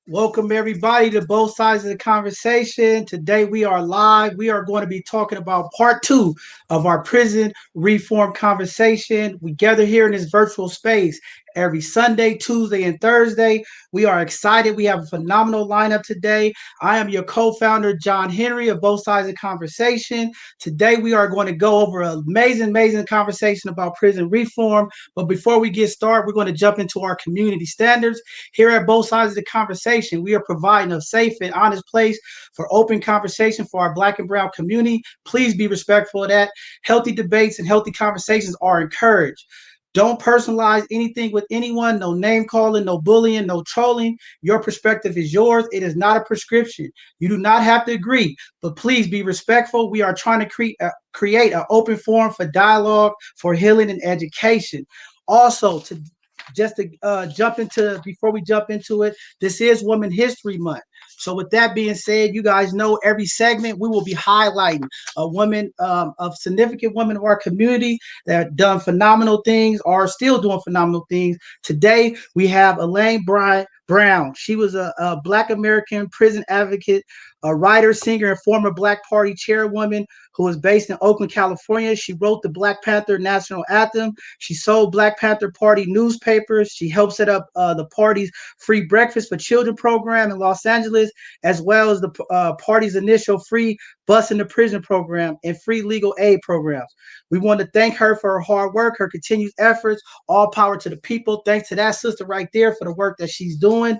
Welcome everybody to both sides of the conversation. Today we are live. We are going to be talking about part two of our prison reform conversation. We gather here in this virtual space every Sunday, Tuesday, and Thursday. We are excited. We have a phenomenal lineup today. I am your co-founder, John Henry of Both Sides of the Conversation. Today we are going to go over an amazing conversation about prison reform. But before we get started, we're going to jump into our community standards. Here at both sides of the conversation, we are providing a safe and honest place for open conversation for our Black and Brown community. Please be respectful of that. Healthy debates and healthy conversations are encouraged. Don't personalize anything with anyone. No name calling, no bullying, no trolling. Your perspective is yours. It is not a prescription. You do not have to agree, but please be respectful. We are trying to create an open forum for dialogue, for healing and education. Also, to just to jump into before we jump into it, this is Women History Month. So with that being said, you guys know every segment we will be highlighting a woman, of significant women of our community that have done phenomenal things, are still doing phenomenal things. Today we have Elaine Brown. She was a Black American prison advocate, a writer, singer, and former Black Party chairwoman who was based in Oakland, California. She wrote the Black Panther National Anthem. She sold Black Panther Party newspapers. She helped set up the party's free breakfast for children program in Los Angeles, as well as the party's initial free bus into prison program and free legal aid programs. We want to thank her for her hard work, her continued efforts. All power to the people. Thanks to that sister right there for the work that she's doing.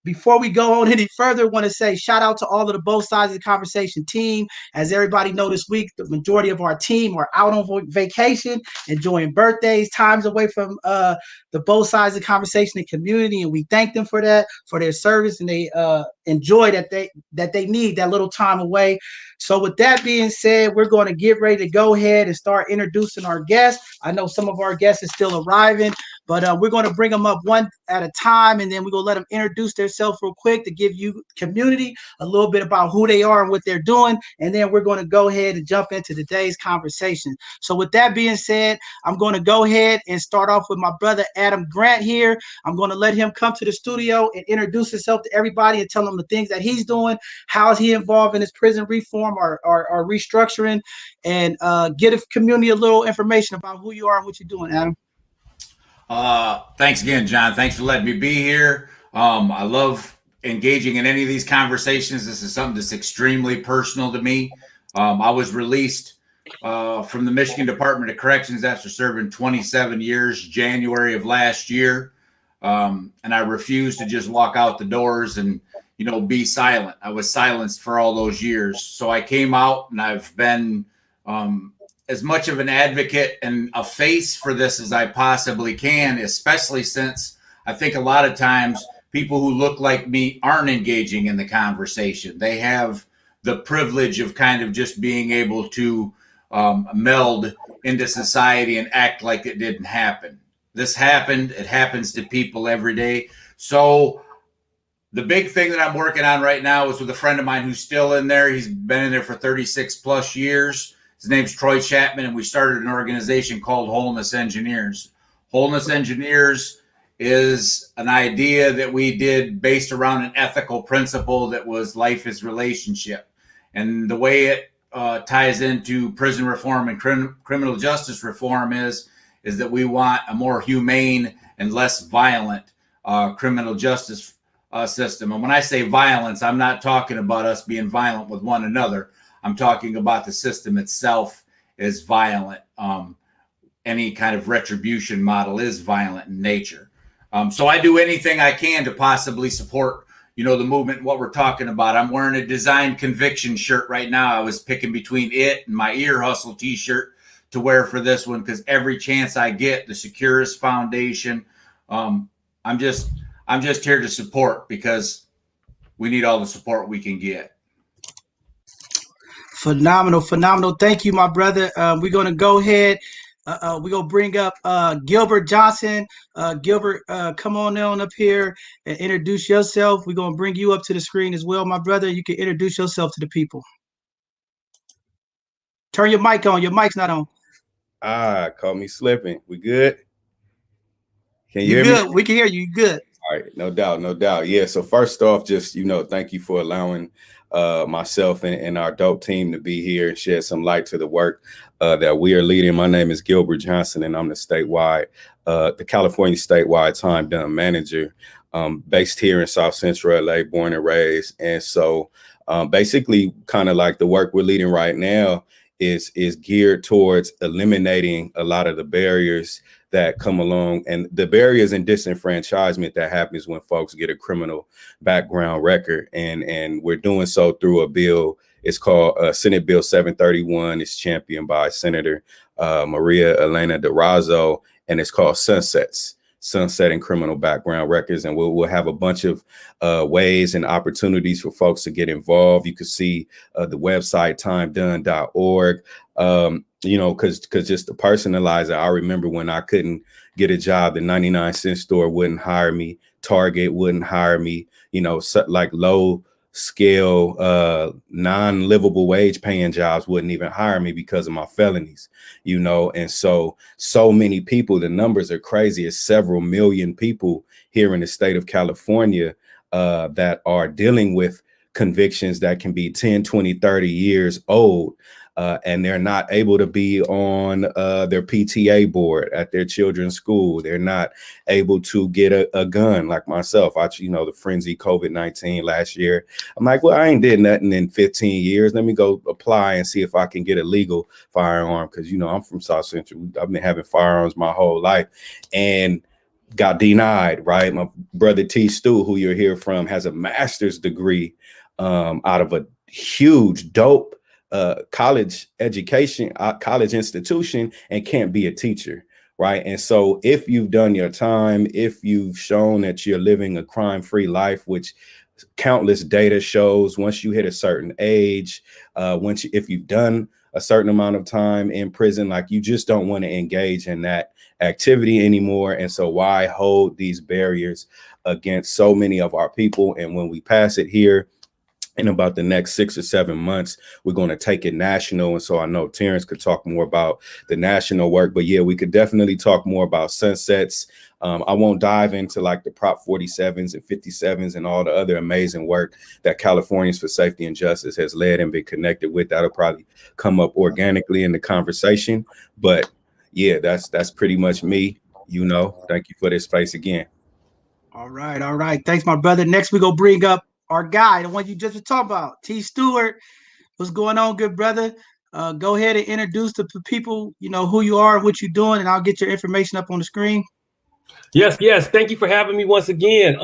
Before we go on any further, I want to say shout out to all of the both sides of the conversation team. As everybody know this week, the majority of our team are out on vacation, enjoying birthdays, times away from the both sides of the conversation and community, and we thank them for that, for their service, and they enjoy that they need that little time away. So with that being said, we're going to get ready to go ahead and start introducing our guests. I know some of our guests are still arriving, but we're going to bring them up one at a time, and then we're going to let them introduce themselves real quick to give you community a little bit about who they are and what they're doing, and then we're going to go ahead and jump into today's conversation. So with that being said, I'm going to go ahead and start off with my brother Adam Grant here. I'm going to let him come to the studio and introduce himself to everybody and tell them the things that he's doing, how is he involved in his prison reform or restructuring, and get the community a little information about who you are and what you're doing, Adam. Thanks again, John. Thanks for letting me be here. I love engaging in any of these conversations. This is something that's extremely personal to me. I was released from the Michigan Department of Corrections after serving 27 years, January of last year. And I refused to just walk out the doors and, be silent. I was silenced for all those years. So I came out, and I've been as much of an advocate and a face for this as I possibly can, especially since I think a lot of times people who look like me aren't engaging in the conversation. They have the privilege of kind of just being able to meld into society and act like it didn't happen. This happened. It happens to people every day. So the big thing that I'm working on right now is with a friend of mine who's still in there. He's been in there for 36 plus years. His name's Troy Chapman, and we started an organization called Wholeness Engineers. Wholeness Engineers is an idea that we did based around an ethical principle that was life is relationship. And the way it ties into prison reform and criminal justice reform is that we want a more humane and less violent criminal justice system. And when I say violence, I'm not talking about us being violent with one another. I'm talking about the system itself is violent. Any kind of retribution model is violent in nature. So I do anything I can to possibly support, the movement and what we're talking about. I'm wearing a design conviction shirt right now. I was picking between it and my ear hustle t-shirt to wear for this one, because every chance I get, the Securus Foundation, I'm just here to support, because we need all the support we can get. Phenomenal. Thank you, my brother. We're going to go ahead. We're going to bring up Gilbert Johnson. Gilbert, come on up here and introduce yourself. We're going to bring you up to the screen as well, my brother. You can introduce yourself to the people. Turn your mic on. Your mic's not on. Caught me slipping. We good? Can you hear me? Good. We can hear you. You good. All right, no doubt, no doubt. Yeah. So first off, just thank you for allowing myself and our dope team to be here and shed some light to the work that we are leading. My name is Gilbert Johnson, and I'm the California statewide time done manager, based here in South Central LA, born and raised. And so, basically, kind of like the work we're leading right now is geared towards eliminating a lot of the barriers that come along, and the barriers and disenfranchisement that happens when folks get a criminal background record. And we're doing so through a bill. It's called Senate Bill 731. It's championed by Senator Maria Elena DeRazzo, and it's called Sunsetting Criminal Background Records. And we'll have a bunch of ways and opportunities for folks to get involved. You can see the website timedone.org. Because just to personalize it, I remember when I couldn't get a job, the 99-cent store wouldn't hire me. Target wouldn't hire me. Like low scale, non-livable wage paying jobs wouldn't even hire me because of my felonies, and so many people, the numbers are crazy. It's several million people here in the state of California that are dealing with convictions that can be 10, 20, 30 years old. And they're not able to be on their PTA board at their children's school. They're not able to get a gun like myself. The frenzy COVID-19 last year. I'm like, well, I ain't did nothing in 15 years. Let me go apply and see if I can get a legal firearm. Because, I'm from South Central. I've been having firearms my whole life and got denied, right? My brother T. Stewart, who you'll hear from, has a master's degree out of a huge, dope college education, college institution, and can't be a teacher, right? And so if you've done your time, if you've shown that you're living a crime-free life, which countless data shows, once you hit a certain age, if you've done a certain amount of time in prison, like you just don't want to engage in that activity anymore. And so why hold these barriers against so many of our people? And when we pass it here, in about the next 6 or 7 months, we're going to take it national. And so I know Terrence could talk more about the national work, but yeah, we could definitely talk more about sunsets. I won't dive into like the Prop 47s and 57s and all the other amazing work that Californians for Safety and Justice has led and been connected with. That'll probably come up organically in the conversation. But yeah, that's pretty much me. Thank you for this space again. All right. All right. Thanks, my brother. Next, we go bring up our guy, the one you just were talking about, T. Stewart. What's going on, good brother? Go ahead and introduce the people, who you are and what you're doing, and I'll get your information up on the screen. Yes. Thank you for having me once again.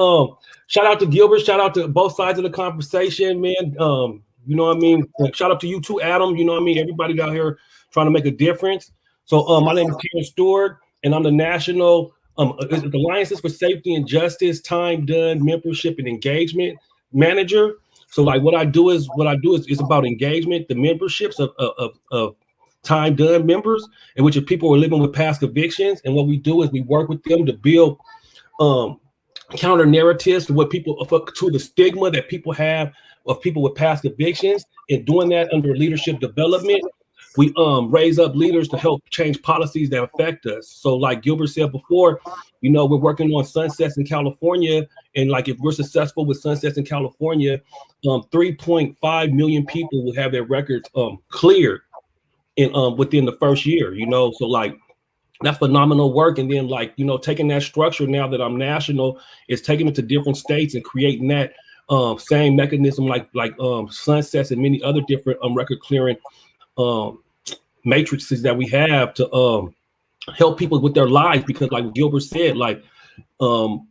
Shout out to Gilbert. Shout out to both sides of the conversation, man. You know what I mean? Shout out to you too, Adam. You know what I mean? Everybody out here trying to make a difference. So my name is T. Stewart, and I'm the National Alliances for Safety and Justice Time Done Membership and Engagement Manager. So like what I do is about engagement, the memberships of time done members, in which people are living with past convictions. And what we do is we work with them to build counter narratives to to the stigma that people have of people with past convictions, and doing that under leadership development. We raise up leaders to help change policies that affect us. So like Gilbert said before, we're working on sunsets in California. And like if we're successful with sunsets in California, 3.5 million people will have their records cleared in within the first year, So like that's phenomenal work. And then like, taking that structure now that I'm national, is taking it to different states and creating that same mechanism like sunsets and many other different record clearing matrices that we have to help people with their lives. Because like Gilbert said, like what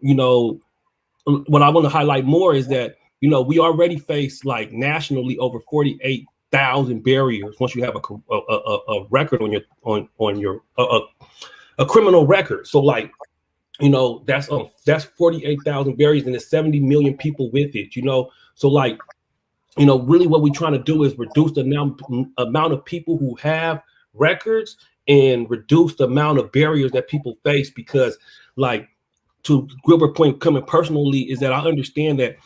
I want to highlight more is that we already face like nationally over 48,000 barriers once you have a record on your a criminal record. So like that's 48,000 barriers, and there's 70 million people with it. So like really what we're trying to do is reduce the amount of people who have records and reduce the amount of barriers that people face. Because like, to Gilbert's point, coming personally, is that I understand that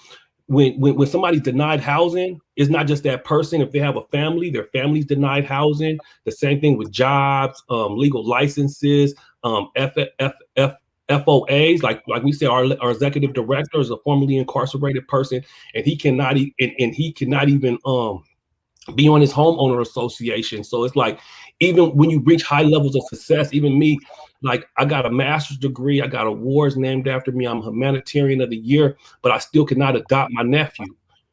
when somebody's denied housing, it's not just that person. If they have a family, their family's denied housing. The same thing with jobs, legal licenses, FOAs, like we say, our executive director is a formerly incarcerated person, and he cannot even be on his homeowner association. So it's like, even when you reach high levels of success, even me, like I got a master's degree, I got awards named after me, I'm a humanitarian of the year, but I still cannot adopt my nephew,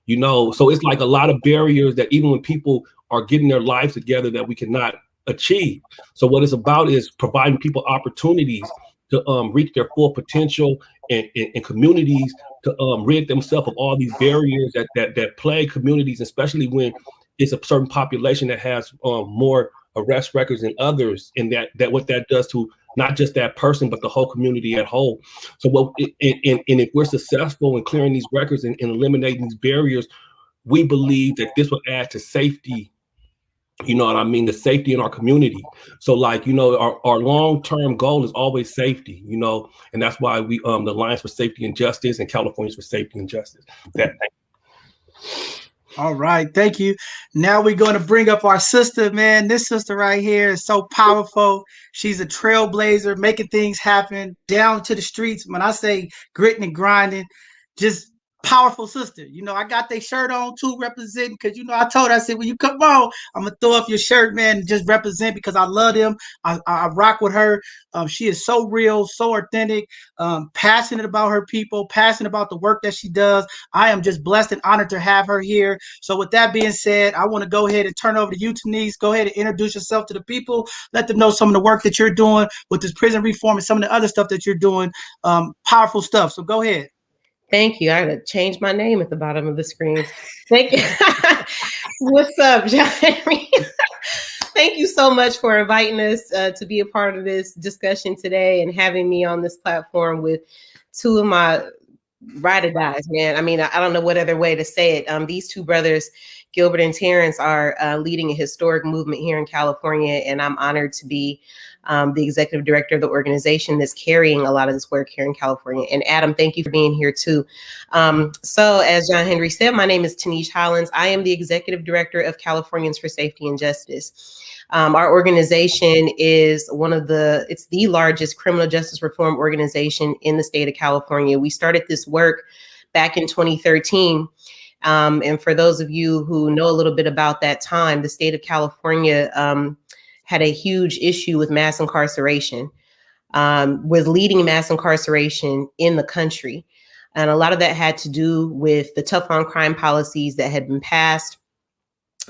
you know? So it's like a lot of barriers that even when people are getting their lives together that we cannot achieve. So what it's about is providing people opportunities to reach their full potential, and communities to rid themselves of all these barriers that plague communities, especially when it's a certain population that has more arrest records than others, and that what that does to not just that person but the whole community at whole. So and if we're successful in clearing these records and eliminating these barriers, we believe that this will add to safety. You know what I mean? The safety in our community. So like, you know, our long-term goal is always safety, you know, and that's why we the Alliance for Safety and Justice and Californians for Safety and Justice. All right, thank you. Now we're going to bring up our sister, man. This sister right here is so powerful. She's a trailblazer, making things happen down to the streets. When I say gritting and grinding, just powerful sister. You know, I got their shirt on too, representing, because, you know, I told her, I said, when you come on, I'm going to throw off your shirt, man, and just represent, because I love them. I rock with her. She is so real, so authentic, passionate about her people, passionate about the work that she does. I am just blessed and honored to have her here. So with that being said, I want to go ahead and turn over to you, Taneesh. Go ahead and introduce yourself to the people. Let them know some of the work that you're doing with this prison reform and some of the other stuff that you're doing. Powerful stuff. So go ahead. Thank you. I had to change my name at the bottom of the screen. Thank you. What's up, John Henry? Thank you so much for inviting us to be a part of this discussion today and having me on this platform with two of my ride or dies, man. I mean, I don't know what other way to say it. These two brothers, Gilbert and Terrence, are leading a historic movement here in California, and I'm honored to be the executive director of the organization that's carrying a lot of this work here in California. And Adam, thank you for being here too. So as John Henry said, my name is Taneesh Hollings. I am the executive director of Californians for Safety and Justice. Our organization is it's the largest criminal justice reform organization in the state of California. We started this work back in 2013. And for those of you who know a little bit about that time, the state of California had a huge issue with mass incarceration, was leading mass incarceration in the country. And a lot of that had to do with the tough on crime policies that had been passed,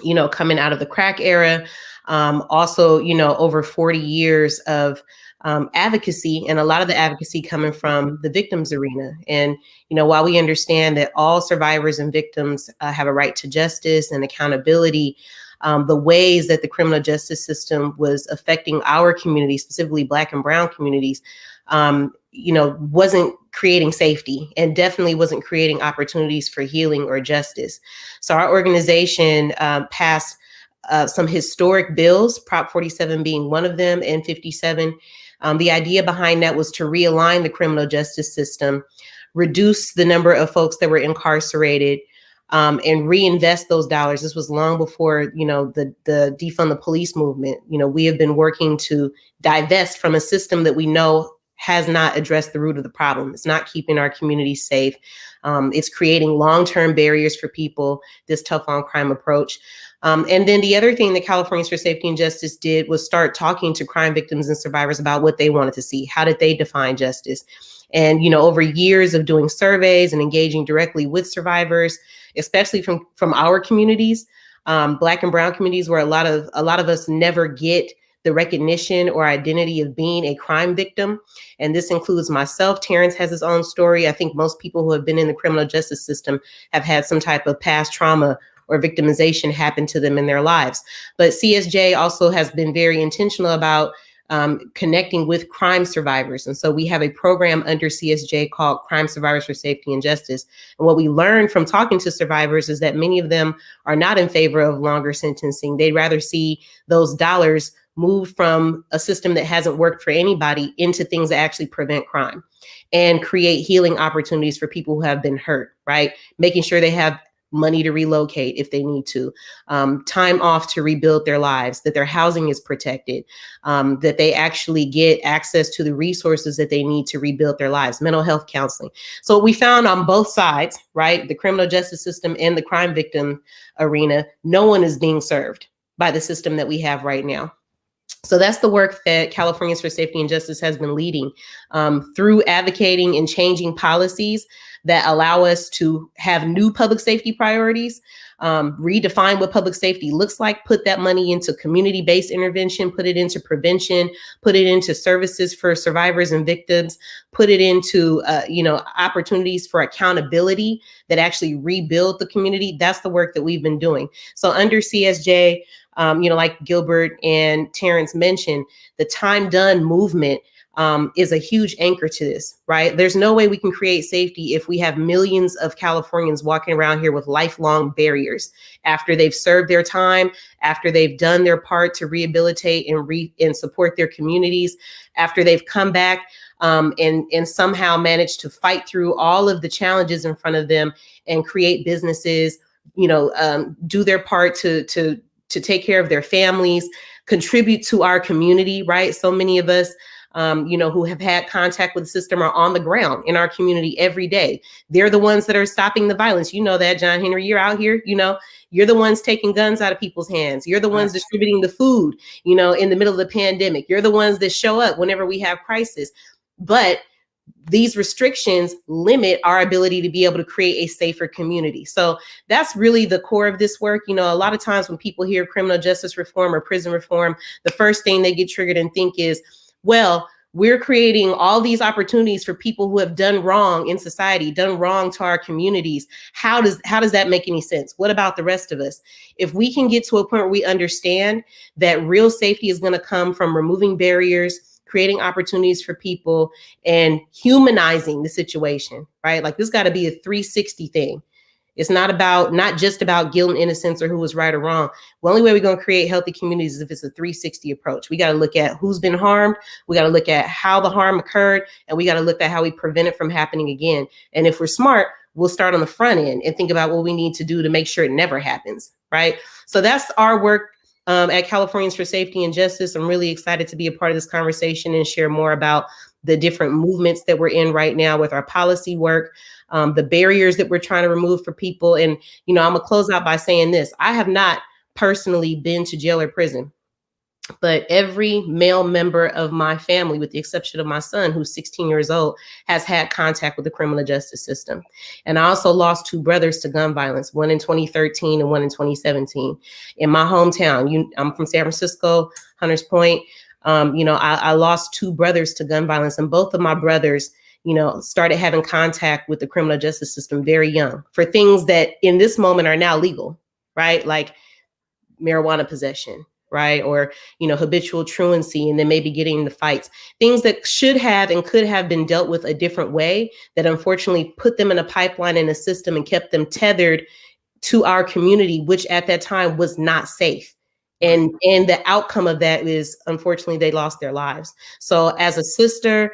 you know, coming out of the crack era. Also, you know, over 40 years of advocacy, and a lot of the advocacy coming from the victims arena. And, you know, while we understand that all survivors and victims have a right to justice and accountability, the ways that the criminal justice system was affecting our community, specifically Black and Brown communities, you know, wasn't creating safety and definitely wasn't creating opportunities for healing or justice. So our organization passed some historic bills, Prop 47 being one of them, and 57. The idea behind that was to realign the criminal justice system, reduce the number of folks that were incarcerated, and reinvest those dollars. This was long before, you know, the defund the police movement. You know, we have been working to divest from a system that we know has not addressed the root of the problem. It's not keeping our communities safe. It's creating long-term barriers for people, this tough on crime approach. And then the other thing that Californians for Safety and Justice did was start talking to crime victims and survivors about what they wanted to see. How did they define justice? And, you know, over years of doing surveys and engaging directly with survivors, especially from our communities, Black and Brown communities, where a lot of us never get the recognition or identity of being a crime victim. And this includes myself. Terrence has his own story. I think most people who have been in the criminal justice system have had some type of past trauma or victimization happen to them in their lives. But CSJ also has been very intentional about connecting with crime survivors. And so we have a program under CSJ called Crime Survivors for Safety and Justice. And what we learned from talking to survivors is that many of them are not in favor of longer sentencing. They'd rather see those dollars move from a system that hasn't worked for anybody into things that actually prevent crime and create healing opportunities for people who have been hurt, right? Making sure they have money to relocate if they need to, time off to rebuild their lives, that their housing is protected, that they actually get access to the resources that they need to rebuild their lives, mental health counseling. So we found on both sides, right, the criminal justice system and the crime victim arena, no one is being served by the system that we have right now. So that's the work that Californians for Safety and Justice has been leading, through advocating and changing policies that allow us to have new public safety priorities, redefine what public safety looks like, put that money into community-based intervention, put it into prevention, put it into services for survivors and victims, put it into opportunities for accountability that actually rebuild the community. That's the work that we've been doing. So under CSJ, like Gilbert and Terrence mentioned, the Time Done movement is a huge anchor to this, right? There's no way we can create safety if we have millions of Californians walking around here with lifelong barriers after they've served their time, after they've done their part to rehabilitate and support their communities, after they've come back and somehow managed to fight through all of the challenges in front of them and create businesses, do their part to take care of their families, contribute to our community, right? So many of us, who have had contact with the system are on the ground in our community every day. They're the ones that are stopping the violence. You know that, John Henry, you're out here, you're the ones taking guns out of people's hands. You're the ones distributing the food, in the middle of the pandemic. You're the ones that show up whenever we have crisis. But these restrictions limit our ability to be able to create a safer community. So that's really the core of this work. A lot of times when people hear criminal justice reform or prison reform, the first thing they get triggered and think is, well, we're creating all these opportunities for people who have done wrong in society, done wrong to our communities. How does that make any sense? What about the rest of us? If we can get to a point where we understand that real safety is going to come from removing barriers, creating opportunities for people, and humanizing the situation, right? Like this got to be a 360 thing. It's not just about guilt and innocence or who was right or wrong. The only way we're going to create healthy communities is if it's a 360 approach. We got to look at who's been harmed. We got to look at how the harm occurred, and we got to look at how we prevent it from happening again. And if we're smart, we'll start on the front end and think about what we need to do to make sure it never happens, right? So that's our work at Californians for Safety and Justice. I'm really excited to be a part of this conversation and share more about the different movements that we're in right now with our policy work, the barriers that we're trying to remove for people. And, I'm gonna close out by saying this. I have not personally been to jail or prison, but every male member of my family, with the exception of my son, who's 16 years old, has had contact with the criminal justice system. And I also lost 2 brothers to gun violence, one in 2013 and one in 2017. In my hometown, I'm from San Francisco, Hunters Point. I lost 2 brothers to gun violence, and both of my brothers, started having contact with the criminal justice system very young for things that in this moment are now legal, right? Like marijuana possession, right? Or, habitual truancy, and then maybe getting into fights, things that should have and could have been dealt with a different way that unfortunately put them in a pipeline in a system and kept them tethered to our community, which at that time was not safe. And the outcome of that is, unfortunately, they lost their lives. So as a sister,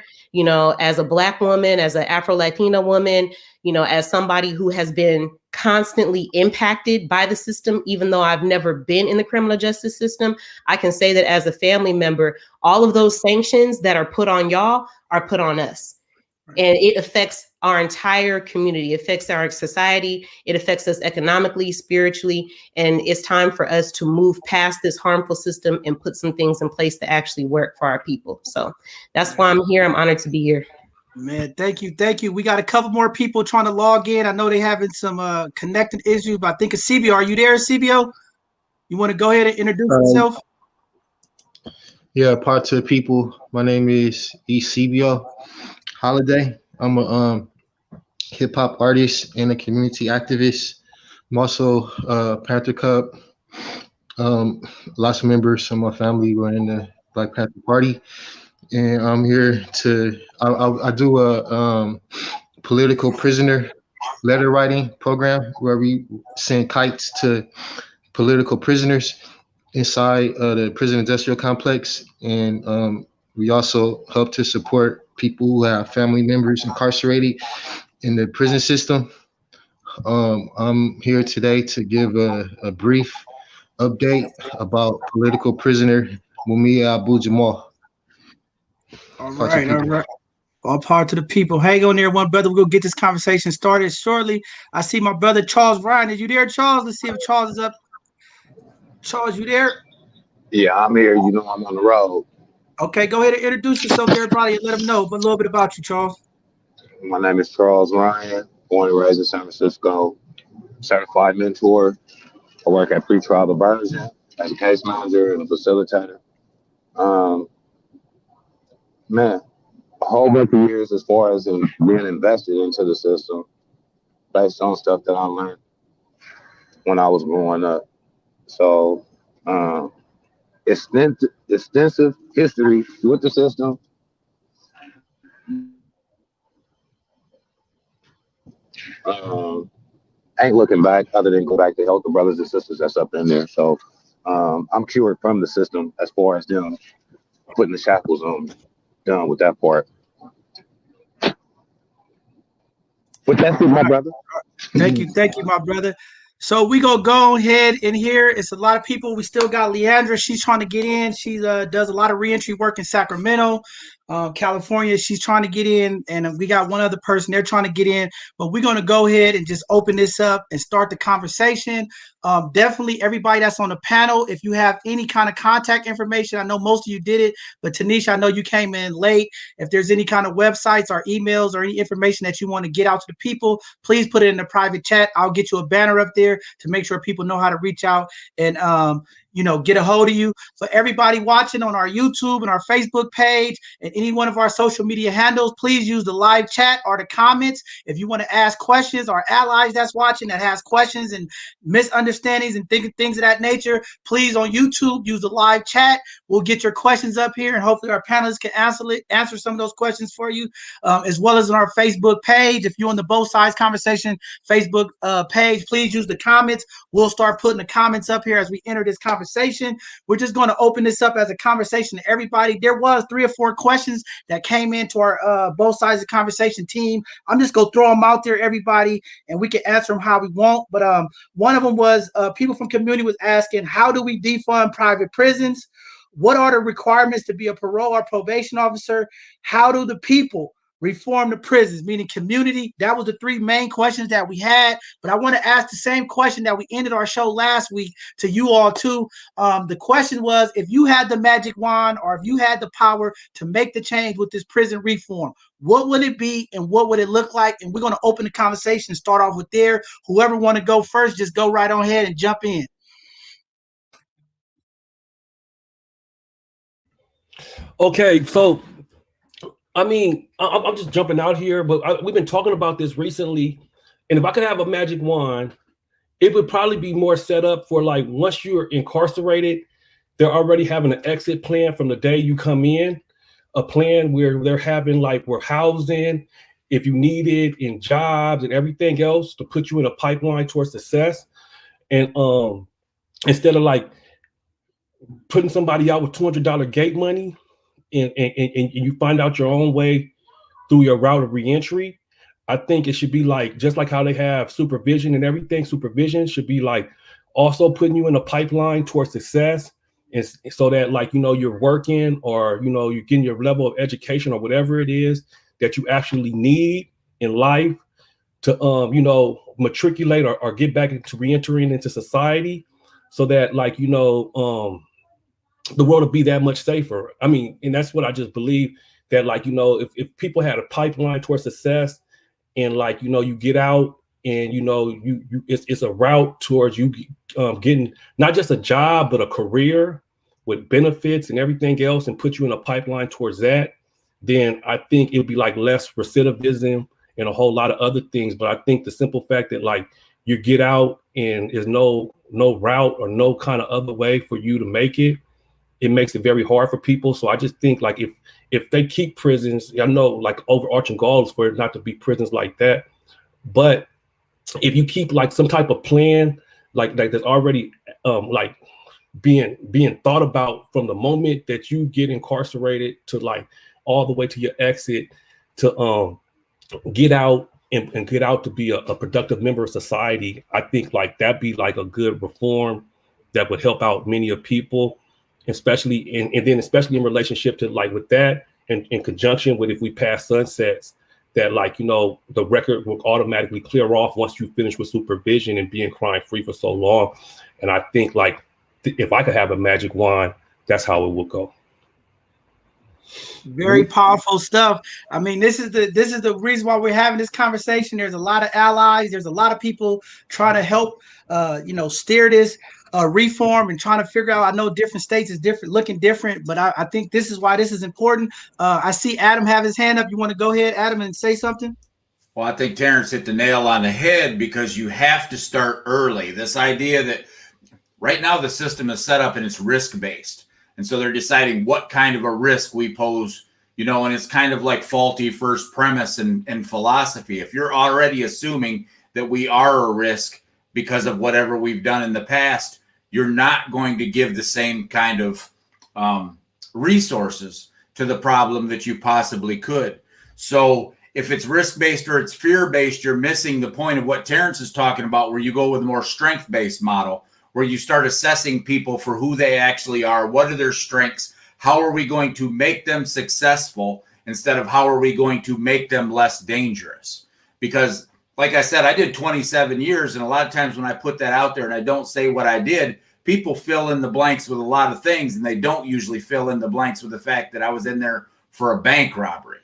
as a Black woman, as an Afro-Latina woman, as somebody who has been constantly impacted by the system, even though I've never been in the criminal justice system, I can say that as a family member, all of those sanctions that are put on y'all are put on us. And it affects our entire community, it affects our society, it affects us economically, spiritually, and it's time for us to move past this harmful system and put some things in place that actually work for our people. So that's why I'm here. I'm honored to be here. Man, thank you. We got a couple more people trying to log in. I know they're having some connected issues, but I think it's CBO. Are you there, CBO? You want to go ahead and introduce yourself? Yeah, part to the people. My name is CBO Holiday. I'm a hip hop artist and a community activist. I'm also Panther Cup. Lots of members of my family were in the Black Panther Party, and I'm here to. I do a political prisoner letter writing program where we send kites to political prisoners inside the prison industrial complex, and we also help to support people who have family members incarcerated in the prison system. I'm here today to give a brief update about political prisoner Mumia Abu Jamal. All Part to the right, all people. right. All power to the people. Hang on there, one brother. We're gonna get this conversation started shortly. I see my brother Charles Ryan. Is you there, Charles? Let's see if Charles is up. Charles, you there? Yeah, I'm here. You know, I'm on the road. Okay, go ahead and introduce yourself to everybody and let them know a little bit about you, Charles. My name is Charles Ryan, born and raised in San Francisco, certified mentor. I work at pretrial diversion as a case manager and a facilitator. Um, man, a whole bunch of years as far as in being invested into the system based on stuff that I learned when I was growing up. So, um, extensive history with the system. Um, ain't looking back other than go back to help the brothers and sisters that's up in there. So I'm cured from the system as far as them putting the shackles on me. Done with that part. But that's it, All my right. brother. Thank you, my brother. So we gonna go ahead in here. It's a lot of people. We still got Leandra. She's trying to get in. She does a lot of reentry work in Sacramento, California. She's trying to get in, and we got one other person. They're trying to get in, but we're gonna go ahead and just open this up and start the conversation. Definitely, everybody that's on the panel. If you have any kind of contact information, I know most of you did it, but Taneesh, I know you came in late. If there's any kind of websites or emails or any information that you want to get out to the people, please put it in the private chat. I'll get you a banner up there to make sure people know how to reach out and get a hold of you. For everybody watching on our YouTube and our Facebook page and any one of our social media handles, please use the live chat or the comments. If you want to ask questions, our allies that's watching that has questions and misunderstandings and things of that nature, please on YouTube use the live chat. We'll get your questions up here and hopefully our panelists can answer some of those questions for you, as well as on our Facebook page. If you're on the Both Sides Conversation Facebook page, please use the comments. We'll start putting the comments up here as we enter this conversation. We're just going to open this up as a conversation to everybody. There was 3 or 4 questions that came into our Both Sides of Conversation team. I'm just going to throw them out there, everybody, and we can answer them how we want. But one of them was people from community was asking, how do we defund private prisons? What are the requirements to be a parole or probation officer? How do the people reform the prisons, meaning community? That was the 3 main questions that we had. But I want to ask the same question that we ended our show last week to you all too. The question was, if you had the magic wand or if you had the power to make the change with this prison reform, what would it be and what would it look like? And we're going to open the conversation and start off with there. Whoever want to go first, just go right on ahead and jump in. Okay, so I mean, I'm just jumping out here, but we've been talking about this recently. And if I could have a magic wand, it would probably be more set up for like once you're incarcerated, they're already having an exit plan from the day you come in, a plan where they're having like we're housing, if you need it, in jobs and everything else to put you in a pipeline towards success. And instead of like putting somebody out with $200 gate money and you find out your own way through your route of reentry, I think it should be like just like how they have supervision and everything. Supervision should be like also putting you in a pipeline towards success, and so that like you're working or you're getting your level of education or whatever it is that you actually need in life to matriculate or get back into reentering into society, so that like the world will be that much safer. I mean, and that's what I just believe, that like if people had a pipeline towards success and like you get out and it's a route towards you getting not just a job but a career with benefits and everything else, and put you in a pipeline towards that, then I think it would be like less recidivism and a whole lot of other things. But I think the simple fact that like you get out and there's no route or no kind of other way for you to make it, it makes it very hard for people. So I just think like if they keep prisons, I know like overarching goal is for it not to be prisons like that, but if you keep like some type of plan like that's already like being thought about from the moment that you get incarcerated to like all the way to your exit to get out and get out to be a productive member of society, I think like that'd be like a good reform that would help out many of people, especially and then especially in relationship to like with that and in conjunction with if we pass sunsets, that like, you know, the record will automatically clear off once you finish with supervision and being crime free for so long. And I think like if I could have a magic wand, that's how it would go. Very powerful stuff. I mean, this is the reason why we're having this conversation. There's a lot of allies. There's a lot of people trying to help, steer this reform and trying to figure out. I know different states is different, looking different, but I think this is why this is important. I see Adam have his hand up. You want to go ahead, Adam, and say something? Well, I think Terrence hit the nail on the head because you have to start early. This idea that right now the system is set up and it's risk-based. And so they're deciding what kind of a risk we pose, you know, and it's kind of like faulty first premise and philosophy. If you're already assuming that we are a risk because of whatever we've done in the past, you're not going to give the same kind of resources to the problem that you possibly could. So if it's risk-based or it's fear-based, you're missing the point of what Terrence is talking about, where you go with a more strength-based model, where you start assessing people for who they actually are. What are their strengths? How are we going to make them successful instead of how are we going to make them less dangerous? Because like I said, I did 27 years. And a lot of times when I put that out there and I don't say what I did, people fill in the blanks with a lot of things. And they don't usually fill in the blanks with the fact that I was in there for a bank robbery.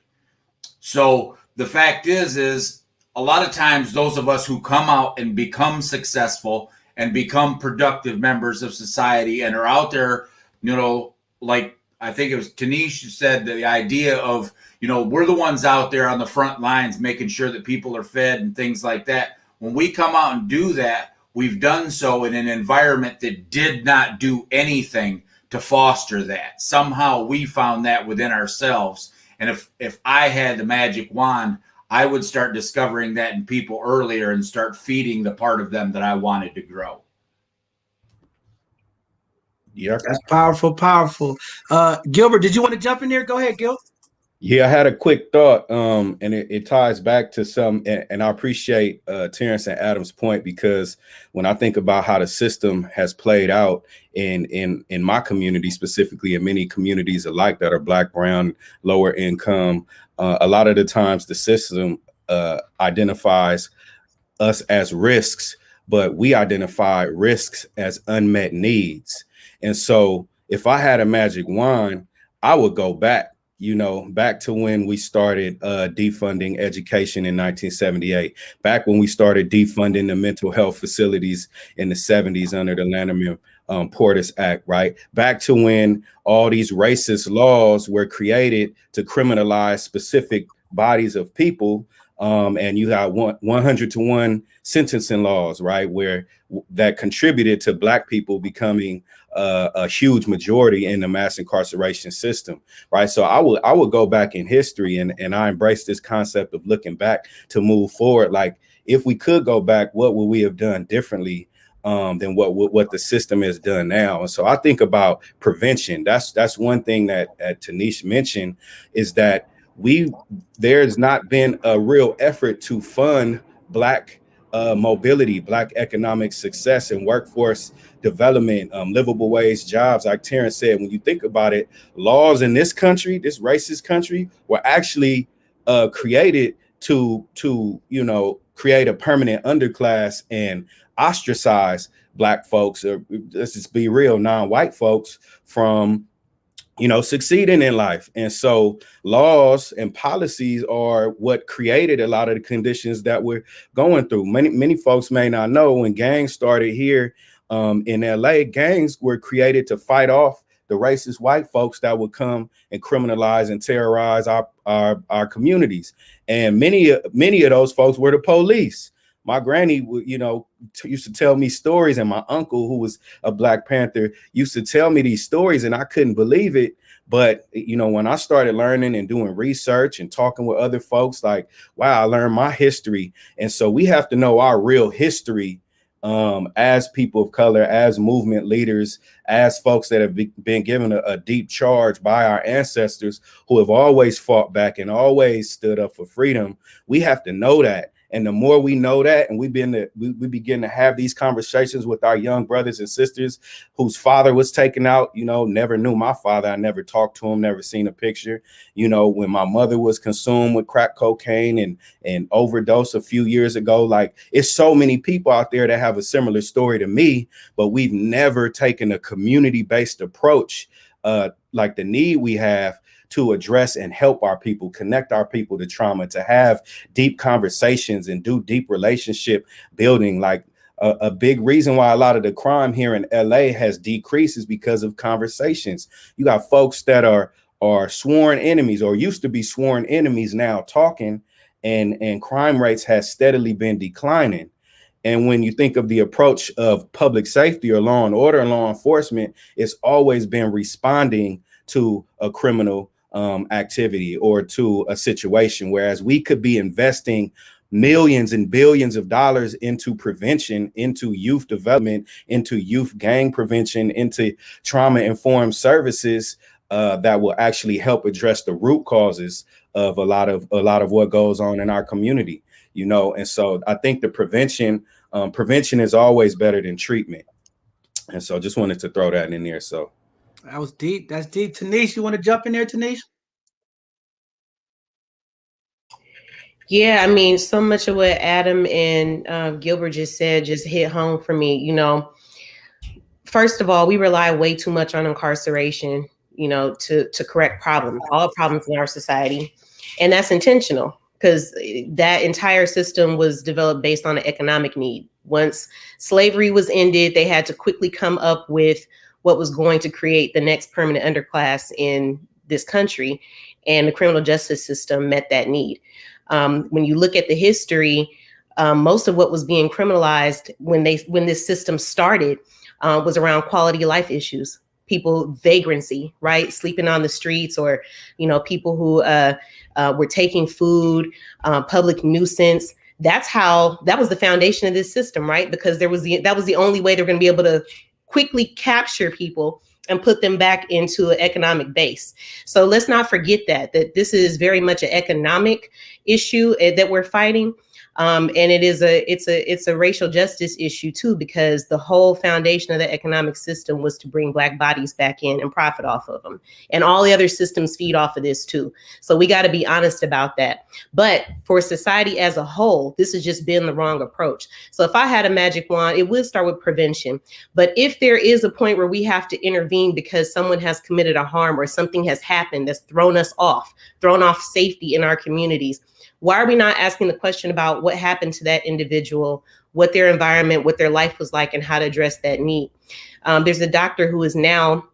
So the fact is a lot of times those of us who come out and become successful and become productive members of society and are out there, you know, like I think it was Taneesh who said the idea of, you know, we're the ones out there on the front lines making sure that people are fed and things like that. When we come out and do that, we've done so in an environment that did not do anything to foster that. Somehow we found that within ourselves. And if I had the magic wand, I would start discovering that in people earlier and start feeding the part of them that I wanted to grow. Yeah, That's powerful, powerful. Gilbert, did you want to jump in there? Go ahead, Gil. Yeah, I had a quick thought, and it ties back to some, and I appreciate Terrence and Adam's point, because when I think about how the system has played out in my community, specifically in many communities alike that are Black, brown, lower income, a lot of the times the system identifies us as risks, but we identify risks as unmet needs. And so if I had a magic wand, I would go back, you know, back to when we started defunding education in 1978, back when we started defunding the mental health facilities in the 70s under the Lanterman-Portis Act, right? Back to when all these racist laws were created to criminalize specific bodies of people. And you got 100-to-1 sentencing laws, right, where that contributed to Black people becoming a huge majority in the mass incarceration system, right? So I would go back in history, and I embrace this concept of looking back to move forward. Like, if we could go back, what would we have done differently than what the system has done now? And so I think about prevention. That's one thing that Taneesh mentioned, is that there's not been a real effort to fund Black mobility, Black economic success and workforce development, livable wage jobs. Like Terrence said, when you think about it, laws in this country, this racist country, were actually created to you know, create a permanent underclass and ostracize Black folks, or let's just be real, non-white folks, from, you know, succeeding in life. And so laws and policies are what created a lot of the conditions that we're going through. Many folks may not know, when gangs started here in LA, gangs were created to fight off the racist white folks that would come and criminalize and terrorize our communities. And many of those folks were the police. My granny would, you know, used to tell me stories, and my uncle, who was a Black Panther, used to tell me these stories, and I couldn't believe it. But, you know, when I started learning and doing research and talking with other folks, like, wow, I learned my history. And so we have to know our real history as people of color, as movement leaders, as folks that have been given a deep charge by our ancestors who have always fought back and always stood up for freedom. We have to know that. And the more we know that, and we begin to have these conversations with our young brothers and sisters whose father was taken out, never knew my father. I never talked to him, never seen a picture. When my mother was consumed with crack cocaine and overdose a few years ago, like, it's so many people out there that have a similar story to me, but we've never taken a community-based approach like the need we have to address and help our people, connect our people to trauma, to have deep conversations and do deep relationship building. Like a big reason why a lot of the crime here in LA has decreased is because of conversations. You got folks that are sworn enemies or used to be sworn enemies now talking, and crime rates has steadily been declining. And when you think of the approach of public safety or law and order and law enforcement, it's always been responding to a criminal activity or to a situation, whereas we could be investing millions and billions of dollars into prevention, into youth development, into youth gang prevention, into trauma-informed services that will actually help address the root causes of a lot of what goes on in our community. And so I think the prevention is always better than treatment. And so just wanted to throw that in there. So that was deep. That's deep. Taneesh, you want to jump in there, Taneesh? Yeah, I mean, so much of what Adam and Gilbert just said just hit home for me. First of all, we rely way too much on incarceration, to correct problems, all problems in our society. And that's intentional because that entire system was developed based on an economic need. Once slavery was ended, they had to quickly come up with what was going to create the next permanent underclass in this country. And the criminal justice system met that need. When you look at the history, most of what was being criminalized when this system started was around quality of life issues, people vagrancy, right? Sleeping on the streets, or, people who were taking food, public nuisance. That was the foundation of this system, right? Because that was the only way they're going to be able to quickly capture people and put them back into an economic base. So let's not forget that this is very much an economic issue that we're fighting. And it's a racial justice issue too, because the whole foundation of the economic system was to bring Black bodies back in and profit off of them. And all the other systems feed off of this too. So we got to be honest about that. But for society as a whole, this has just been the wrong approach. So if I had a magic wand, it would start with prevention. But if there is a point where we have to intervene because someone has committed a harm or something has happened that's thrown off safety in our communities, why are we not asking the question about what happened to that individual, what their environment, what their life was like, and how to address that need? There's a doctor who is now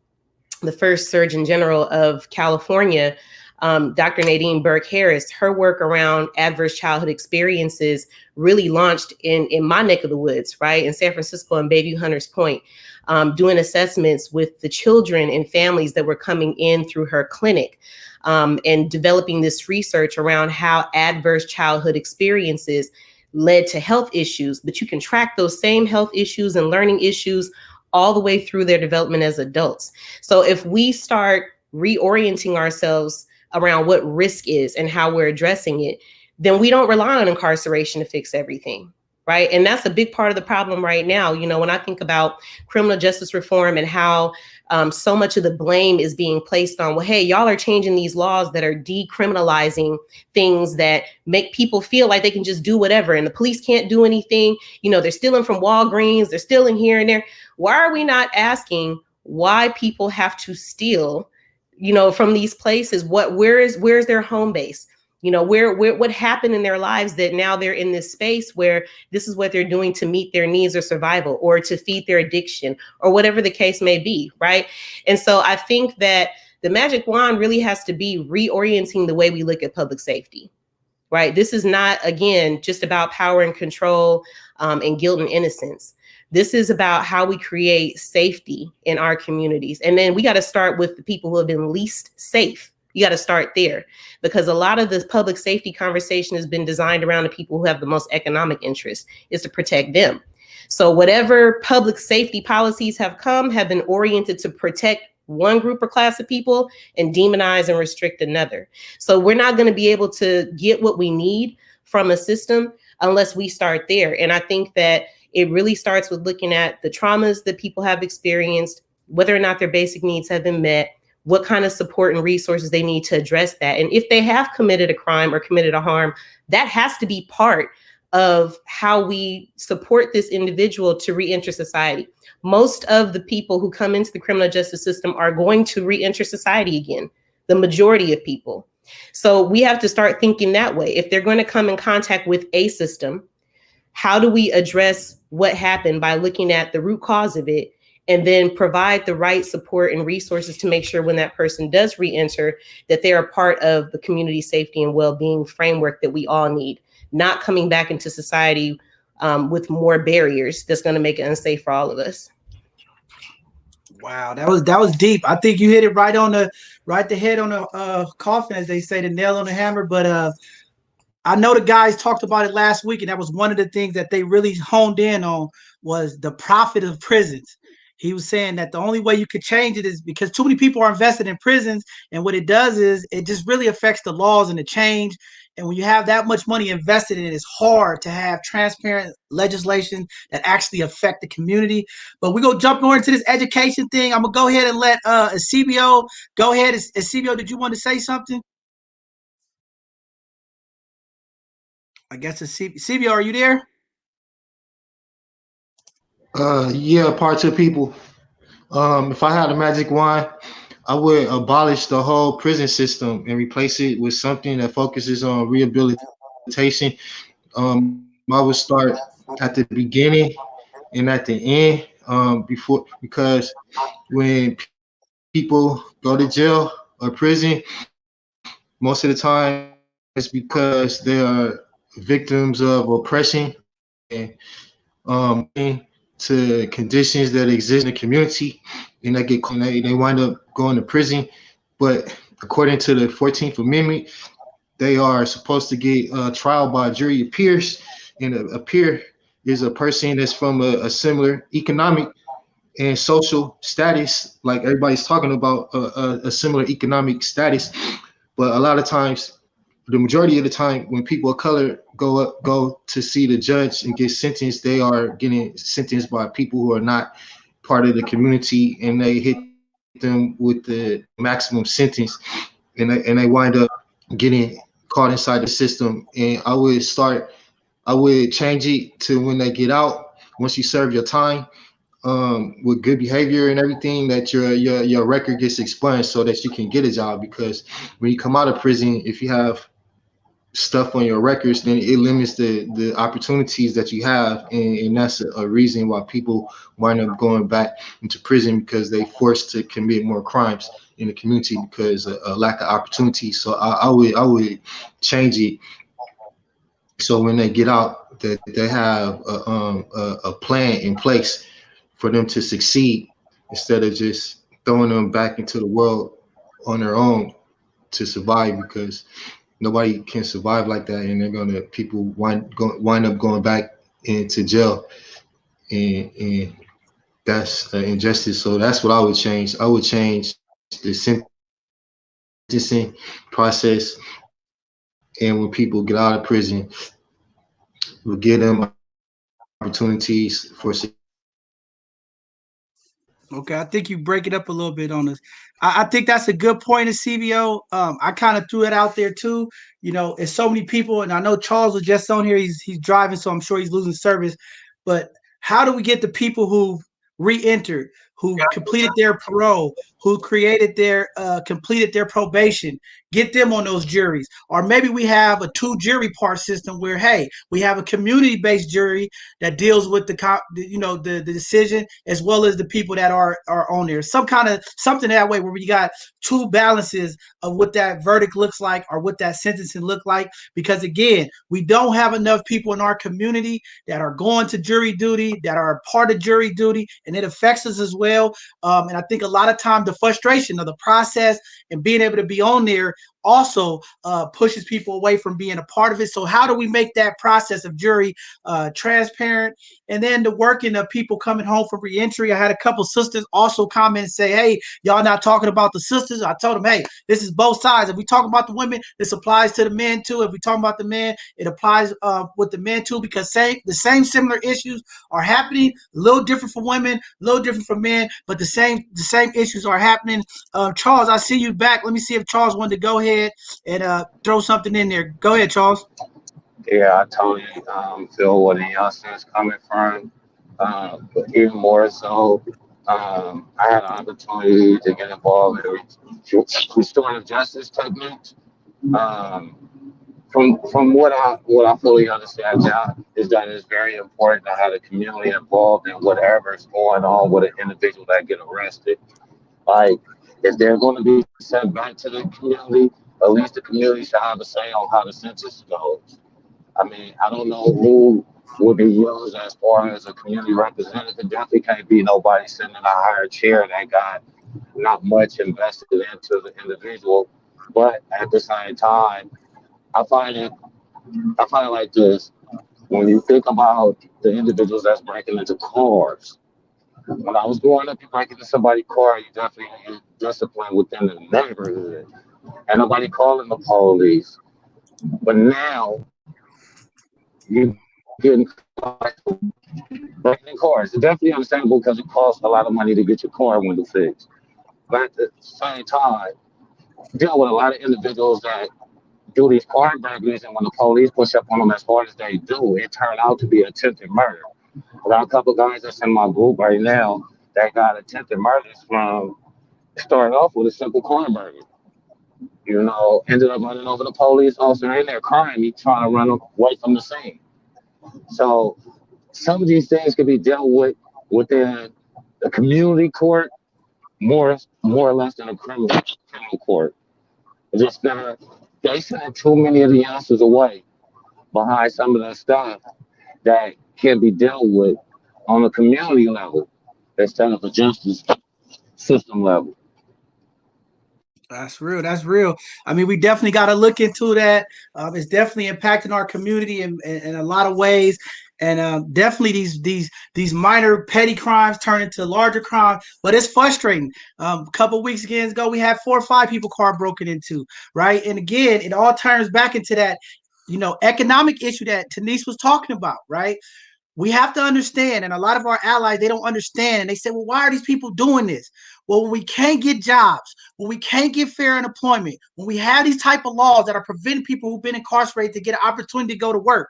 the first Surgeon General of California, Dr. Nadine Burke-Harris. Her work around adverse childhood experiences really launched in my neck of the woods, right? In San Francisco and Bayview Hunters Point, doing assessments with the children and families that were coming in through her clinic. And developing this research around how adverse childhood experiences led to health issues, but you can track those same health issues and learning issues all the way through their development as adults. So if we start reorienting ourselves around what risk is and how we're addressing it, then we don't rely on incarceration to fix everything. Right. And that's a big part of the problem right now. When I think about criminal justice reform and how so much of the blame is being placed on, well, hey, y'all are changing these laws that are decriminalizing things that make people feel like they can just do whatever. And the police can't do anything. They're stealing from Walgreens. They're stealing here and there. Why are we not asking why people have to steal, from these places? Where's their home base? What happened in their lives that now they're in this space where this is what they're doing to meet their needs or survival or to feed their addiction or whatever the case may be, right? And so I think that the magic wand really has to be reorienting the way we look at public safety, right? This is not, again, just about power and control and guilt and innocence. This is about how we create safety in our communities. And then we got to start with the people who have been least safe. You got to start there, because a lot of the public safety conversation has been designed around the people who have the most economic interest, is to protect them. So whatever public safety policies have been oriented to protect one group or class of people and demonize and restrict another. So we're not going to be able to get what we need from a system unless we start there. And I think that it really starts with looking at the traumas that people have experienced, whether or not their basic needs have been met, what kind of support and resources they need to address that. And if they have committed a crime or committed a harm, that has to be part of how we support this individual to reenter society. Most of the people who come into the criminal justice system are going to reenter society again, the majority of people. So we have to start thinking that way. If they're going to come in contact with a system, how do we address what happened by looking at the root cause of it, and then provide the right support and resources to make sure when that person does reenter that they are part of the community safety and well-being framework that we all need, not coming back into society with more barriers that's going to make it unsafe for all of us. Wow, that was deep. I think you hit it right the head on the coffin, as they say, the nail on the hammer. But I know the guys talked about it last week, and that was one of the things that they really honed in on was the profit of prisons. He was saying that the only way you could change it is because too many people are invested in prisons, and what it does is it just really affects the laws and the change. And when you have that much money invested in it, it's hard to have transparent legislation that actually affect the community. But we're going to jump more into this education thing. I'm going to go ahead and let CBO go ahead. CBO, did you want to say something? I guess it's CBO, are you there? Yeah, part two people. If I had a magic wand, I would abolish the whole prison system and replace it with something that focuses on rehabilitation. I would start at the beginning and at the end, because when people go to jail or prison, most of the time it's because they are victims of oppression and to conditions that exist in the community, and they wind up going to prison. But according to the 14th Amendment, they are supposed to get trial by jury of peers, and a peer is a person that's from a similar economic and social status, like everybody's talking about a similar economic status. But a lot of times, the majority of the time, when people of color go to see the judge and get sentenced, they are getting sentenced by people who are not part of the community, and they hit them with the maximum sentence, and they wind up getting caught inside the system. And I would change it to when they get out, once you serve your time, with good behavior and everything, that your record gets expunged so that you can get a job. Because when you come out of prison, if you have stuff on your records, then it limits the opportunities that you have, and that's a reason why people wind up going back into prison, because they forced to commit more crimes in the community because of lack of opportunity. So I would change it so when they get out that they have a plan in place for them to succeed, instead of just throwing them back into the world on their own to survive, because nobody can survive like that, and people wind up going back into jail, and that's injustice. So that's what I would change. I would change the sentencing process, and when people get out of prison, we'll give them opportunities for. Okay, I think you break it up a little bit on this. I think that's a good point of CBO. I kind of threw it out there too. You know, it's so many people, and I know Charles was just on here. He's driving, so I'm sure he's losing service. But how do we get the people who re-entered, who completed their parole, who completed their probation, get them on those juries? Or maybe we have a 2 jury part system where, hey, we have a community-based jury that deals with the decision, as well as the people that are on there. Something that way where we got 2 balances of what that verdict looks like or what that sentencing look like. Because again, we don't have enough people in our community that are going to jury duty, that are part of jury duty, and it affects us as well. And I think a lot of times the frustration of the process and being able to be on there also pushes people away from being a part of it. So how do we make that process of jury transparent? And then the working of people coming home from reentry. I had a couple sisters also comment and say, hey, y'all not talking about the sisters. I told them, hey, this is both sides. If we talk about the women, this applies to the men too. If we talk about the men, it applies with the men too, because the same similar issues are happening. A little different for women, a little different for men, but the same issues are happening. Charles, I see you back. Let me see if Charles wanted to go ahead and throw something in there. Go ahead, Charles. Yeah, I totally feel where the youngsters coming from. But even more so, I had an opportunity to get involved in restorative justice techniques. Um, from what I fully understand now is that it's very important to have the community involved in whatever's going on with an individual that get arrested. Like, if they're going to be sent back to the community, at least the community should have a say on how the census goes. I mean, I don't know who would be used as far as a community representative. It definitely can't be nobody sitting in a higher chair that got not much invested into the individual. But at the same time, I find it I find it like this. When you think about the individuals that's breaking into cars, when I was growing up, you break into somebody's car, you definitely get disciplined within the neighborhood. And nobody calling the police. But now you getting breaking in cars. It's definitely understandable because it costs a lot of money to get your car window fixed. But at the same time, deal with a lot of individuals that do these car burglaries, and when the police push up on them as hard as they do, it turned out to be attempted murder. I got a couple of guys that's in my group right now that got attempted murders from starting off with a simple car burglary. You know, ended up running over the police officer in there crying. He trying to run away from the scene. So some of these things can be dealt with within the community court more or less than a criminal court. It's just that they send too many of the answers away behind some of the stuff that can be dealt with on a community level instead of a justice system level. That's real. That's real. I mean, we definitely got to look into that. It's definitely impacting our community in a lot of ways, and definitely these minor petty crimes turn into larger crimes. But it's frustrating. A couple weeks ago, we had 4 or 5 people car broken into, right? And again, it all turns back into that, economic issue that Taneesh was talking about, right? We have to understand, and a lot of our allies, they don't understand, and they say, well, why are these people doing this? Well, when we can't get jobs, when we can't get fair unemployment, when we have these type of laws that are preventing people who've been incarcerated to get an opportunity to go to work,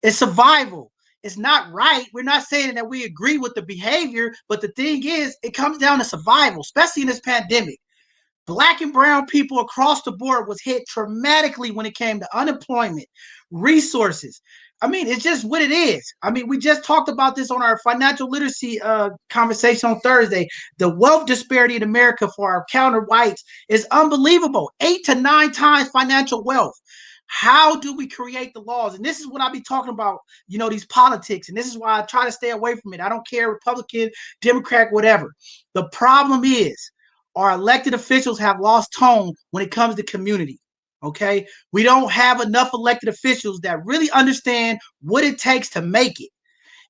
it's survival. It's not right. We're not saying that we agree with the behavior, but the thing is, it comes down to survival, especially in this pandemic. Black and brown people across the board was hit traumatically when it came to unemployment, resources. I mean, it's just what it is. I mean, we just talked about this on our financial literacy conversation on Thursday. The wealth disparity in America for our counter whites is unbelievable. 8 to 9 times financial wealth. How do we create the laws? And this is what I be talking about, these politics. And this is why I try to stay away from it. I don't care, Republican, Democrat, whatever. The problem is, our elected officials have lost tone when it comes to community. Okay, we don't have enough elected officials that really understand what it takes to make it.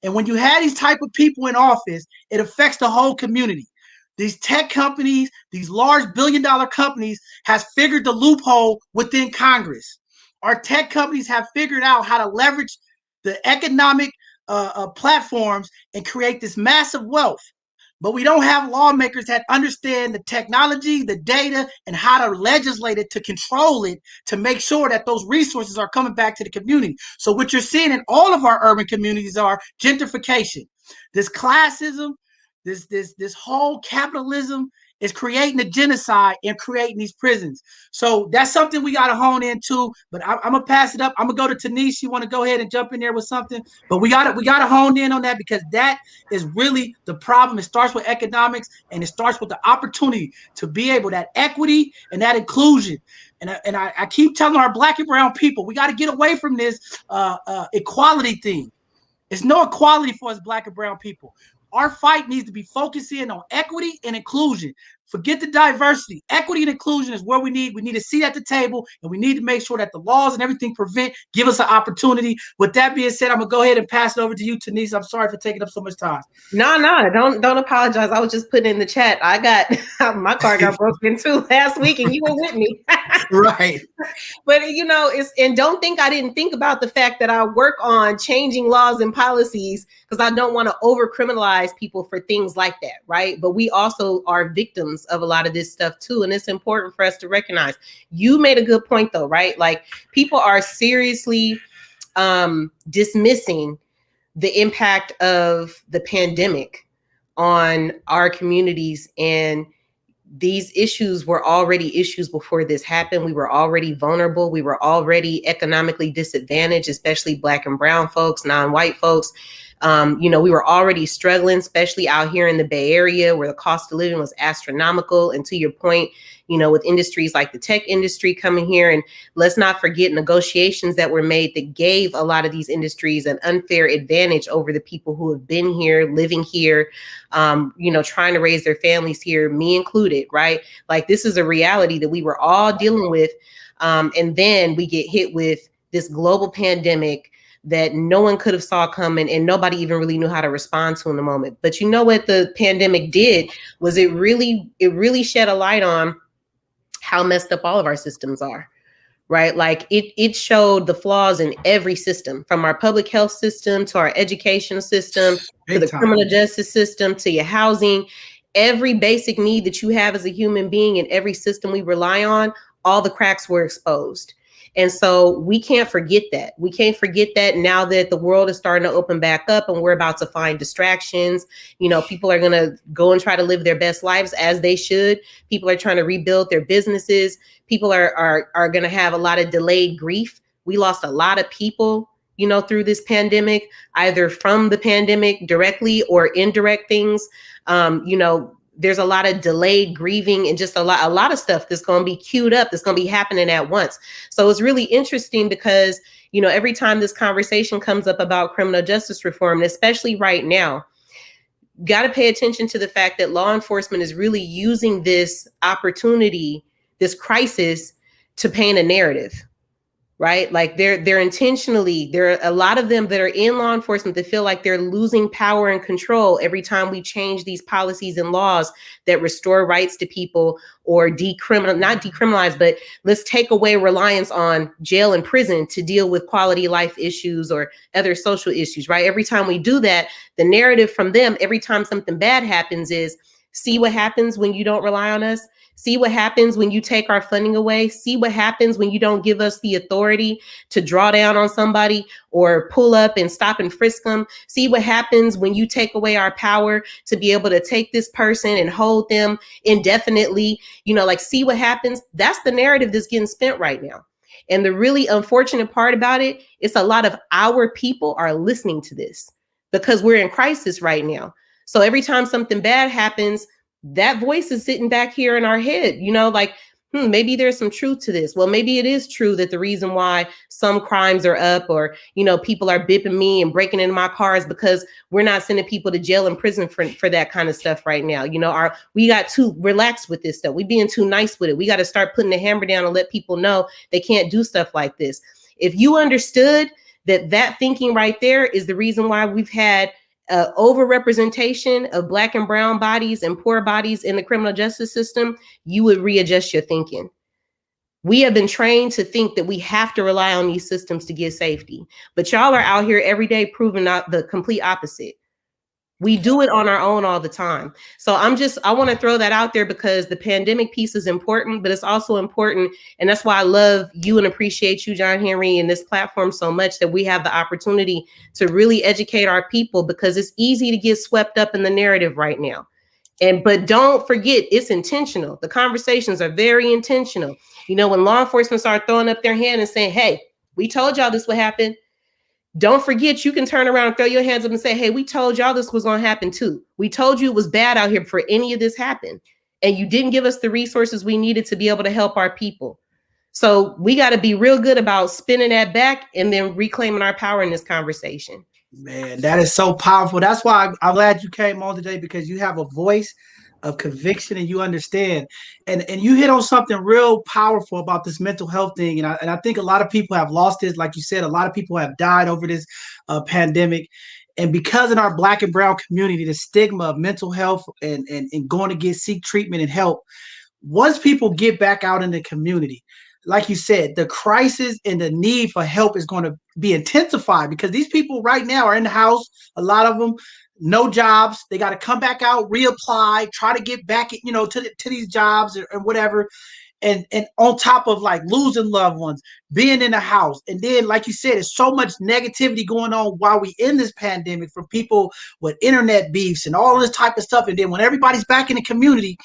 And when you have these type of people in office, it affects the whole community. These tech companies, these large billion-dollar companies, has figured the loophole within Congress. Our tech companies have figured out how to leverage the economic platforms and create this massive wealth. But we don't have lawmakers that understand the technology, the data, and how to legislate it to control it to make sure that those resources are coming back to the community. So what you're seeing in all of our urban communities are gentrification, this classism, this whole capitalism is creating a genocide and creating these prisons. So that's something we got to hone into. But I'm gonna pass it up. I'm gonna go to Taneesh. You want to go ahead and jump in there with something? But we got to hone in on that because that is really the problem. It starts with economics and it starts with the opportunity to be able that equity and that inclusion. And I keep telling our black and brown people we got to get away from this equality thing. There's no equality for us black and brown people. Our fight needs to be focusing on equity and inclusion. Forget the diversity. Equity and inclusion is where we need a seat at the table, and we need to make sure that the laws and everything give us an opportunity. With that being said, I'm gonna go ahead and pass it over to you, Taneesh. I'm sorry for taking up so much time. No, don't apologize. I was just putting in the chat. I got my car got broken into last week, and you were with me. Right. But and don't think I didn't think about the fact that I work on changing laws and policies because I don't want to over criminalize people for things like that, right? But we also are victims of a lot of this stuff too, and it's important for us to recognize. You made a good point though, right? Like people are seriously dismissing the impact of the pandemic on our communities, and these issues were already issues before this happened. We were already vulnerable. We were already economically disadvantaged, especially Black and brown folks, non-white folks. We were already struggling, especially out here in the Bay Area where the cost of living was astronomical. And to your point, with industries like the tech industry coming here, and let's not forget negotiations that were made that gave a lot of these industries an unfair advantage over the people who have been here, living here, trying to raise their families here, me included, right? Like this is a reality that we were all dealing with. And then we get hit with this global pandemic that no one could have saw coming and nobody even really knew how to respond to in the moment. But you know what the pandemic did was it really shed a light on how messed up all of our systems are, right? Like it showed the flaws in every system, from our public health system to our education system, to the criminal justice system, to your housing. Every basic need that you have as a human being in every system we rely on, all the cracks were exposed. And so we can't forget that. We can't forget that now that the world is starting to open back up and we're about to find distractions. People are going to go and try to live their best lives as they should. People are trying to rebuild their businesses. People are going to have a lot of delayed grief. We lost a lot of people, through this pandemic, either from the pandemic directly or indirect things. There's a lot of delayed grieving and just a lot of stuff that's going to be queued up, that's going to be happening at once. So it's really interesting because, every time this conversation comes up about criminal justice reform, and especially right now, got to pay attention to the fact that law enforcement is really using this opportunity, this crisis, to paint a narrative. Right? Like they're intentionally, there are a lot of them that are in law enforcement that feel like they're losing power and control every time we change these policies and laws that restore rights to people or not decriminalize, but let's take away reliance on jail and prison to deal with quality of life issues or other social issues, right? Every time we do that, the narrative from them, every time something bad happens is, see what happens when you don't rely on us. See what happens when you take our funding away. See what happens when you don't give us the authority to draw down on somebody or pull up and stop and frisk them. See what happens when you take away our power to be able to take this person and hold them indefinitely. See what happens. That's the narrative that's getting spent right now. And the really unfortunate part about it is a lot of our people are listening to this because we're in crisis right now. So every time something bad happens, that voice is sitting back here in our head, maybe there's some truth to this. Well, maybe it is true that the reason why some crimes are up or, people are bipping me and breaking into my cars because we're not sending people to jail and prison for that kind of stuff right now. We got too relaxed with this stuff. We being too nice with it. We got to start putting the hammer down and let people know they can't do stuff like this. If you understood that thinking right there is the reason why we've had overrepresentation of Black and brown bodies and poor bodies in the criminal justice system, you would readjust your thinking. We have been trained to think that we have to rely on these systems to get safety, but y'all are out here every day proving not the complete opposite. We do it on our own all the time. So I want to throw that out there because the pandemic piece is important, but it's also important. And that's why I love you and appreciate you, John Henry, and this platform so much, that we have the opportunity to really educate our people, because it's easy to get swept up in the narrative right now. But don't forget, it's intentional. The conversations are very intentional. When law enforcement start throwing up their hand and saying, hey, we told y'all this would happen. Don't forget, you can turn around and throw your hands up and say, hey, we told y'all this was going to happen too. We told you it was bad out here before any of this happened. And you didn't give us the resources we needed to be able to help our people. So we got to be real good about spinning that back and then reclaiming our power in this conversation. Man, that is so powerful. That's why I'm glad you came on today, because you have a voice of conviction, and you understand. And you hit on something real powerful about this mental health thing. And I think a lot of people have lost this. Like you said, a lot of people have died over this pandemic. And because in our Black and brown community, the stigma of mental health and going to seek treatment and help, once people get back out in the community, like you said, the crisis and the need for help is going to be intensified because these people right now are in the house. A lot of them, no jobs. They got to come back out, reapply, try to get back, to these jobs or whatever. And on top of like losing loved ones, being in the house, and then like you said, there's so much negativity going on while we in this pandemic from people with internet beefs and all this type of stuff. And then when everybody's back in the community,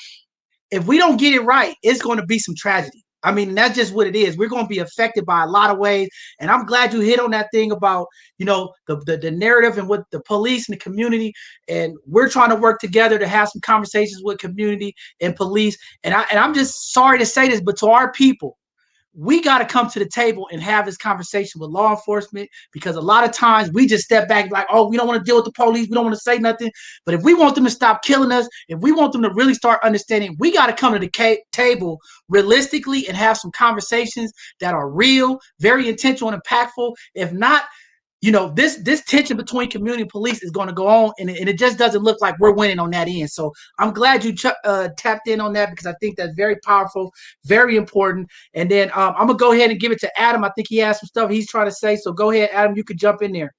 if we don't get it right, it's going to be some tragedy. I mean, that's just what it is. We're going to be affected by a lot of ways. And I'm glad you hit on that thing about, the narrative and what the police and the community. And we're trying to work together to have some conversations with community and police. And I'm just sorry to say this, but to our people, we got to come to the table and have this conversation with law enforcement, because a lot of times we just step back like, oh, we don't want to deal with the police. We don't want to say nothing. But if we want them to stop killing us, if we want them to really start understanding, we got to come to the table realistically and have some conversations that are real, very intentional and impactful. If not, this tension between community and police is going to go on, and it just doesn't look like we're winning on that end. So I'm glad you tapped in on that, because I think that's very powerful, very important. And then I'm going to go ahead and give it to Adam. I think he has some stuff he's trying to say. So go ahead, Adam. You could jump in there.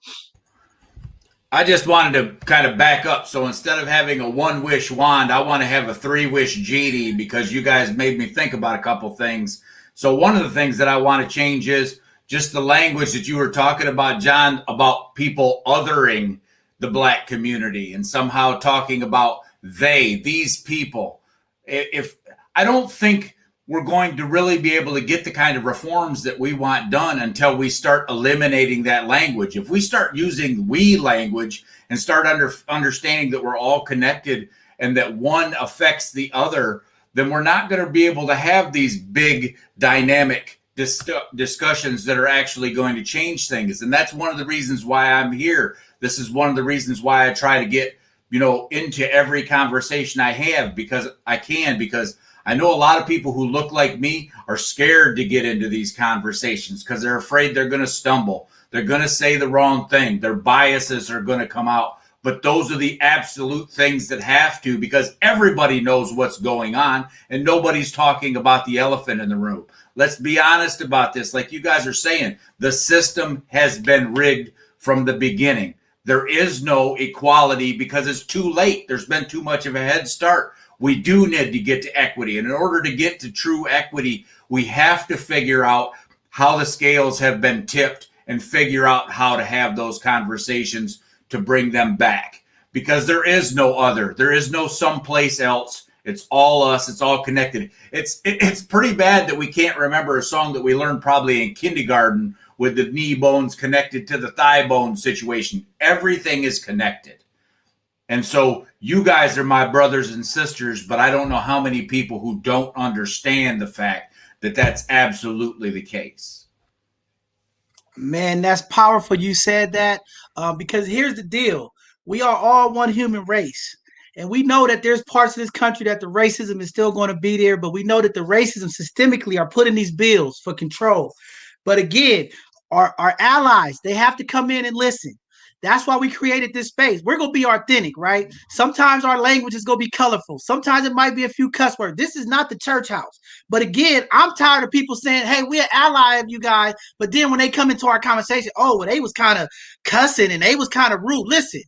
I just wanted to kind of back up. So instead of having a one wish wand, I want to have a three wish genie, because you guys made me think about a couple things. So one of the things that I want to change is just the language that you were talking about, John, about people othering the Black community and somehow talking about these people. If I don't think we're going to really be able to get the kind of reforms that we want done until we start eliminating that language. If we start using we language and start understanding that we're all connected and that one affects the other, then we're not going to be able to have these big dynamic discussions that are actually going to change things. And that's one of the reasons why I'm here. This is one of the reasons why I try to get, into every conversation I have, because I know a lot of people who look like me are scared to get into these conversations because they're afraid they're going to stumble. They're going to say the wrong thing. Their biases are going to come out. But those are the absolute things that have to, because everybody knows what's going on and nobody's talking about the elephant in the room. Let's be honest about this. Like you guys are saying, the system has been rigged from the beginning. There is no equality because it's too late. There's been too much of a head start. We do need to get to equity. And in order to get to true equity, we have to figure out how the scales have been tipped and figure out how to have those conversations to bring them back. Because there is no other. There is no someplace else. It's all us. It's all connected. It's pretty bad that we can't remember a song that we learned probably in kindergarten with the knee bones connected to the thigh bone situation. Everything is connected. And so you guys are my brothers and sisters, but I don't know how many people who don't understand the fact that that's absolutely the case. Man, that's powerful. You said that because here's the deal. We are all one human race. And we know that there's parts of this country that the racism is still going to be there, but we know that the racism systemically are putting these bills for control. But again, our allies, they have to come in and listen. That's why we created this space. We're going to be authentic, right? Sometimes our language is going to be colorful. Sometimes it might be a few cuss words. This is not the church house. But again, I'm tired of people saying, hey, we're an ally of you guys. But then when they come into our conversation, oh, well, they was kind of cussing and they was kind of rude. Listen,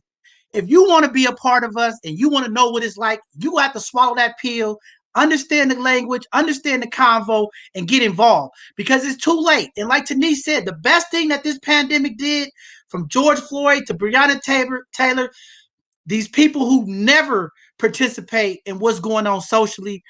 if you want to be a part of us and you want to know what it's like, you have to swallow that pill, understand the language, understand the convo, and get involved, because it's too late. And like Taneesh said, the best thing that this pandemic did, from George Floyd to Breonna Taylor, these people who never participate in what's going on socially,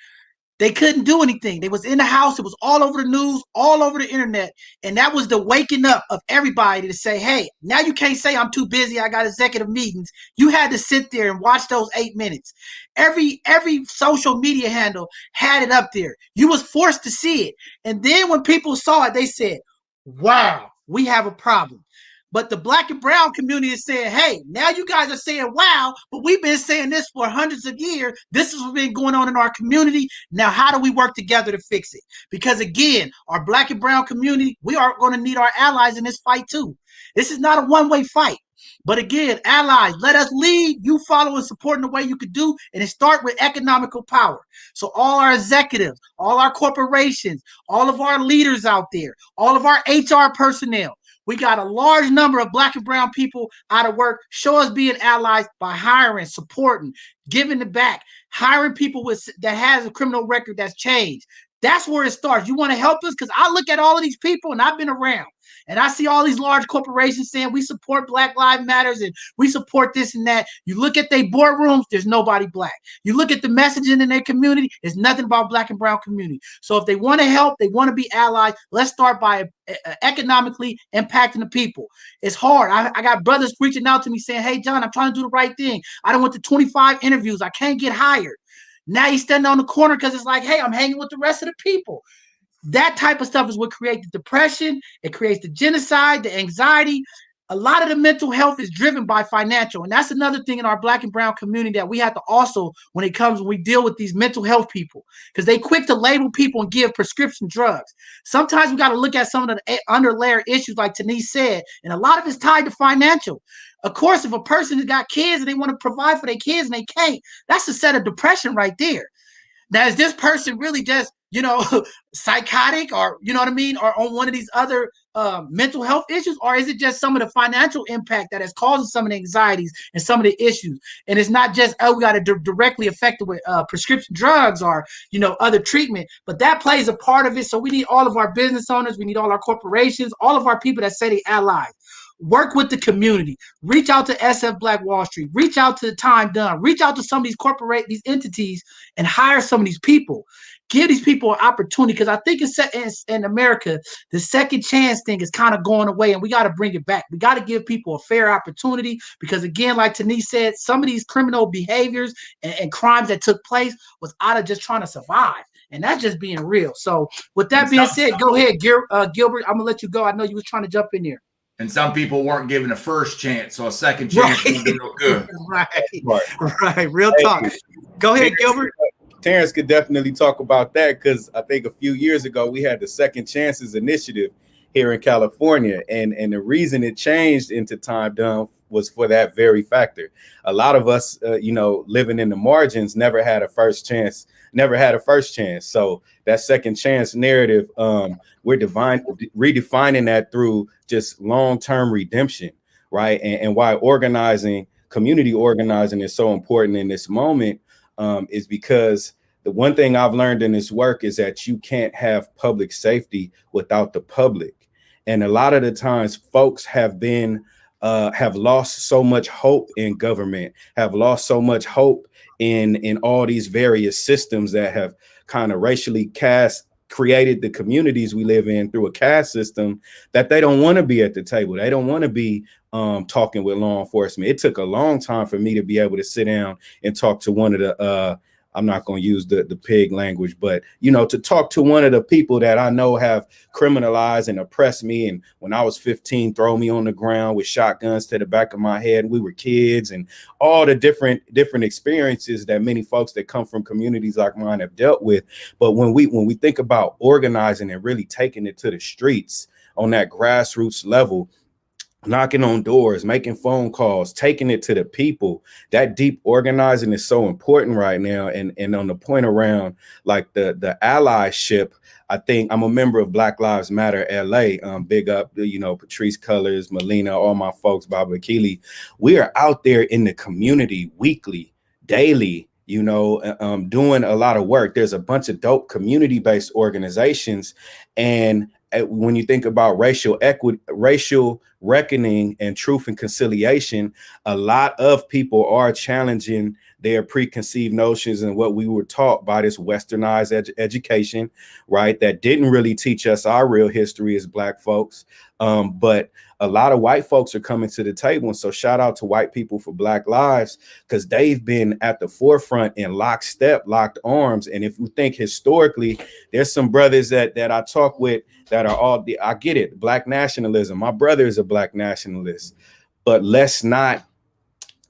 they couldn't do anything. They was in the house. It was all over the news, all over the internet. And that was the waking up of everybody to say, hey, now you can't say I'm too busy. I got executive meetings. You had to sit there and watch those 8 minutes. Every social media handle had it up there. You was forced to see it. And then when people saw it, they said, wow, we have a problem. But the black and brown community is saying, hey, now you guys are saying, wow, but we've been saying this for hundreds of years. This is what's been going on in our community. Now, how do we work together to fix it? Because again, our black and brown community, we are going to need our allies in this fight too. This is not a one-way fight. But again, allies, let us lead. You follow and support in the way you could do, and it start with economical power. So all our executives, all our corporations, all of our leaders out there, all of our HR personnel, we got a large number of black and brown people out of work. Show us being allies by hiring, supporting, giving it back, hiring people that has a criminal record that's changed. That's where it starts. You want to help us? Because I look at all of these people, and I've been around, and I see all these large corporations saying we support Black Lives Matters and we support this and that. You look at their boardrooms, there's nobody black. You look at the messaging in their community, it's nothing about black and brown community. So if they want to help, they want to be allies, let's start by economically impacting the people. It's hard. I got brothers reaching out to me saying, hey, John, I'm trying to do the right thing. I done went to 25 interviews. I can't get hired. Now he's standing on the corner because it's like, hey, I'm hanging with the rest of the people. That type of stuff is what creates the depression. It creates the genocide, the anxiety. A lot of the mental health is driven by financial. And that's another thing in our black and brown community that we have to also, when we deal with these mental health people, because they quick to label people and give prescription drugs. Sometimes we got to look at some of the underlayer issues like Taneesh said, and a lot of it's tied to financial. Of course, if a person has got kids and they want to provide for their kids and they can't, that's a set of depression right there. Now, is this person really just, psychotic or, you know what I mean, or on one of these other mental health issues? Or is it just some of the financial impact that is causing some of the anxieties and some of the issues? And it's not just, we got to directly affect it with prescription drugs or, other treatment, but that plays a part of it. So we need all of our business owners. We need all our corporations, all of our people that say they allies. Work with the community. Reach out to SF Black Wall Street. Reach out to the Time Done. Reach out to some of these entities and hire some of these people. Give these people an opportunity, because I think in America, the second chance thing is kind of going away, and we got to bring it back. We got to give people a fair opportunity, because again, like Taneesh said, some of these criminal behaviors and crimes that took place was out of just trying to survive. And that's just being real. So with that being said, go ahead, Gilbert. I'm going to let you go. I know you was trying to jump in there. And some people weren't given a first chance, so a second chance won't be real good. Right. Real talk. Go ahead, Gilbert. Terrence could definitely talk about that, because I think a few years ago we had the Second Chances Initiative here in California, and the reason it changed into Time Done was for that very factor. A lot of us, living in the margins, never had a first chance. So that second chance narrative, we're redefining that through just long-term redemption, right? And why community organizing is so important in this moment is because the one thing I've learned in this work is that you can't have public safety without the public. And a lot of the times folks have lost so much hope in government, have lost so much hope in all these various systems that have kind of racially created the communities we live in through a caste system, that they don't want to be at the table. They don't want to be talking with law enforcement. It took a long time for me to be able to sit down and talk to one of the I'm not going to use the pig language, but, to talk to one of the people that I know have criminalized and oppressed me. And when I was 15, throw me on the ground with shotguns to the back of my head. We were kids, and all the different experiences that many folks that come from communities like mine have dealt with. But when we think about organizing and really taking it to the streets on that grassroots level, knocking on doors, making phone calls, taking it to the people, that deep organizing is so important right now. And on the point around like the allyship, I think I'm a member of Black Lives Matter LA. Big up, Patrice Cullors, Melina, all my folks, Baba Akili. We are out there in the community weekly, daily, doing a lot of work. There's a bunch of dope community-based organizations. And when you think about racial equity, racial reckoning, and truth and conciliation, a lot of people are challenging their preconceived notions and what we were taught by this westernized education, right? That didn't really teach us our real history as Black folks. But a lot of white folks are coming to the table. And so shout out to White People for Black Lives, because they've been at the forefront in lockstep, locked arms. And if you think historically, there's some brothers that I talk with that are all, I get it, Black nationalism. My brother is a Black nationalist, but let's not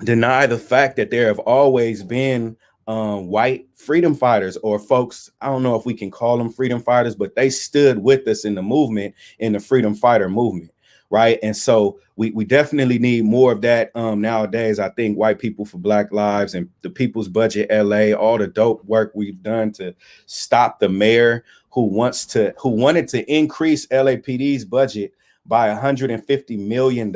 deny the fact that there have always been white freedom fighters, or folks, I don't know if we can call them freedom fighters, but they stood with us in the movement, in the freedom fighter movement, right? And so we definitely need more of that nowadays. I think White People for Black Lives and the People's Budget LA, all the dope work we've done to stop the mayor who wanted to increase LAPD's budget by $150 million,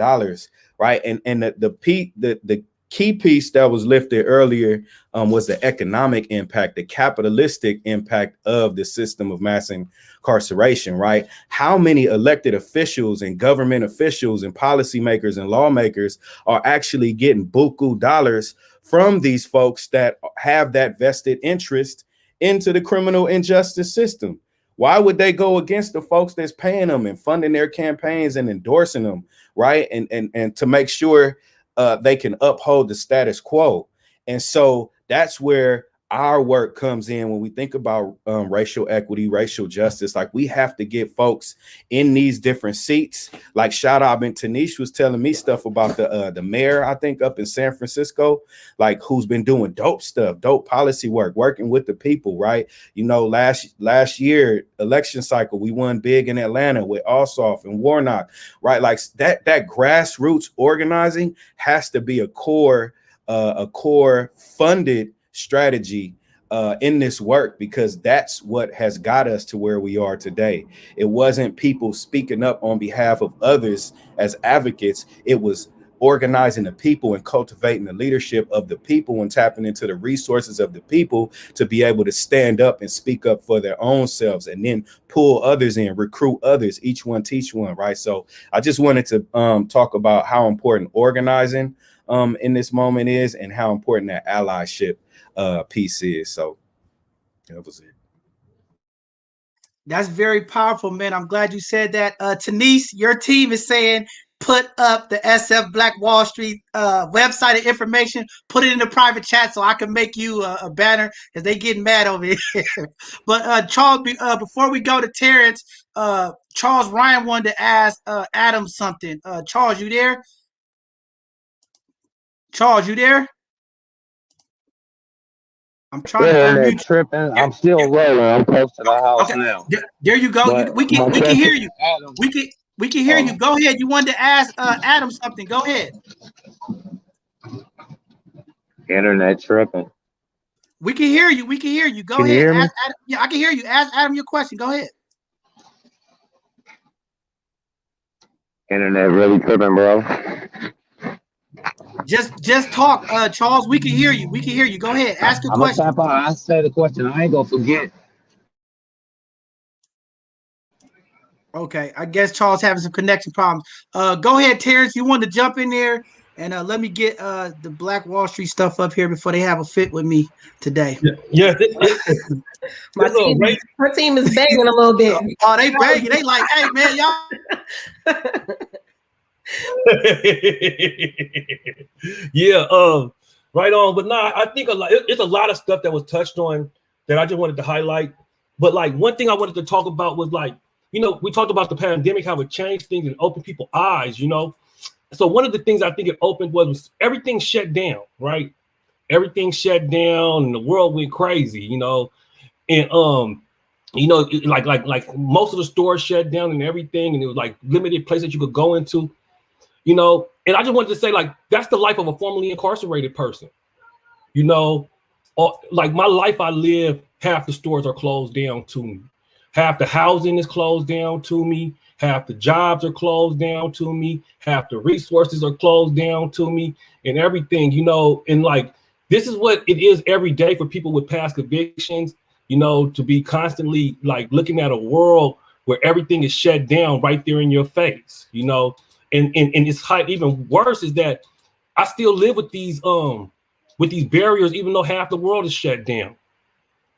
right? And the key piece that was lifted earlier was the economic impact, the capitalistic impact of the system of mass incarceration, right? How many elected officials and government officials and policymakers and lawmakers are actually getting buku dollars from these folks that have that vested interest into the criminal injustice system? Why would they go against the folks that's paying them and funding their campaigns and endorsing them, right? And to make sure they can uphold the status quo. And so that's where our work comes in when we think about racial equity, racial justice. Like, we have to get folks in these different seats. Like, shout out, and Taneesh was telling me stuff about the mayor, I think, up in San Francisco, like, who's been doing dope stuff, dope policy work, working with the people, right? You know, last year election cycle, we won big in Atlanta with Ossoff and Warnock, right? Like, that grassroots organizing has to be a core funded strategy in this work, because that's what has got us to where we are today. It wasn't people speaking up on behalf of others as advocates. It was organizing the people and cultivating the leadership of the people and tapping into the resources of the people to be able to stand up and speak up for their own selves, and then pull others in, recruit others, each one teach one, right? So I just wanted to talk about how important organizing in this moment is, and how important that allyship piece is. So that was it. That's very powerful, man. I'm glad you said that. Taneesh, your team is saying put up the SF Black Wall Street website and information, put it in the private chat so I can make you a banner, because they getting mad over here. But Charles, before we go to Terrence, Charles Ryan wanted to ask Adam something. Charles, you there? Charles, you there? I'm trying to unmute you. Tripping. I'm still rolling. I'm close to the house now. There you go. But We can hear you. Adam, We can hear you. Go ahead. You wanted to ask Adam something. Go ahead. Internet tripping. We can hear you. We can hear you. Go Can ahead. you hear me? Ask Adam. Yeah, I can hear you. Ask Adam your question. Go ahead. Internet really tripping, bro. Just talk, Charles. We can hear you. We can hear you. Go ahead. Ask your question. Tap out. I say the question. I ain't gonna forget. Okay. I guess Charles having some connection problems. Go ahead, Terrence. You want to jump in there, and let me get the Black Wall Street stuff up here before they have a fit with me today. Yeah. My team is begging a little bit. Oh, they begging. They like, hey man, y'all. Yeah, right on. But nah, I think it's a lot of stuff that was touched on that I just wanted to highlight. But like, one thing I wanted to talk about was, like, you know, we talked about the pandemic, how it changed things and opened people's eyes, you know. So one of the things I think it opened was everything shut down, right? Everything shut down and the world went crazy, you know. And you know, like most of the stores shut down and everything, and it was like limited places that you could go into, you know. And I just wanted to say, like, that's the life of a formerly incarcerated person, you know. Like, my life I live, half the stores are closed down to me, half the housing is closed down to me, half the jobs are closed down to me, half the resources are closed down to me, and everything, you know. And like, this is what it is every day for people with past convictions, you know, to be constantly like looking at a world where everything is shut down right there in your face, you know. And it's even worse is that I still live with these barriers, even though half the world is shut down,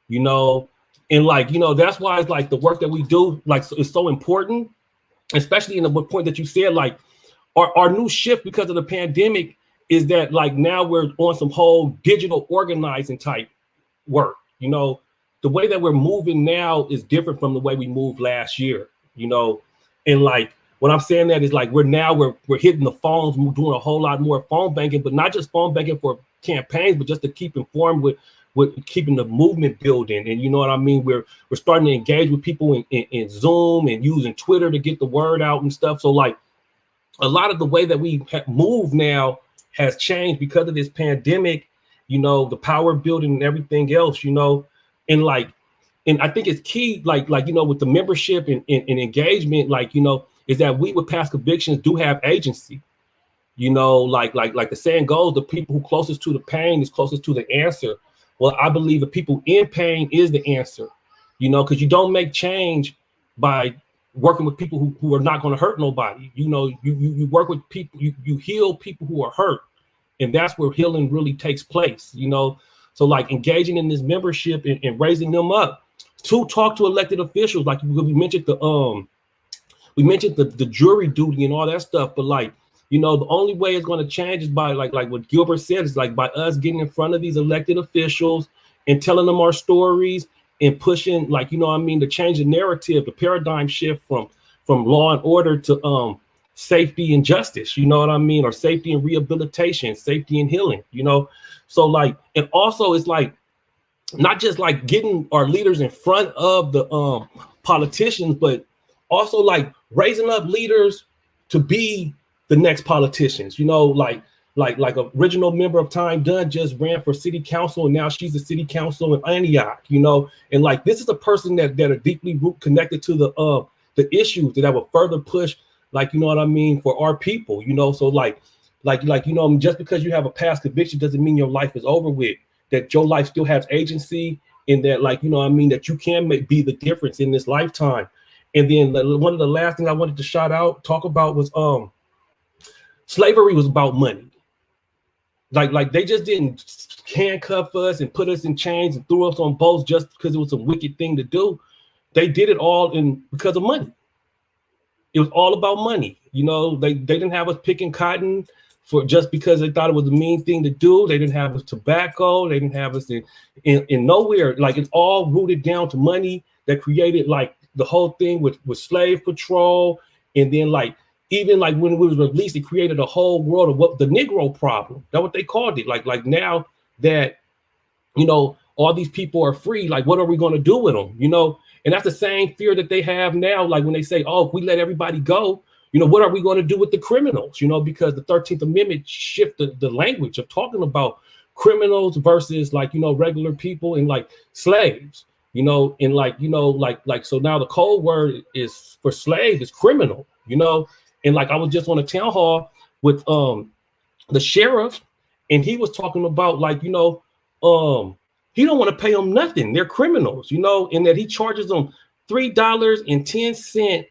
you know. And like, you know, that's why it's like the work that we do, like, is so important, especially in the point that you said, like, our new shift because of the pandemic is that like now we're on some whole digital organizing type work. You know, the way that we're moving now is different from the way we moved last year, you know, and like what I'm saying that is like we're hitting the phones, we're doing a whole lot more phone banking, but not just phone banking for campaigns, but just to keep informed with keeping the movement building. And you know what I mean? We're starting to engage with people in Zoom and using Twitter to get the word out and stuff. So like a lot of the way that we move now has changed because of this pandemic, you know, the power building and everything else, you know, and I think it's key, like, you know, with the membership and engagement, like, you know, is that we with past convictions do have agency, you know, like the saying goes, the people who closest to the pain is closest to the answer. Well, I believe the people in pain is the answer, you know, because you don't make change by working with people who are not going to hurt nobody. You know, you work with people, you heal people who are hurt. And that's where healing really takes place, you know. So like engaging in this membership and raising them up to talk to elected officials, like we mentioned the jury duty and all that stuff, but like, you know, the only way it's going to change is by like what Gilbert said, is like by us getting in front of these elected officials and telling them our stories and pushing, like, you know what I mean, to change the narrative, the paradigm shift from law and order to safety and justice, you know what I mean, or safety and rehabilitation, safety and healing, you know. So like, and also it's like not just like getting our leaders in front of the politicians, but also like raising up leaders to be the next politicians, you know, like original member of Time Dunn just ran for city council, and now she's the city council in Antioch, you know, and like this is a person that are deeply root connected to the issues that will further push, like, you know what I mean, for our people, you know. So like, you know, just because you have a past conviction doesn't mean your life is over with, that your life still has agency, and that, like, you know what I mean, that you can be the difference in this lifetime. And then one of the last things I wanted to talk about was slavery was about money. Like they just didn't handcuff us and put us in chains and threw us on boats just because it was a wicked thing to do. They did it all because of money. It was all about money. You know, they didn't have us picking cotton for just because they thought it was a mean thing to do. They didn't have us tobacco. They didn't have us in nowhere. Like, it's all rooted down to money that created like the whole thing with slave patrol. And then like, even like when it was released, it created a whole world of what the Negro problem. That's what they called it. Like now that, you know, all these people are free, like what are we going to do with them? You know, and that's the same fear that they have now. Like when they say, oh, if we let everybody go, you know, what are we going to do with the criminals? You know, because the 13th Amendment shifted the language of talking about criminals versus like, you know, regular people and like slaves, you know, and like, you know, like so now the code word is for slave is criminal, you know. And like I was just on a town hall with the sheriff, and he was talking about like, you know, he don't want to pay them nothing. They're criminals, you know, and that he charges them $3.10.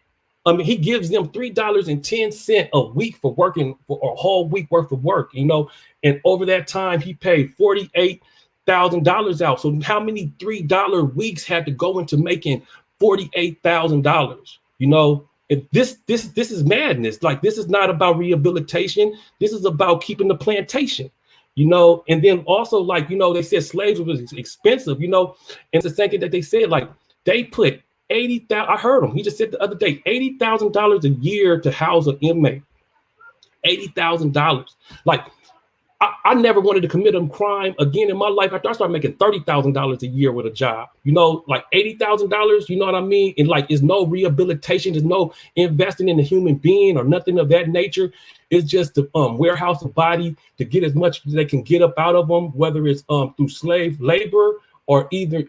I mean, he gives them $3.10 a week for working for a whole week worth of work, you know, and over that time he paid $48,000 out. So how many $3 weeks had to go into making $48,000, you know? This is madness. Like, this is not about rehabilitation. This is about keeping the plantation, you know. And then also, like, you know, they said slaves was expensive, you know, and it's the same thing that they said, like, they put $80,000. I heard him. He just said the other day, $80,000 a year to house an inmate. $80,000. Like, I never wanted to commit a crime again in my life after I started making $30,000 a year with a job, you know, like $80,000, you know what I mean? And like, there's no rehabilitation, there's no investing in a human being or nothing of that nature. It's just to warehouse a body to get as much as they can get up out of them, whether it's through slave labor or even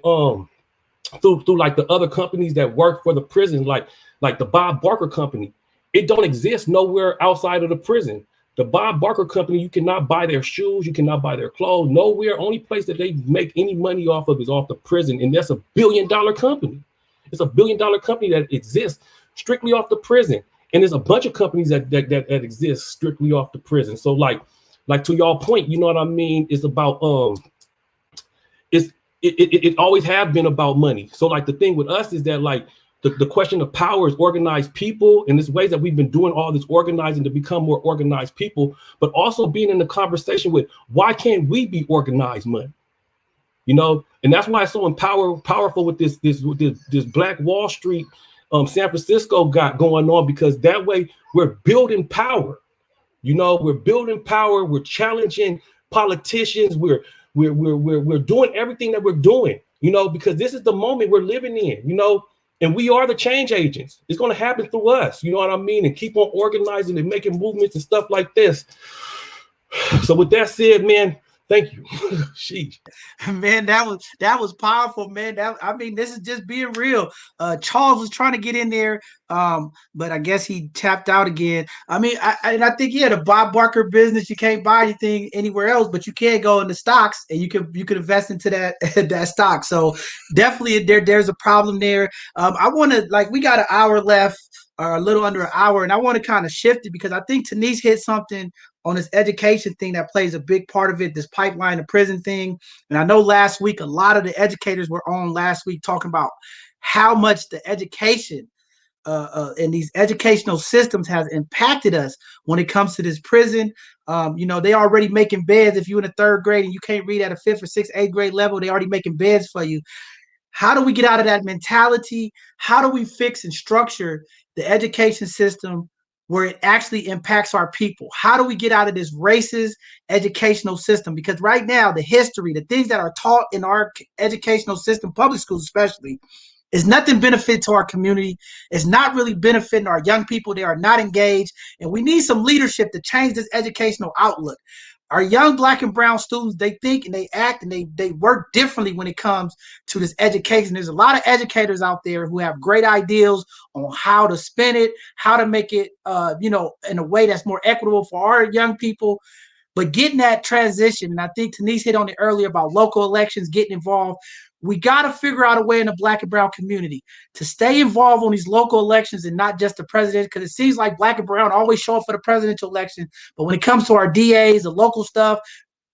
through like the other companies that work for the prison, like the Bob Barker company. It don't exist nowhere outside of the prison. The Bob Barker company, you cannot buy their shoes, you cannot buy their clothes, nowhere. Only place that they make any money off of is off the prison, and that's $1 billion company. It's $1 billion company that exists strictly off the prison, and there's a bunch of companies that exist strictly off the prison. So like to y'all point, you know what I mean? It's about it always have been about money. So like the thing with us is that like the question of power is organized people, and there's ways that we've been doing all this organizing to become more organized people, but also being in the conversation with why can't we be organized money? You know, and that's why it's so powerful with this Black Wall Street, San Francisco got going on, because that way we're building power. You know, we're building power. We're challenging politicians. We're doing everything that we're doing. You know, because this is the moment we're living in. You know, and we are the change agents. It's going to happen through us. You know what I mean? And keep on organizing and making movements and stuff like this. So with that said, man, thank you. Sheesh. Man, that was powerful, man. I mean, this is just being real. Charles was trying to get in there, but I guess he tapped out again. I mean, I think the Bob Barker business. You can't buy anything anywhere else, but you can go into stocks and you can invest into that that stock. So definitely there's a problem there. I want to, like, we got an hour left, or a little under an hour, and I want to kind of shift it because I think Taneesh hit something on this education thing that plays a big part of it, this pipeline to prison thing. And I know last week, a lot of the educators were on last week talking about how much the education and these educational systems has impacted us when it comes to this prison. You know, they already making beds. If you're in the third grade and you can't read at a fifth or sixth, eighth grade level, they already making beds for you. How do we get out of that mentality? How do we fix and structure the education system where it actually impacts our people? How do we get out of this racist educational system? Because right now, the history, the things that are taught in our educational system, public schools especially, is nothing benefit to our community. It's not really benefiting our young people. They are not engaged. And we need some leadership to change this educational outlook. Our young Black and brown students, they think and they act and they work differently when it comes to this education. There's a lot of educators out there who have great ideas on how to spin it, how to make it, you know, in a way that's more equitable for our young people. But getting that transition, and I think Taneesh hit on it earlier about local elections, getting involved. We got to figure out a way in the Black and brown community to stay involved on these local elections and not just the president, because it seems like Black and brown always show up for the presidential election. But when it comes to our DAs, the local stuff,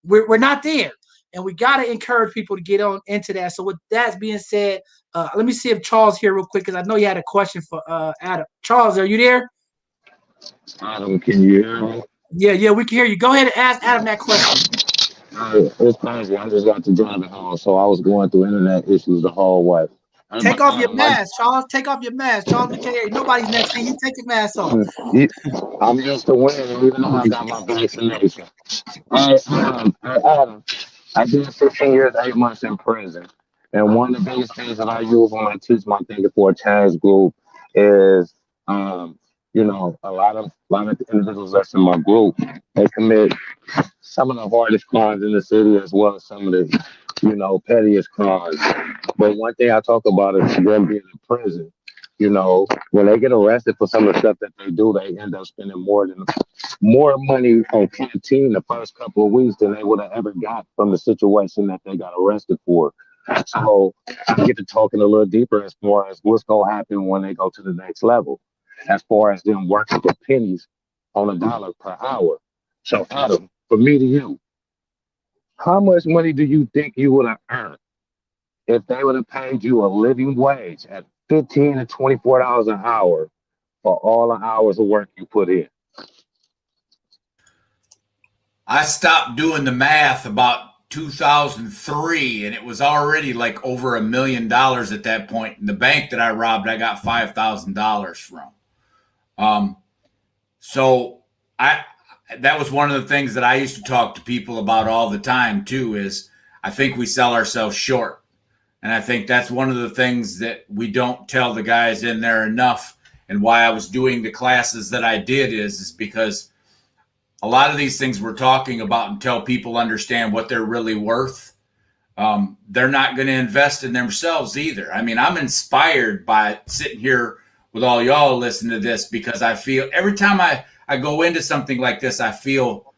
we're not there. And we got to encourage people to get on into that. So with that being said, let me see if Charles here real quick, because I know you had a question for Adam. Charles, are you there? Adam, can you hear me? Yeah, we can hear you. Go ahead and ask Adam that question. It's crazy. I just got to driving home, so I was going through internet issues the whole way. Take off your mask, Charles. Take off your mask. Charles, we can't hear you. Nobody's next to you. Take your mask off. I'm used to winning, even though I got my vaccination. Adam, I did 15 years, 8 months in prison. And one of the biggest things that I use when I teach my Thinking for a Change group is, you know, a lot of individuals that's in my group, they commit some of the hardest crimes in the city as well as some of the, you know, pettiest crimes. But one thing I talk about is them being in prison. You know, when they get arrested for some of the stuff that they do, they end up spending more money on canteen the first couple of weeks than they would have ever got from the situation that they got arrested for. So I get to talking a little deeper as far as what's gonna happen when they go to the next level, as far as them working for pennies on $1 per hour. So Adam, from me to you, how much money do you think you would have earned if they would have paid you a living wage at $15 to $24 an hour for all the hours of work you put in? I stopped doing the math about 2003, and it was already like over $1 million at that point. In the bank that I robbed, I got $5,000 from. So that was one of the things that I used to talk to people about all the time too, is I think we sell ourselves short. And I think that's one of the things that we don't tell the guys in there enough. And why I was doing the classes that I did is because a lot of these things we're talking about, until people understand what they're really worth, they're not going to invest in themselves either. I mean, I'm inspired by sitting here with all y'all listening to this, because I feel every time I go into something like this, I feel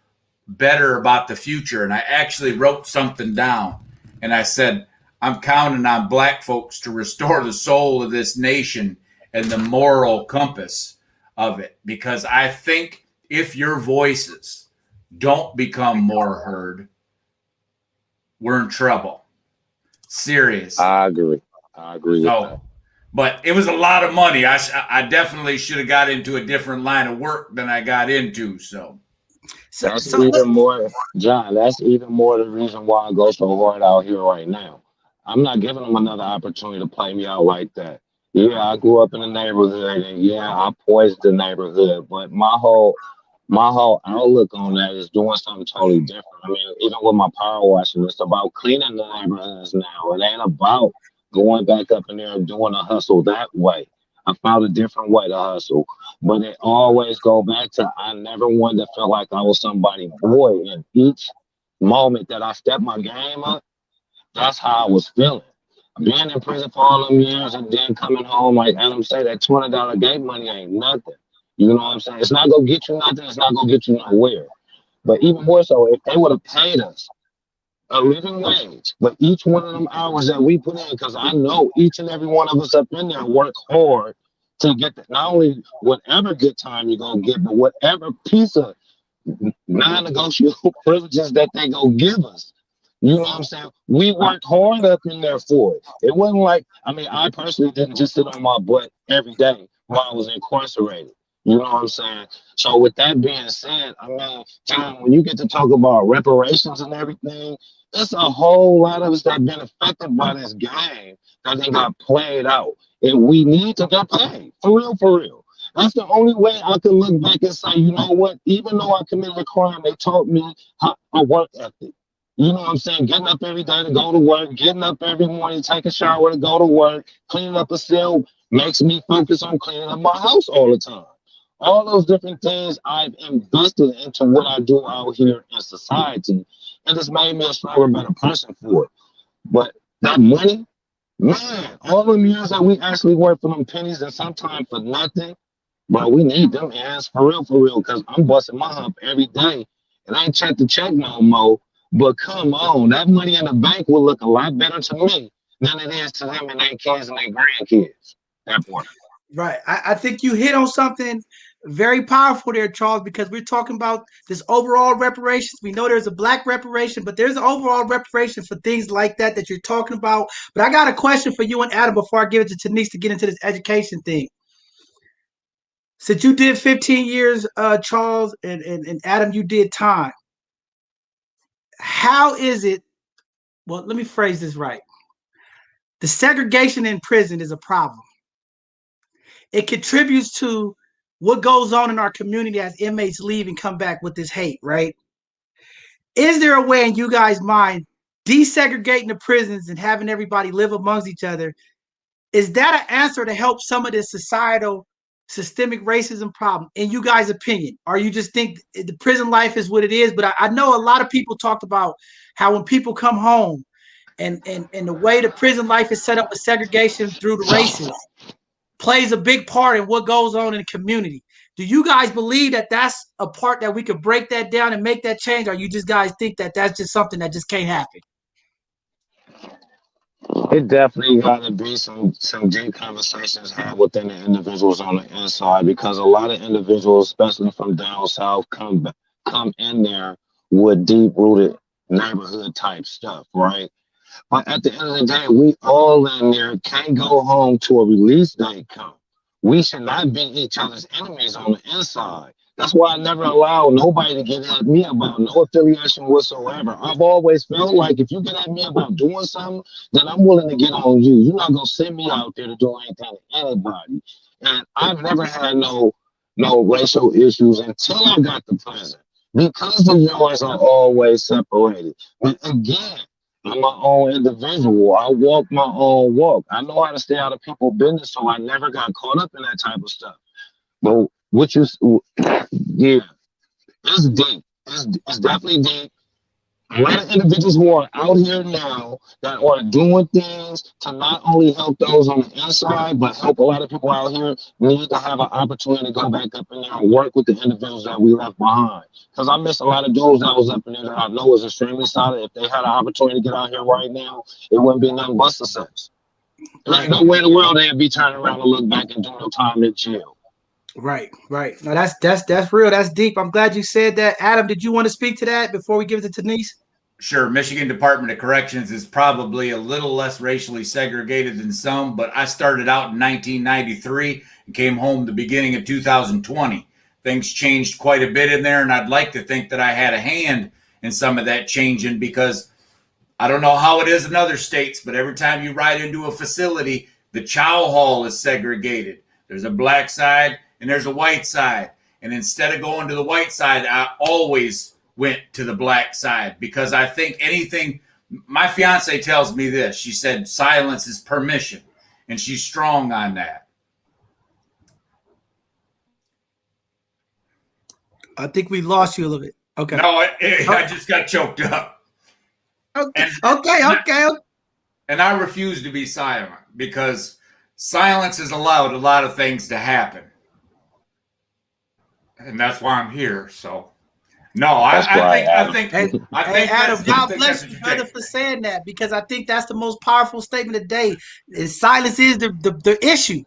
better about the future. And I actually wrote something down, and I said, I'm counting on Black folks to restore the soul of this nation and the moral compass of it. Because I think if your voices don't become more heard, we're in trouble. Serious. I agree with that. but it was a lot of money. I definitely should have got into a different line of work than I got into. So That's even more, John. That's even more the reason why I go so hard out here right now. I'm not giving them another opportunity to play me out like that. Yeah, I grew up in the neighborhood, and yeah, I poised the neighborhood. But my whole outlook on that is doing something totally different. I mean, even with my power washing, it's about cleaning the neighborhoods now. It ain't about going back up in there and doing a hustle that way. I found a different way to hustle. But it always go back to I never wanted to feel like I was somebody boy. And each moment that I stepped my game up, that's how I was feeling. Being in prison for all them years and then coming home, like Adam say, that $20 gate money ain't nothing. You know what I'm saying? It's not gonna get you nothing. It's not gonna get you nowhere. But even more so, if they would have paid us a living wage, but each one of them hours that we put in, because I know each and every one of us up in there work hard to get not only whatever good time you're gonna get, but whatever piece of non-negotiable privileges that they go give us. You know what I'm saying? We worked hard up in there for it. It wasn't like, I mean, I personally didn't just sit on my butt every day while I was incarcerated. You know what I'm saying? So with that being said, I mean, John, when you get to talk about reparations and everything, there's a whole lot of us that been affected by this game that they got played out. And we need to get paid. For real, for real. That's the only way I can look back and say, you know what? Even though I committed a crime, they taught me how a work ethic. You know what I'm saying? Getting up every day to go to work, getting up every morning, take a shower to go to work, cleaning up a cell makes me focus on cleaning up my house all the time. All those different things I've invested into what I do out here in society, and it's made me a stronger, better person for it. But that money, man, all them years that we actually work for them pennies and sometimes for nothing, bro, we need them hands for real, because I'm busting my hump every day. And I ain't check the check no more. But come on, that money in the bank will look a lot better to me than it is to them and their kids and their grandkids. That part. Right. I think you hit on something very powerful there, Charles, because we're talking about this overall reparations. We know there's a black reparation, but there's an overall reparation for things like that that you're talking about. But I got a question for you and Adam before I give it to Taneesh to get into this education thing. Since you did 15 years, Charles, and Adam, you did time. How is it? Well, let me phrase this right. The segregation in prison is a problem. It contributes to what goes on in our community as inmates leave and come back with this hate, right? Is there a way in you guys' mind desegregating the prisons and having everybody live amongst each other? Is that an answer to help some of this societal systemic racism problem in you guys' opinion? Or you just think the prison life is what it is? But I know a lot of people talked about how when people come home and the way the prison life is set up with segregation through the races plays a big part in what goes on in the community. Do you guys believe that that's a part that we could break that down and make that change? Or you just guys think that that's just something that just can't happen? It definitely got to be some deep conversations had within the individuals on the inside, because a lot of individuals, especially from down south, come in there with deep rooted neighborhood type stuff, right? But at the end of the day, we all in there can't go home to a release date come. We should not be each other's enemies on the inside. That's why I never allow nobody to get at me about no affiliation whatsoever. I've always felt like if you get at me about doing something, then I'm willing to get on you. You're not gonna send me out there to do anything to anybody. And I've never had no racial issues until I got to prison. Because the yours are always separated. But again, I'm my own individual. I walk my own walk. I know how to stay out of people's business, so I never got caught up in that type of stuff. But what you, yeah, it's deep. It's definitely deep. A lot of individuals who are out here now that are doing things to not only help those on the inside, but help a lot of people out here need to have an opportunity to go back up in there and work with the individuals that we left behind. Because I miss a lot of dudes that was up in there that I know was extremely solid. If they had an opportunity to get out here right now, it wouldn't be nothing but success. There's no way in the world they'd be turning around and look back and do no time in jail. Right, right. No, that's real. That's deep. I'm glad you said that. Adam, did you want to speak to that before we give it to Taneesh? Sure, Michigan Department of Corrections is probably a little less racially segregated than some, but I started out in 1993 and came home the beginning of 2020. Things changed quite a bit in there, and I'd like to think that I had a hand in some of that changing, because I don't know how it is in other states, but every time you ride into a facility, the chow hall is segregated. There's a black side and there's a white side. And instead of going to the white side, I always went to the black side, because I think anything, my fiance tells me this. She said, silence is permission. And she's strong on that. I think we lost you a little bit. Okay. No, I just got choked up. Okay. And I refuse to be silent, because silence has allowed a lot of things to happen. And that's why I'm here. So, no, I think Adam, God bless you, brother, for saying that, because I think that's the most powerful statement today. Is silence is the issue.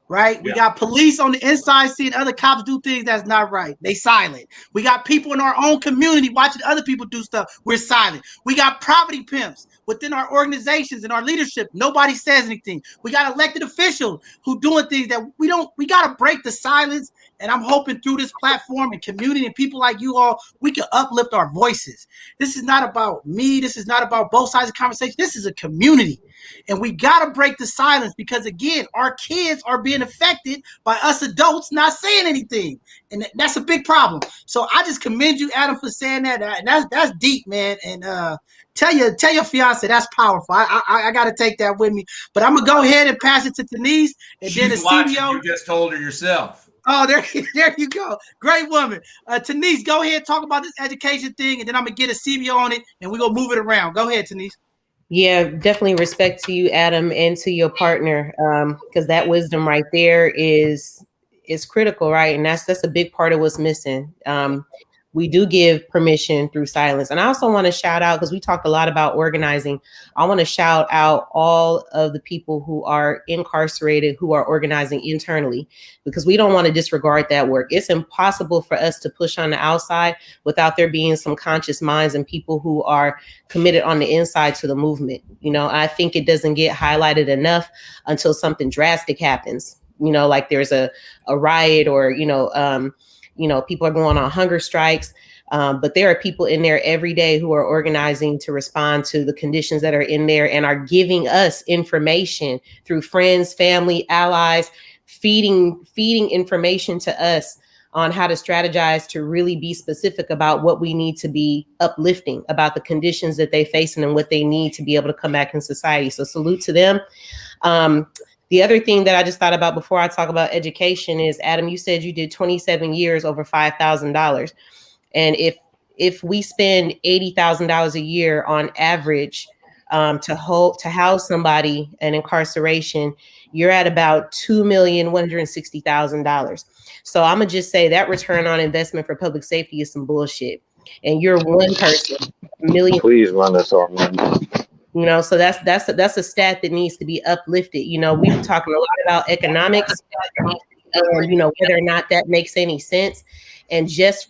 Right? We got police on the inside seeing other cops do things that's not right. They silent. We got people in our own community watching other people do stuff. We're silent. We got property pimps within our organizations and our leadership. Nobody says anything. We got elected officials who doing things that we got to break the silence. And I'm hoping through this platform and community and people like you all, we can uplift our voices. This is not about me. This is not about both sides of the conversation. This is a community. And we got to break the silence, because, again, our kids are being affected by us adults not saying anything. And that's a big problem. So I just commend you, Adam, for saying that. And that's deep, man. And tell your fiance that's powerful. I got to take that with me. But I'm going to go ahead and pass it to Taneesh. And she's then the watching. CBO. You just told her yourself. Oh, there you go. Great woman. Taneesh, go ahead, talk about this education thing, and then I'm going to get a CBO on it, and we're going to move it around. Go ahead, Taneesh. Yeah, definitely respect to you, Adam, and to your partner, because that wisdom right there is critical, right? And that's a big part of what's missing. We do give permission through silence. And I also want to shout out, because we talked a lot about organizing, I want to shout out all of the people who are incarcerated, who are organizing internally, because we don't want to disregard that work. It's impossible for us to push on the outside without there being some conscious minds and people who are committed on the inside to the movement. You know, I think it doesn't get highlighted enough until something drastic happens, you know, like there's a riot, or, people are going on hunger strikes. But there are people in there every day who are organizing to respond to the conditions that are in there, and are giving us information through friends, family, allies, feeding information to us on how to strategize to really be specific about what we need to be uplifting about the conditions that they face and what they need to be able to come back in society. So salute to them. The other thing that I just thought about before I talk about education is, Adam, you said you did 27 years over $5,000. And if we spend $80,000 a year on average to house somebody in incarceration, you're at about $2,160,000. So I'm gonna just say that return on investment for public safety is some bullshit. And you're one person, million. Please run this off, man. You know, so that's a stat that needs to be uplifted. You know, we've been talking a lot about economics, whether or not that makes any sense. And just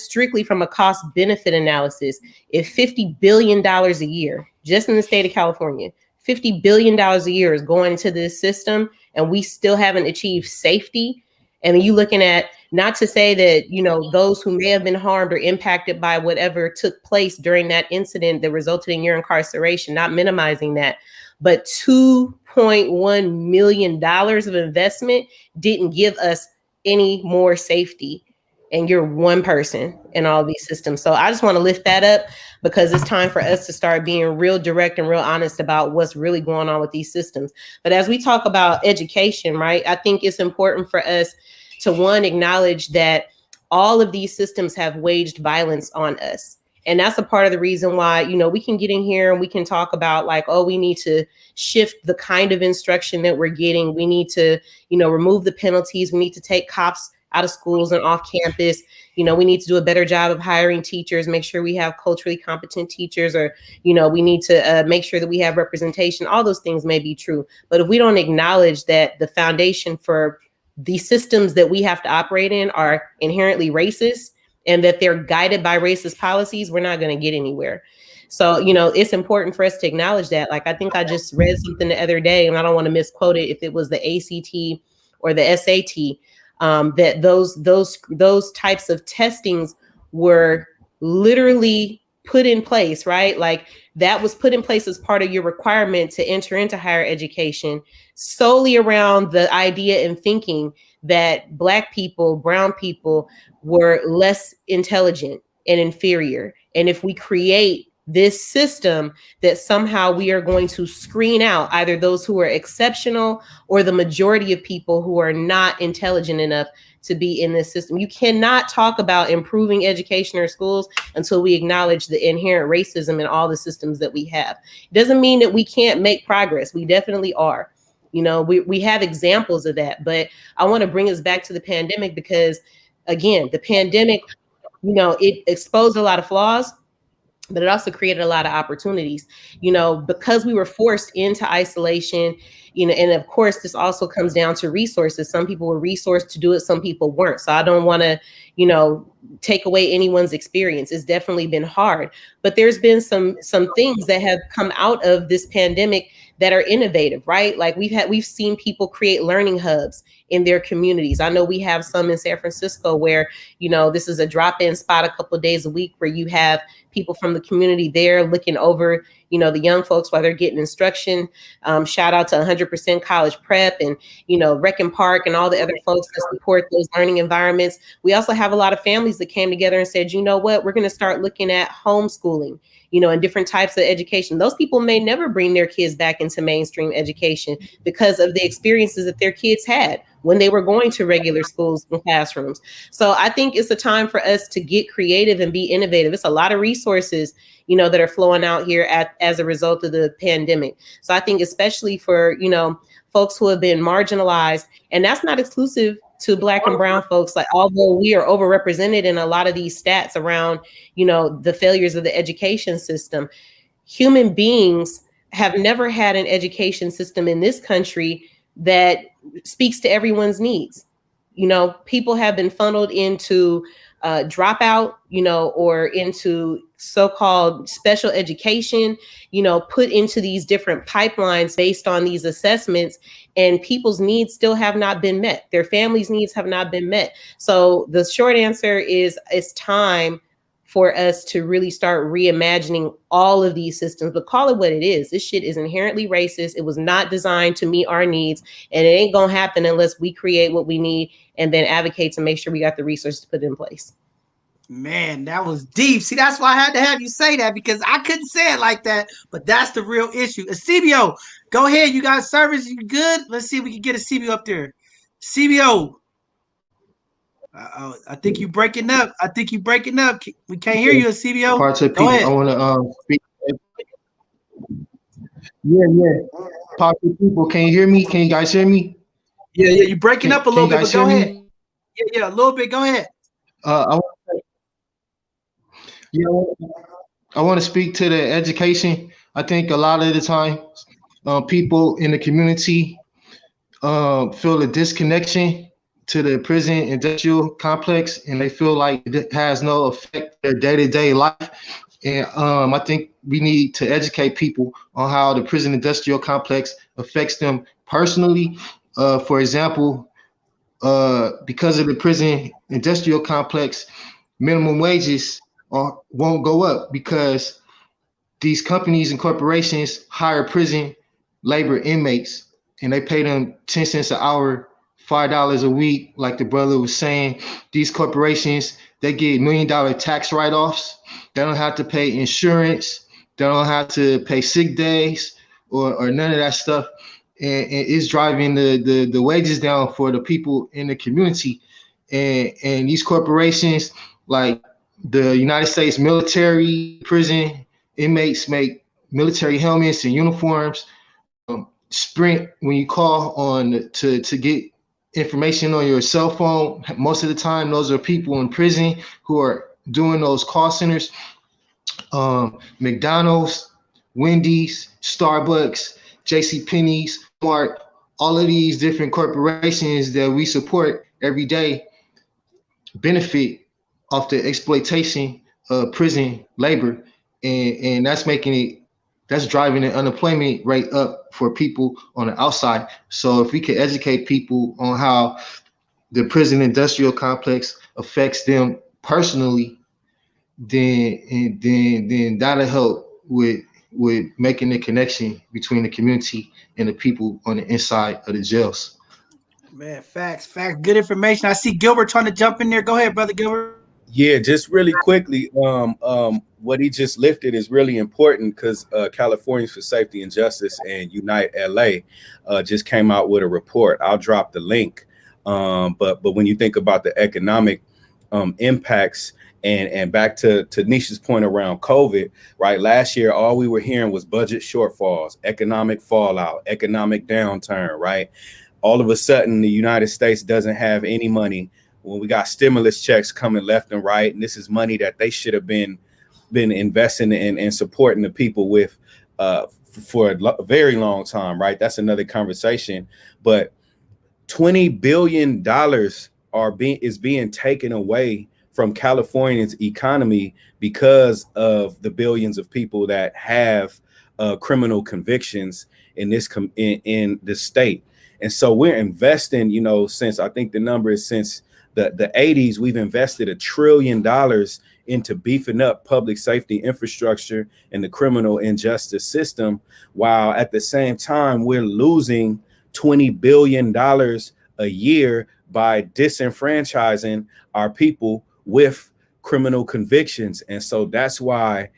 strictly from a cost benefit analysis, if $50 billion a year, just in the state of California, $50 billion a year is going into this system, and we still haven't achieved safety. And you looking at, not to say that, those who may have been harmed or impacted by whatever took place during that incident that resulted in your incarceration, not minimizing that, but $2.1 million of investment didn't give us any more safety. And you're one person in all these systems. So I just want to lift that up, because it's time for us to start being real direct and real honest about what's really going on with these systems. But as we talk about education, right, I think it's important for us to, one, acknowledge that all of these systems have waged violence on us. And that's a part of the reason why, we can get in here and we can talk about like, oh, we need to shift the kind of instruction that we're getting. We need to, remove the penalties. We need to take cops out of schools and off campus. We need to do a better job of hiring teachers, make sure we have culturally competent teachers, or, we need to make sure that we have representation. All those things may be true. But if we don't acknowledge that the foundation for the systems that we have to operate in are inherently racist, and that they're guided by racist policies, we're not going to get anywhere. So, it's important for us to acknowledge that. Like, I think I just read something the other day, and I don't want to misquote it, if it was the ACT or the SAT, that those types of testings were literally put in place, right? Like, that was put in place as part of your requirement to enter into higher education, solely around the idea and thinking that Black people, brown people were less intelligent and inferior. And if we create this system, that somehow we are going to screen out either those who are exceptional or the majority of people who are not intelligent enough to be in this system. You cannot talk about improving education or schools until we acknowledge the inherent racism in all the systems that we have. It doesn't mean that we can't make progress. We definitely are. We have examples of that, but I want to bring us back to the pandemic because, again, the pandemic, it exposed a lot of flaws, but it also created a lot of opportunities, because we were forced into isolation, and of course, this also comes down to resources. Some people were resourced to do it, some people weren't. So I don't want to, take away anyone's experience. It's definitely been hard, but there's been some things that have come out of this pandemic that are innovative, right? Like we've seen people create learning hubs in their communities. I know we have some in San Francisco where, this is a drop-in spot a couple of days a week where you have people from the community there looking over, the young folks while they're getting instruction. Shout out to 100% College Prep and, Rec and Park and all the other folks that support those learning environments. We also have a lot of families that came together and said, you know what, we're going to start looking at homeschooling, and different types of education. Those people may never bring their kids back into mainstream education because of the experiences that their kids had when they were going to regular schools and classrooms. So I think it's a time for us to get creative and be innovative. It's a lot of resources, that are flowing out here as a result of the pandemic. So I think especially for, folks who have been marginalized, and that's not exclusive to Black and brown folks, like although we are overrepresented in a lot of these stats around, the failures of the education system, human beings have never had an education system in this country that speaks to everyone's needs. People have been funneled into dropout, or into so-called special education, put into these different pipelines based on these assessments, and people's needs still have not been met. Their families' needs have not been met. So the short answer is it's time for us to really start reimagining all of these systems, but call it what it is. This shit is inherently racist. It was not designed to meet our needs, and it ain't gonna happen unless we create what we need and then advocate to make sure we got the resources to put in place. Man, that was deep. See, that's why I had to have you say that, because I couldn't say it like that, but that's the real issue. CBO, go ahead. You got service. You good? Let's see if we can get a CBO up there. CBO. I think you breaking up. We can't hear you, CBO. Parts of Go people, ahead. I want to speak. Yeah. Parts of people, can you hear me? Can you guys hear me? Yeah, you're breaking up a little bit, but go ahead. Me? Yeah, a little bit. Go ahead. I want to speak to the education. I think a lot of the time, people in the community feel a disconnection to the prison industrial complex, and they feel like it has no effect on their day-to-day life. And I think we need to educate people on how the prison industrial complex affects them personally. For example, because of the prison industrial complex, minimum wages won't go up because these companies and corporations hire prison labor inmates, and they pay them 10 cents an hour, $5 a week. Like the brother was saying, these corporations, they get $1 million tax write-offs. They don't have to pay insurance. They don't have to pay sick days or none of that stuff. And it's driving the wages down for the people in the community. And these corporations, like the United States military prison inmates, make military helmets and uniforms. Sprint, when you call on to get information on your cell phone, most of the time those are people in prison who are doing those call centers. McDonald's, Wendy's, Starbucks, JCPenney's, Walmart, all of these different corporations that we support every day benefit off the exploitation of prison labor. and that's driving the unemployment rate up for people on the outside. So if we could educate people on how the prison industrial complex affects them personally, then that'll help with making the connection between the community and the people on the inside of the jails. Man, facts. Good information. I see Gilbert trying to jump in there. Go ahead, brother Gilbert. Yeah, just really quickly, what he just lifted is really important because Californians for Safety and Justice and Unite LA just came out with a report. I'll drop the link. But when you think about the economic impacts, and back to Taneesh's point around COVID, right? Last year, all we were hearing was budget shortfalls, economic fallout, economic downturn, right? All of a sudden, the United States doesn't have any money when we got stimulus checks coming left and right. And this is money that they should have been investing in and supporting the people with for a very long time, right? That's another conversation. But $20 billion is being taken away from California's economy because of the billions of people that have criminal convictions in this in the state. And so we're investing, since I think the number is since the 80s, we've invested $1 trillion into beefing up public safety infrastructure and the criminal injustice system, while at the same time we're losing $20 billion a year by disenfranchising our people with criminal convictions. And so that's why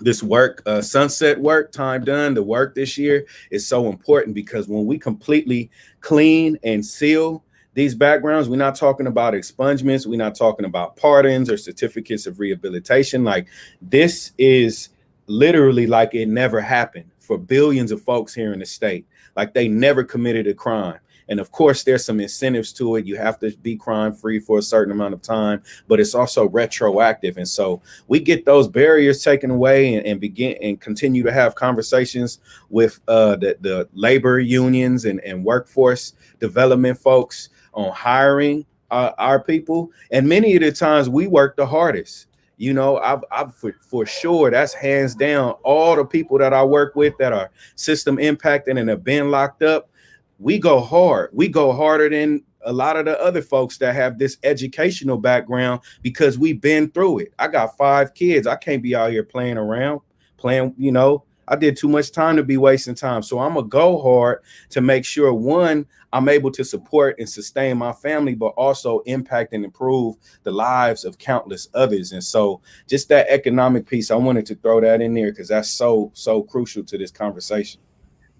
this work, sunset work, time done, the work this year is so important, because when we completely clean and seal these backgrounds, we're not talking about expungements, we're not talking about pardons or certificates of rehabilitation. Like, this is literally like it never happened for billions of folks here in the state. Like, they never committed a crime. And of course, there's some incentives to it. You have to be crime free for a certain amount of time, but it's also retroactive. And so we get those barriers taken away and begin and continue to have conversations with the labor unions and workforce development folks on hiring our people. And many of the times we work the hardest. I've for sure, that's hands down, all the people that I work with that are system impacted and have been locked up. We go hard. We go harder than a lot of the other folks that have this educational background, because we've been through it. I got 5 kids. I can't be out here playing around, I did too much time to be wasting time. So I'm going to go hard to make sure, one, I'm able to support and sustain my family, but also impact and improve the lives of countless others. And so just that economic piece, I wanted to throw that in there because that's so crucial to this conversation.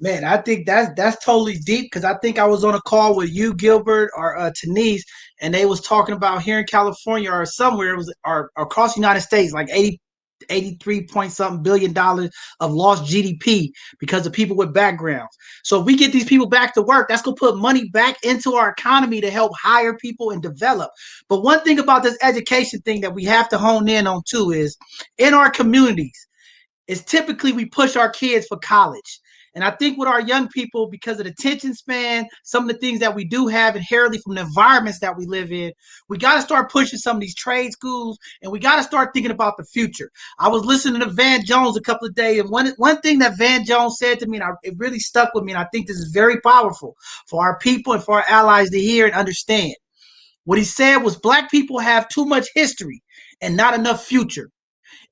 Man, I think that's totally deep, because I think I was on a call with you, Gilbert, or Taneesh, and they was talking about here in California or somewhere, it was or across the United States, like 83 point something $billion of lost GDP because of people with backgrounds. So if we get these people back to work, that's going to put money back into our economy to help hire people and develop. But one thing about this education thing that we have to hone in on too is, in our communities, is typically we push our kids for college. And I think with our young people, because of the attention span, some of the things that we do have inherently from the environments that we live in, we got to start pushing some of these trade schools, and we got to start thinking about the future. I was listening to Van Jones a couple of days, and one thing that Van Jones said to me, and it really stuck with me, and I think this is very powerful for our people and for our allies to hear and understand. What he said was, Black people have too much history and not enough future.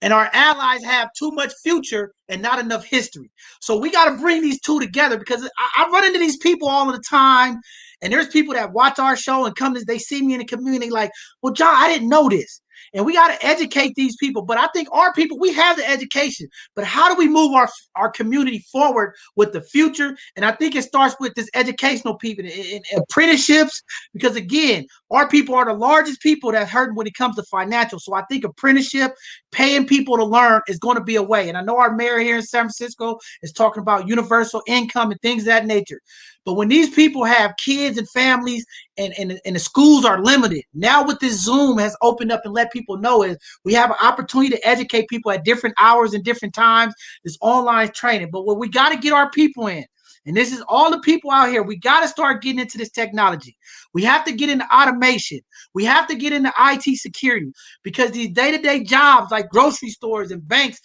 And our allies have too much future and not enough history. So we got to bring these two together, because I run into these people all the time. And there's people that watch our show and they see me in the community like, well, John, I didn't know this. And we got to educate these people. But I think our people, we have the education. But how do we move our community forward with the future? And I think it starts with this educational people and apprenticeships, because, again, our people are the largest people that hurt when it comes to financial. So I think apprenticeship, paying people to learn, is going to be a way. And I know our mayor here in San Francisco is talking about universal income and things of that nature. But when these people have kids and families, and the schools are limited, now what this Zoom has opened up and let people know is we have an opportunity to educate people at different hours and different times, this online training. But what we got to get our people in, And this is all the people out here. We got to start getting into this technology. We have to get into automation. We have to get into IT security, because these day-to-day jobs like grocery stores and banks,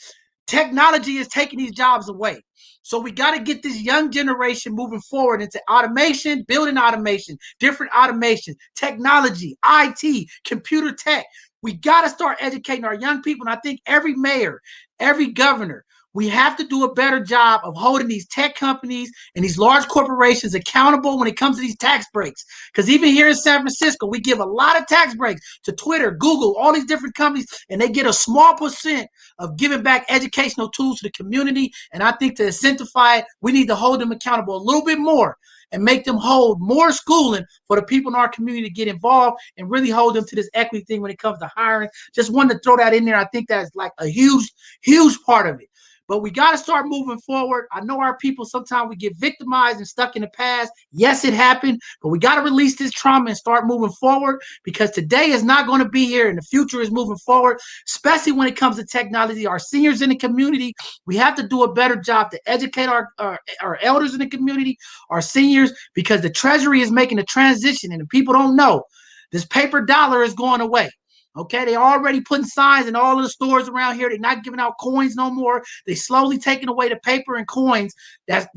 technology is taking these jobs away. So we got to get this young generation moving forward into automation, building automation, different automation, technology, IT, computer tech. We got to start educating our young people. And I think every mayor, every governor, we have to do a better job of holding these tech companies and these large corporations accountable when it comes to these tax breaks. Because even here in San Francisco, we give a lot of tax breaks to Twitter, Google, all these different companies, and they get a small percent of giving back educational tools to the community. And I think to incentivize it, we need to hold them accountable a little bit more and make them hold more schooling for the people in our community to get involved and really hold them to this equity thing when it comes to hiring. Just wanted to throw that in there. I think that's like a huge, huge part of it. But we got to start moving forward. I know our people, sometimes we get victimized and stuck in the past. Yes, it happened, but we got to release this trauma and start moving forward, because today is not going to be here and the future is moving forward, especially when it comes to technology. Our seniors in the community, we have to do a better job to educate our elders in the community, our seniors, because the Treasury is making a transition and the people don't know. This paper dollar is going away. Okay, they already putting signs in all of the stores around here. They're not giving out coins no more. They slowly taking away the paper and coins that's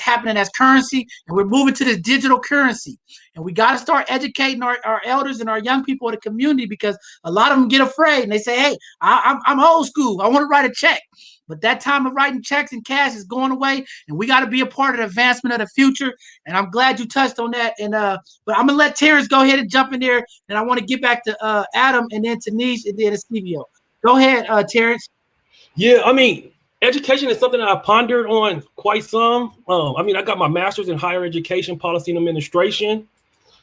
happening as currency, and we're moving to this digital currency. And we got to start educating our elders and our young people in the community, because a lot of them get afraid and they say, "Hey, I'm old school. I want to write a check." But that time of writing checks and cash is going away, and we got to be a part of the advancement of the future. And I'm glad you touched on that. And but I'm gonna let Terrence go ahead and jump in there, and I want to get back to Adam, and then Taneesh, and then Estevio. Go ahead, Terrence. Yeah, I mean, education is something that I pondered on quite some. I mean, I got my master's in higher education policy and administration.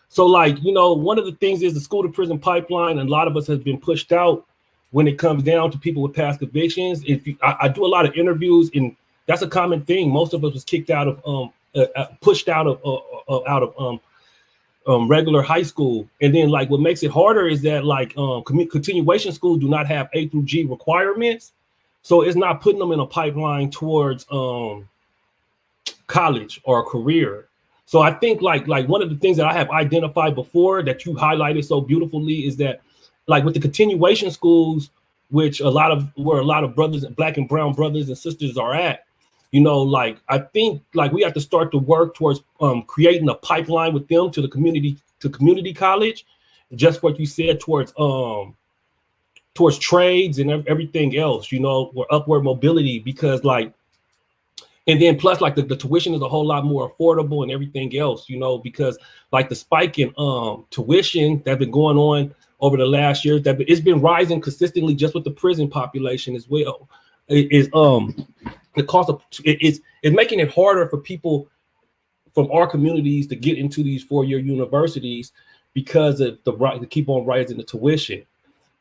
So, like, you know, one of the things is the school to prison pipeline, and a lot of us have been pushed out when it comes down to people with past convictions. I do a lot of interviews, and that's a common thing. Most of us was kicked out of, pushed out of regular high school. And then, like, what makes it harder is that, like, continuation schools do not have A through G requirements, so it's not putting them in a pipeline towards college or a career. So I think, like one of the things that I have identified before that you highlighted so beautifully is that, like, with the continuation schools, which where a lot of brothers, Black and brown brothers and sisters are at, you know, like, I think, like, we have to start to work towards creating a pipeline with them to the community college, just what you said, towards trades and everything else, you know, or upward mobility, because, like, and then plus, like, the tuition is a whole lot more affordable and everything else, you know, because, like, the spike in tuition that's been going on over the last year, that it's been rising consistently just with the prison population as well. The cost of it's making it harder for people from our communities to get into these four-year universities because of the keep on rising the tuition.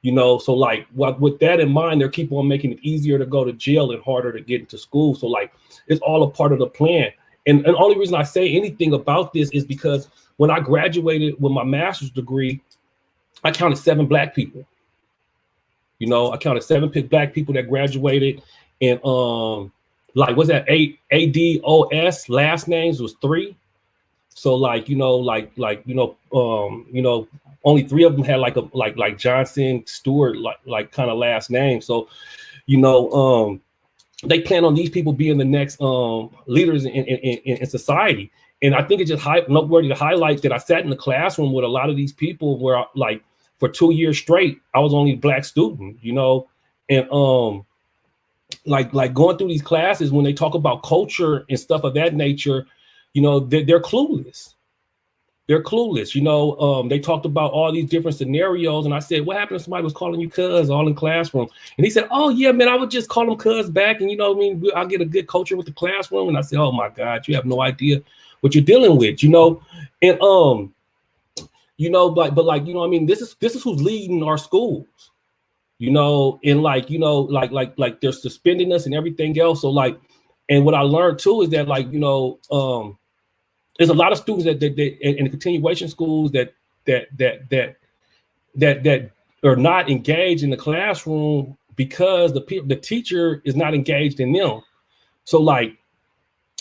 You know, so, like, with that in mind, they keep on making it easier to go to jail and harder to get into school. So, like, it's all a part of the plan. And the only reason I say anything about this is because when I graduated with my master's degree, I counted 7 Black people. You know, I counted 7 Black people that graduated, and like, what's that? ADOS last names was 3. So, like, you know, only 3 of them had like Johnson, Stewart, like kind of last name. So, you know, they plan on these people being the next leaders in society. And I think it's just noteworthy to highlight that I sat in the classroom with a lot of these people where, like, for 2 years straight, I was only a Black student, you know, and like going through these classes, when they talk about culture and stuff of that nature, you know, they're clueless. They're clueless. You know, they talked about all these different scenarios, and I said, "What happened if somebody was calling you cuz all in classroom?" And he said, "Oh yeah, man, I would just call them cuz back, and, you know, I mean, I'll get a good culture with the classroom." And I said, "Oh my God, you have no idea what you're dealing with," you know, and you know, but like, you know, I mean, this is who's leading our schools, you know, and, like, you know, like they're suspending us and everything else. So, like, and what I learned too is that, like, you know, there's a lot of students that in the continuation schools that are not engaged in the classroom because the teacher is not engaged in them. So, like,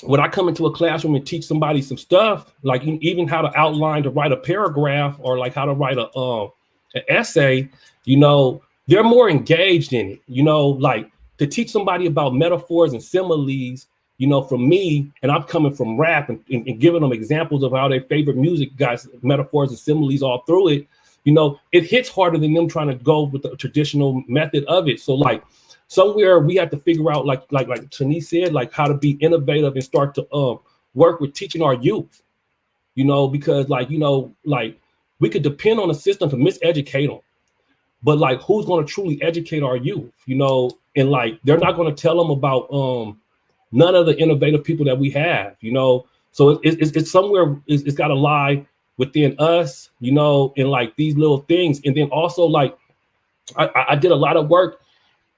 when I come into a classroom and teach somebody some stuff, like even how to outline to write a paragraph or like how to write an essay, you know, they're more engaged in it, you know, like to teach somebody about metaphors and similes, you know, from me, and I'm coming from rap and giving them examples of how their favorite music guys, metaphors and similes all through it, you know, it hits harder than them trying to go with the traditional method of it. So like somewhere we have to figure out, like Taneesh said, like how to be innovative and start to work with teaching our youth, you know, because like, you know, like we could depend on a system to miseducate them, but like who's going to truly educate our youth, you know, and like they're not going to tell them about none of the innovative people that we have, you know. So it's somewhere, it's got to lie within us, you know, and like these little things. And then also like I did a lot of work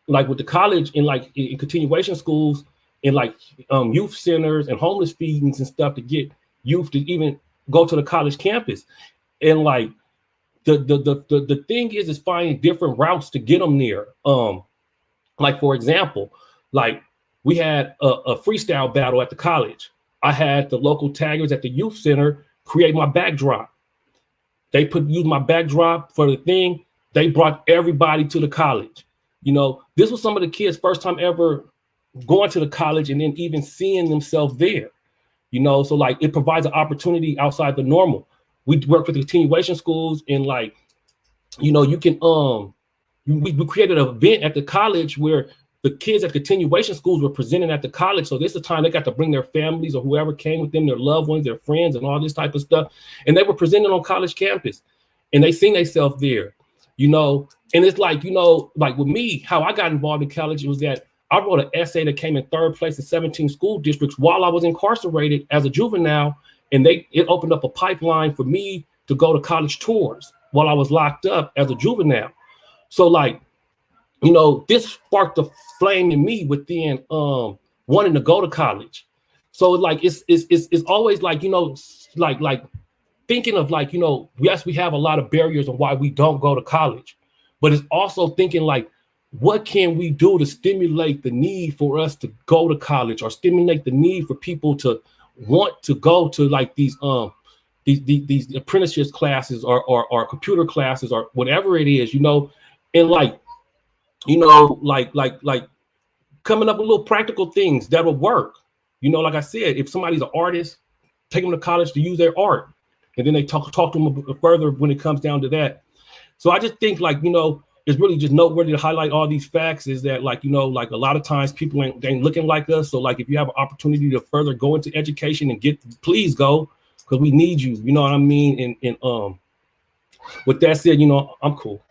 like with the college and like in continuation schools and like youth centers and homeless feedings and stuff to get youth to even go to the college campus. And like the thing is finding different routes to get them there. Like for example, like we had a freestyle battle at the college. I had the local taggers at the youth center create my backdrop. They use my backdrop for the thing. They brought everybody to the college. You know, this was some of the kids' first time ever going to the college and then even seeing themselves there. You know, so like it provides an opportunity outside the normal. We work with continuation schools and like, you know, you can we created an event at the college where the kids at continuation schools were presenting at the college. So this is the time they got to bring their families or whoever came with them, their loved ones, their friends, and all this type of stuff. And they were presenting on college campus, and they seen themselves there, you know. And it's like, you know, like with me, how I got involved in college was that I wrote an essay that came in 3rd place in 17 school districts while I was incarcerated as a juvenile, and it opened up a pipeline for me to go to college tours while I was locked up as a juvenile. So like, you know, this sparked a flame in me within wanting to go to college. So like it's always like, you know, like thinking of like, you know, yes, we have a lot of barriers on why we don't go to college, but it's also thinking like, what can we do to stimulate the need for us to go to college or stimulate the need for people to want to go to like these apprenticeship classes or computer classes or whatever it is, you know, and like, you know, like coming up with little practical things that will work. You know, like I said, if somebody's an artist, take them to college to use their art. And then they talk to them a bit further when it comes down to that. So I just think like, you know, it's really just noteworthy to highlight all these facts is that like, you know, like a lot of times people ain't looking like us. So like if you have an opportunity to further go into education and please go, because we need you. You know what I mean? And with that said, you know, I'm cool.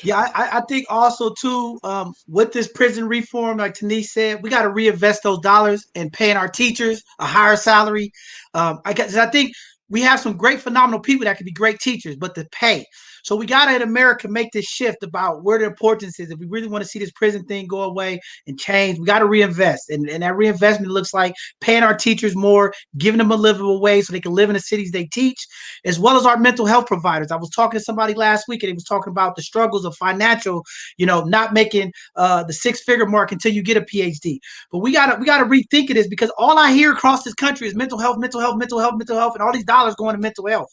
Yeah, I think also too, with this prison reform, like Taneesh said, we got to reinvest those dollars in paying our teachers a higher salary. I think we have some great, phenomenal people that could be great teachers, but the pay. So we got to in America make this shift about where the importance is. If we really want to see this prison thing go away and change, we got to reinvest. And that reinvestment looks like paying our teachers more, giving them a livable wage so they can live in the cities they teach, as well as our mental health providers. I was talking to somebody last week and he was talking about the struggles of financial, you know, not making the 6-figure mark until you get a PhD. But we gotta rethink this because all I hear across this country is mental health, mental health, mental health, mental health, and all these dollars going to mental health.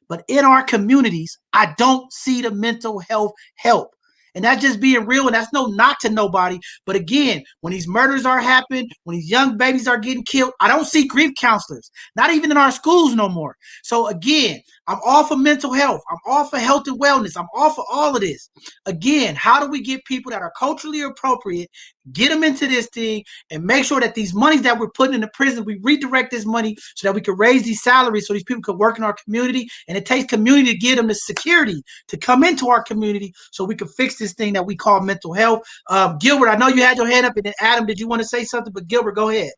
But in our communities, I don't see the mental health help. And that's just being real, and that's no knock to nobody. But again, when these murders are happening, when these young babies are getting killed, I don't see grief counselors, not even in our schools no more. So again, I'm all for mental health. I'm all for health and wellness. I'm all for all of this. Again, how do we get people that are culturally appropriate, get them into this thing, and make sure that these monies that we're putting in the prison, we redirect this money so that we can raise these salaries so these people can work in our community. And it takes community to give them the security to come into our community so we can fix this thing that we call mental health. Gilbert, I know you had your hand up, and then Adam, did you want to say something? But Gilbert, go ahead.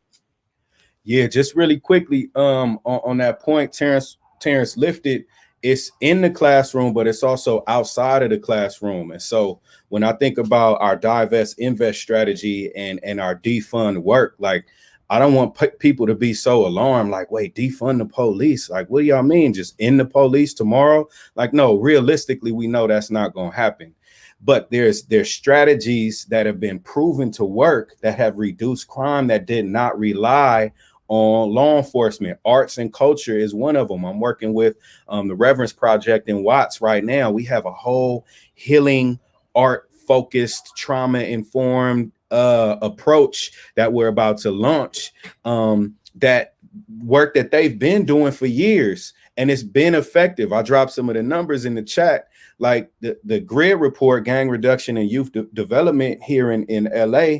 Yeah, just really quickly on that point, Terrence lifted, it's in the classroom, but it's also outside of the classroom. And so when I think about our divest invest strategy and our defund work, like I don't want people to be so alarmed, like, wait, defund the police. Like, what do y'all mean? Just end the police tomorrow? Like, no, realistically, we know that's not going to happen. But there's strategies that have been proven to work that have reduced crime that did not rely on law enforcement. Arts and culture is one of them. I'm working with the Reverence Project in Watts right now. We have a whole healing, art focused, trauma informed approach that we're about to launch, that work that they've been doing for years, and it's been effective. I dropped some of the numbers in the chat, like the GRID report, gang reduction and youth development here in LA,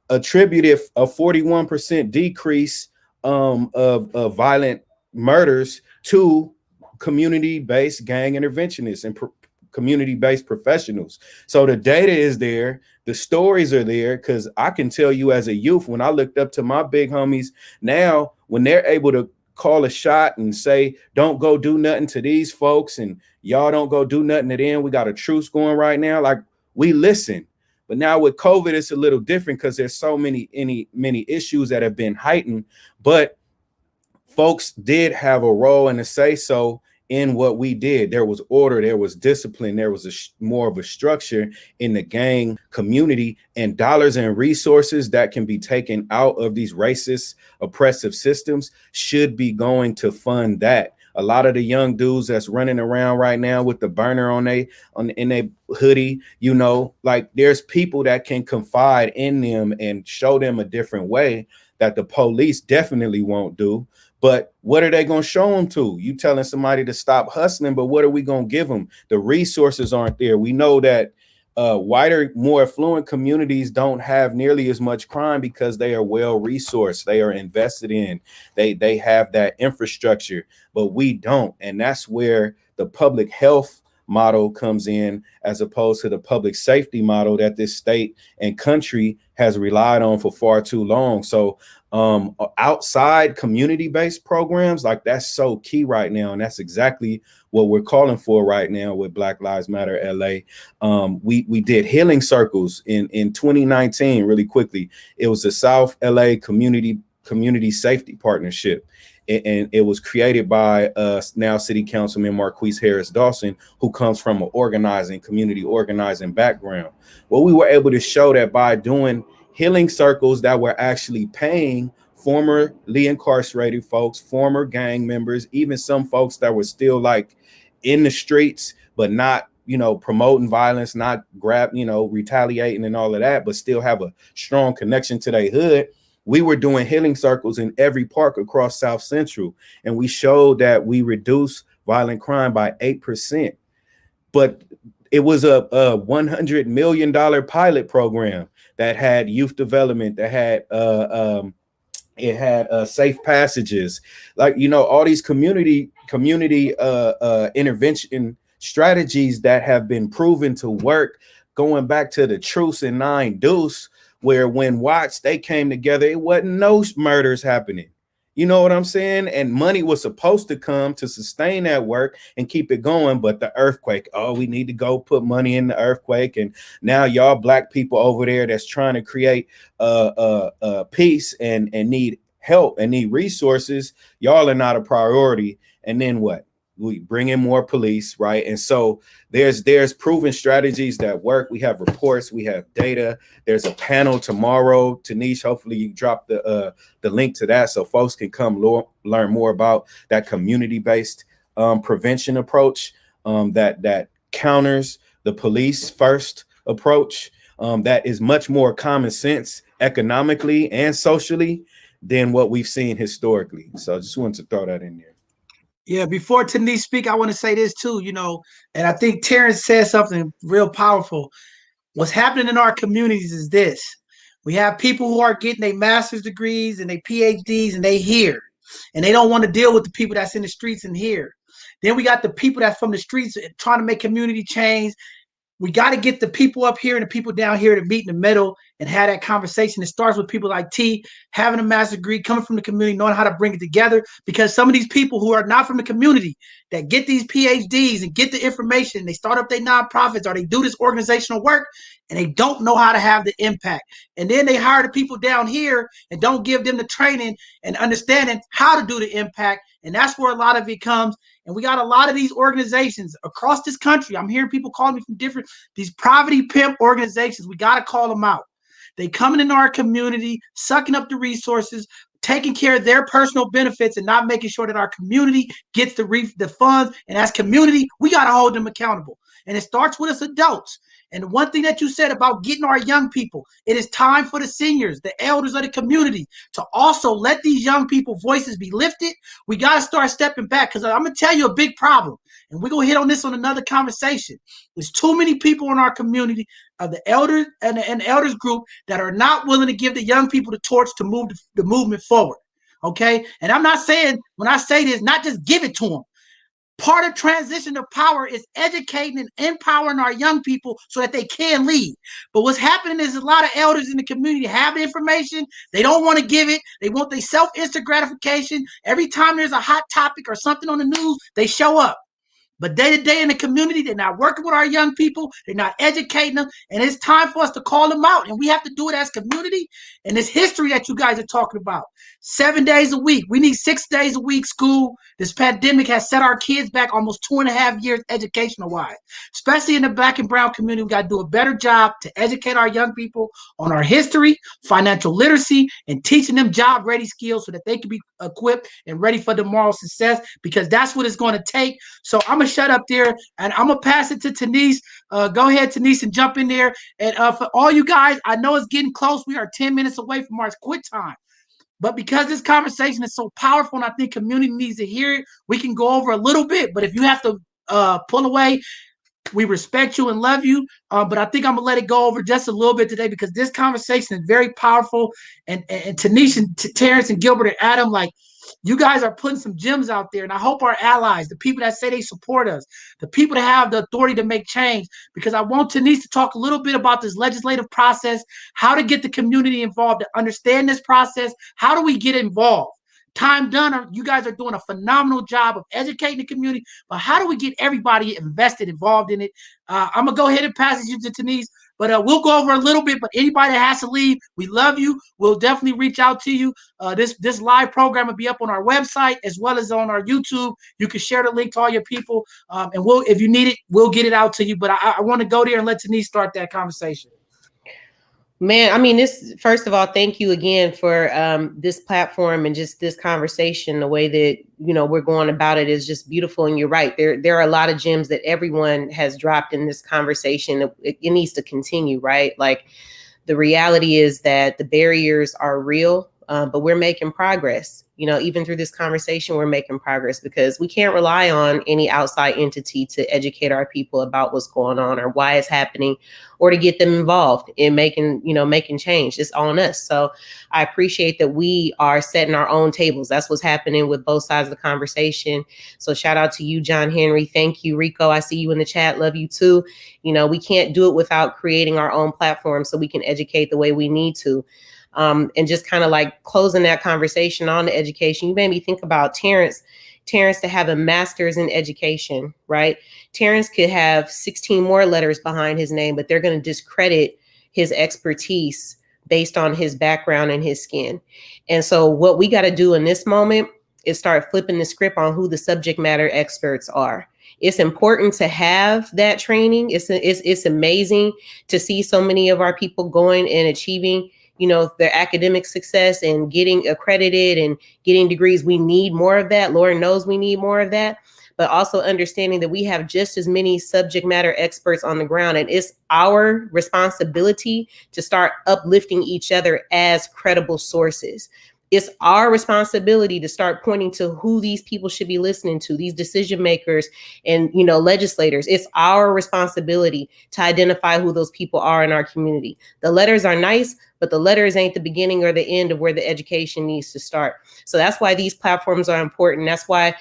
attributed a 41% decrease of violent murders to community-based gang interventionists and community-based professionals. So the data is there, the stories are there, because I can tell you as a youth, when I looked up to my big homies, now when they're able to call a shot and say, don't go do nothing to these folks, and y'all don't go do nothing to them, we got a truce going right now, like, we listen. But now with COVID, it's a little different because there's so many issues that have been heightened, but folks did have a role and a say so in what we did. There was order, there was discipline, there was more of a structure in the gang community, and dollars and resources that can be taken out of these racist, oppressive systems should be going to fund that. A lot of the young dudes that's running around right now with the burner in their hoodie, you know, like, there's people that can confide in them and show them a different way that the police definitely won't do. But what are they going to show them to? You telling somebody to stop hustling, but what are we going to give them? The resources aren't there. We know that wider, more affluent communities don't have nearly as much crime because they are well resourced. They are invested in. They have that infrastructure, but we don't. And that's where the public health model comes in, as opposed to the public safety model that this state and country has relied on for far too long. So outside community-based programs, like, that's so key right now, and that's exactly what we're calling for right now with Black Lives Matter LA. We did healing circles in 2019. Really quickly, it was the South LA Community Safety Partnership, and it was created by now City Councilman Marquise Harris Dawson, who comes from an community organizing background. Well, we were able to show that by doing healing circles that were actually paying formerly incarcerated folks, former gang members, even some folks that were still like in the streets, but not, you know, promoting violence, not retaliating and all of that, but still have a strong connection to their hood. We were doing healing circles in every park across South Central, and we showed that we reduced violent crime by 8%. But it was a $100 million pilot program that had youth development, that had it had safe passages, like, you know, all these community intervention strategies that have been proven to work, going back to the truce in 9 Deuce, where when Watts, they came together, it wasn't no murders happening. You know what I'm saying? And money was supposed to come to sustain that work and keep it going. But the earthquake, oh, we need to go put money in the earthquake. And now y'all black people over there that's trying to create peace and need help and need resources, y'all are not a priority. And then what? We bring in more police, right? And so there's proven strategies that work. We have reports, we have data. There's a panel tomorrow. Taneesh, hopefully you drop the link to that so folks can come learn more about that community-based prevention approach that counters the police first approach that is much more common sense economically and socially than what we've seen historically. So I just wanted to throw that in there. Yeah, before Taneesh speak, I want to say this too, you know, and I think Terrence said something real powerful. What's happening in our communities is this. We have people who are getting their master's degrees and their PhDs, and they here, and they don't want to deal with the people that's in the streets and here. Then we got the people that's from the streets trying to make community change. We got to get the people up here and the people down here to meet in the middle and have that conversation. It starts with people like T having a master's degree, coming from the community, knowing how to bring it together. Because some of these people who are not from the community that get these PhDs and get the information, they start up their nonprofits or they do this organizational work and they don't know how to have the impact. And then they hire the people down here and don't give them the training and understanding how to do the impact. And that's where a lot of it comes. And we got a lot of these organizations across this country. I'm hearing people calling me from these poverty pimp organizations. We got to call them out. They coming into our community, sucking up the resources, taking care of their personal benefits and not making sure that our community gets the funds. And as community, we got to hold them accountable. And it starts with us adults. And the one thing that you said about getting our young people, it is time for the seniors, the elders of the community, to also let these young people voices be lifted. We got to start stepping back, because I'm going to tell you a big problem. And we're going to hit on this on another conversation. There's too many people in our community of the elders and the elders group that are not willing to give the young people the torch to move the movement forward. Okay. And I'm not saying, when I say this, not just give it to them. Part of transition of power is educating and empowering our young people so that they can lead. But what's happening is a lot of elders in the community have the information. They don't want to give it. They want their self-instant gratification. Every time there's a hot topic or something on the news, they show up. But day to day in the community, they're not working with our young people. They're not educating them. And it's time for us to call them out. And we have to do it as community. And this history that you guys are talking about, 7 days a week. We need 6 days a week school. This pandemic has set our kids back almost 2.5 years educational-wise. Especially in the Black and brown community, we got to do a better job to educate our young people on our history, financial literacy, and teaching them job-ready skills so that they can be equipped and ready for tomorrow's success, because that's what it's going to take. So I'm going to shut up there, and I'm going to pass it to Taneesh. Go ahead, Taneesh, and jump in there. And for all you guys, I know it's getting close. We are 10 minutes away from our quit time. But because this conversation is so powerful and I think community needs to hear it, we can go over a little bit. But if you have to pull away, we respect you and love you. But I think I'm going to let it go over just a little bit today, because this conversation is very powerful. And Taneesh and Terrence and Gilbert and Adam, like, you guys are putting some gems out there. And I hope our allies, the people that say they support us, the people that have the authority to make change, because I want Taneesh to talk a little bit about this legislative process, how to get the community involved, to understand this process. How do we get involved? Time done, you guys are doing a phenomenal job of educating the community, but how do we get everybody invested, involved in it? I'm going to go ahead and pass it to Taneesh, but we'll go over a little bit. But anybody that has to leave, we love you. We'll definitely reach out to you. This live program will be up on our website as well as on our YouTube. You can share the link to all your people, and if you need it, we'll get it out to you. But I want to go there and let Taneesh start that conversation. Man, I mean, first of all, thank you again for this platform and just this conversation. The way that, we're going about it is just beautiful. And you're right. There are a lot of gems that everyone has dropped in this conversation. It needs to continue, right? Like, the reality is that the barriers are real, but we're making progress. Even through this conversation, we're making progress, because we can't rely on any outside entity to educate our people about what's going on or why it's happening, or to get them involved in making change. It's on us. So I appreciate that we are setting our own tables. That's what's happening with both sides of the conversation. So shout out to you, John Henry. Thank you, Rico. I see you in the chat. Love you too. We can't do it without creating our own platform so we can educate the way we need to. And just kind of like closing that conversation on the education, you made me think about Terrence to have a master's in education, right? Terrence could have 16 more letters behind his name, but they're going to discredit his expertise based on his background and his skin. And so what we got to do in this moment is start flipping the script on who the subject matter experts are. It's important to have that training. It's amazing to see so many of our people going and achieving their academic success and getting accredited and getting degrees. We need more of that. Lord knows we need more of that, but also understanding that we have just as many subject matter experts on the ground. And it's our responsibility to start uplifting each other as credible sources. It's our responsibility to start pointing to who these people should be listening to, these decision makers and, legislators. It's our responsibility to identify who those people are in our community. The letters are nice, but the letters ain't the beginning or the end of where the education needs to start. So that's why these platforms are important. That's why,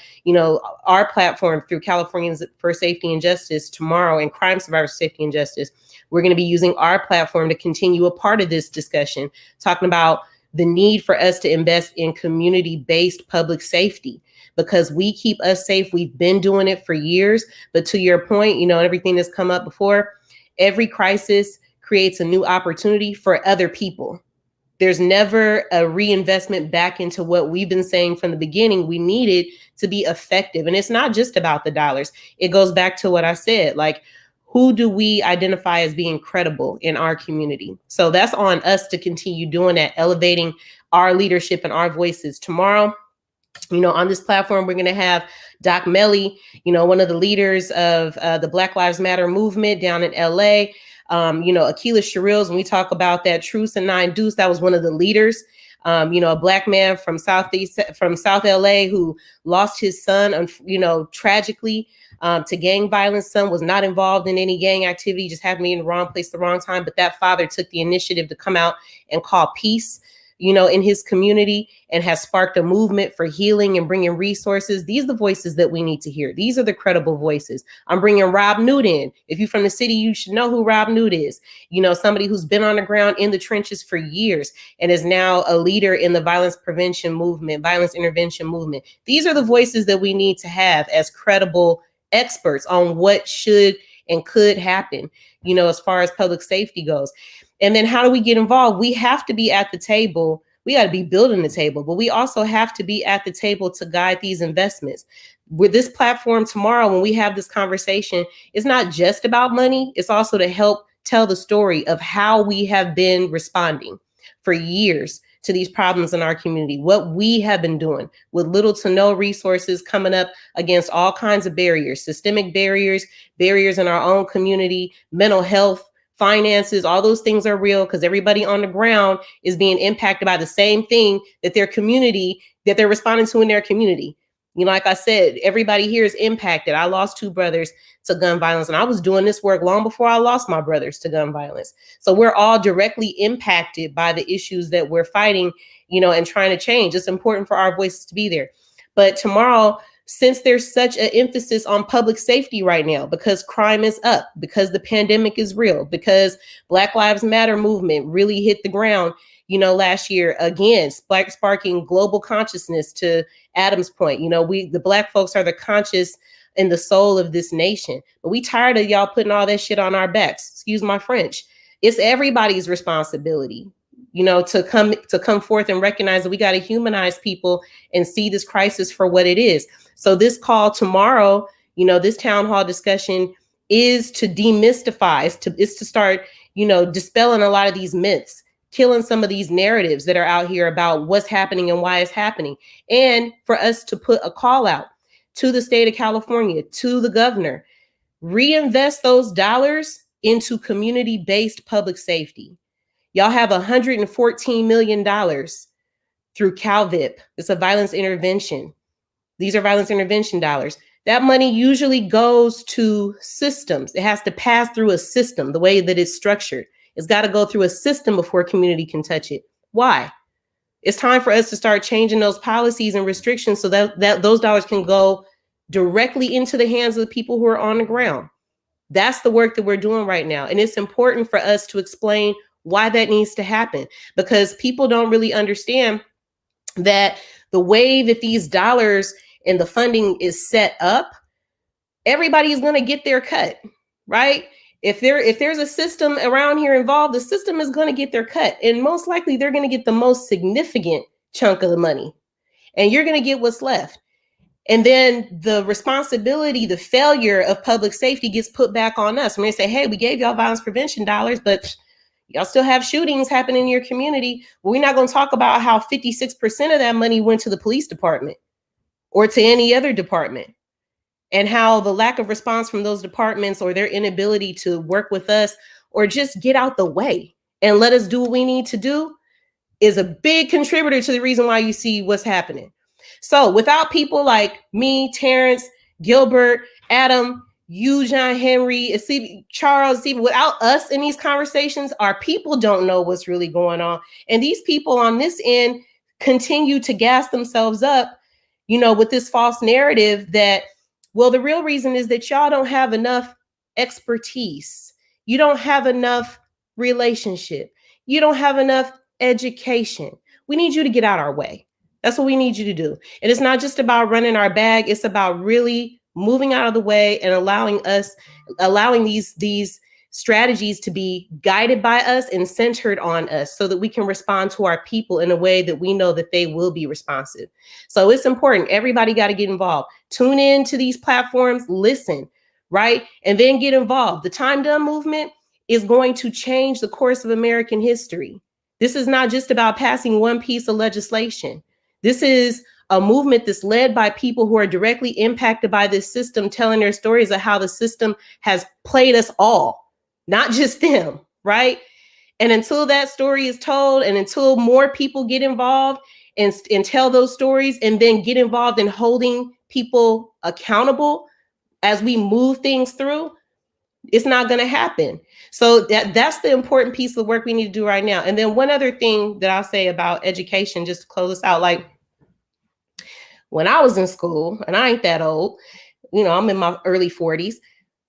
our platform through Californians for Safety and Justice tomorrow and Crime Survivors Safety and Justice, we're going to be using our platform to continue a part of this discussion, talking about the need for us to invest in community-based public safety, because we keep us safe. We've been doing it for years. But to your point, everything that's come up before, every crisis creates a new opportunity for other people. There's never a reinvestment back into what we've been saying from the beginning. We need it to be effective. And it's not just about the dollars. It goes back to what I said, like, Who do we identify as being credible in our community? So that's on us to continue doing that, elevating our leadership and our voices. Tomorrow, on this platform, we're going to have Doc Melly, one of the leaders of the Black Lives Matter movement down in LA. Akila Sherrills, when we talk about that Truce and Nine Deuce, that was one of the leaders. A Black man from South LA who lost his son, tragically to gang violence. Son was not involved in any gang activity, just happened to be in the wrong place, the wrong time. But that father took the initiative to come out and call peace, in his community, and has sparked a movement for healing and bringing resources. These are the voices that we need to hear. These are the credible voices. I'm bringing Rob Newt in. If you're from the city, you should know who Rob Newt is. Somebody who's been on the ground in the trenches for years and is now a leader in the violence prevention movement, violence intervention movement. These are the voices that we need to have as credible experts on what should and could happen, as far as public safety goes. And then how do we get involved? We have to be at the table. We got to be building the table, but we also have to be at the table to guide these investments. With this platform tomorrow, when we have this conversation, it's not just about money. It's also to help tell the story of how we have been responding for years to these problems in our community, what we have been doing with little to no resources, coming up against all kinds of barriers, systemic barriers in our own community, mental health, finances. All those things are real because everybody on the ground is being impacted by the same thing that they're responding to in their community. Like I said, everybody here is impacted. I lost 2 brothers to gun violence, and I was doing this work long before I lost my brothers to gun violence. So we're all directly impacted by the issues that we're fighting, and trying to change. It's important for our voices to be there. But tomorrow, since there's such an emphasis on public safety right now, because crime is up, because the pandemic is real, because Black Lives Matter movement really hit the ground, last year, again, sparking global consciousness. To Adam's point, the Black folks are the conscious and the soul of this nation, but we tired of y'all putting all that shit on our backs. Excuse my French. It's everybody's responsibility, to come forth and recognize that we got to humanize people and see this crisis for what it is. So this call tomorrow, this town hall discussion is to demystify, is to start, dispelling a lot of these myths, killing some of these narratives that are out here about what's happening and why it's happening. And for us to put a call out to the state of California, to the governor, reinvest those dollars into community-based public safety. Y'all have $114 million through CalVIP. It's a violence intervention. These are violence intervention dollars. That money usually goes to systems. It has to pass through a system, the way that it's structured. It's got to go through a system before a community can touch it. Why? It's time for us to start changing those policies and restrictions so that those dollars can go directly into the hands of the people who are on the ground. That's the work that we're doing right now. And it's important for us to explain why that needs to happen, because people don't really understand that the way that these dollars and the funding is set up, everybody is going to get their cut, right? If there's a system around here involved, the system is going to get their cut. And most likely they're going to get the most significant chunk of the money. And you're going to get what's left. And then the responsibility, the failure of public safety gets put back on us. When they say, hey, we gave y'all violence prevention dollars, but y'all still have shootings happening in your community. Well, we're not going to talk about how 56% of that money went to the police department or to any other department, and how the lack of response from those departments or their inability to work with us or just get out the way and let us do what we need to do is a big contributor to the reason why you see what's happening. So without people like me, Terrence, Gilbert, Adam, you, John Henry, Charles, without us in these conversations, our people don't know what's really going on. And these people on this end continue to gas themselves up, with this false narrative that, well, the real reason is that y'all don't have enough expertise. You don't have enough relationship. You don't have enough education. We need you to get out our way. That's what we need you to do. And it's not just about running our bag. It's about really moving out of the way and allowing these strategies to be guided by us and centered on us so that we can respond to our people in a way that we know that they will be responsive. So it's important. Everybody got to get involved. Tune in to these platforms, listen, right? And then get involved. The Time Done movement is going to change the course of American history. This is not just about passing one piece of legislation. This is a movement that's led by people who are directly impacted by this system, telling their stories of how the system has played us all, not just them, right? And until that story is told, and until more people get involved and tell those stories, and then get involved in holding people accountable as we move things through, it's not going to happen. So that's the important piece of work we need to do right now. And then one other thing that I'll say about education, just to close us out, like when I was in school, and I ain't that old, you know, I'm in my early 40s,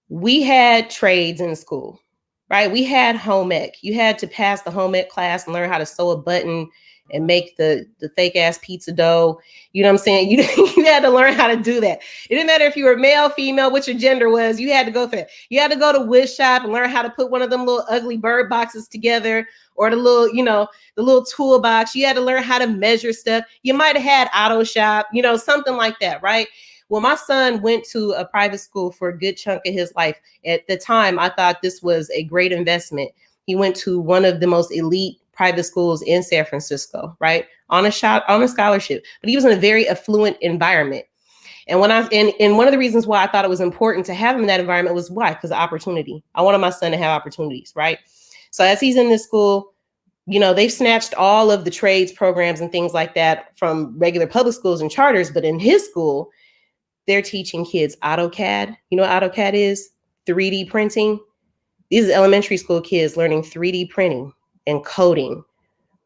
we had trades in school, right? We had home ec. You had to pass the home ec class and learn how to sew a button and make the fake ass pizza dough. You know what I'm saying? You had to learn how to do that. It didn't matter if you were male, female, what your gender was. You had to go through it. You had to go to wood shop and learn how to put one of them little ugly bird boxes together, or the little, you know, the little toolbox. You had to learn how to measure stuff. You might have had auto shop, you know, something like that, right? Well, my son went to a private school for a good chunk of his life. At the time, I thought this was a great investment. He went to one of the most elite private schools in San Francisco, right? On a scholarship, but he was in a very affluent environment. And one of the reasons why I thought it was important to have him in that environment was why? Because of opportunity. I wanted my son to have opportunities, right? So as he's in this school, you know, they've snatched all of the trades programs and things like that from regular public schools and charters, but in his school, they're teaching kids AutoCAD. You know what AutoCAD is? 3D printing. These are elementary school kids learning 3D printing and coding,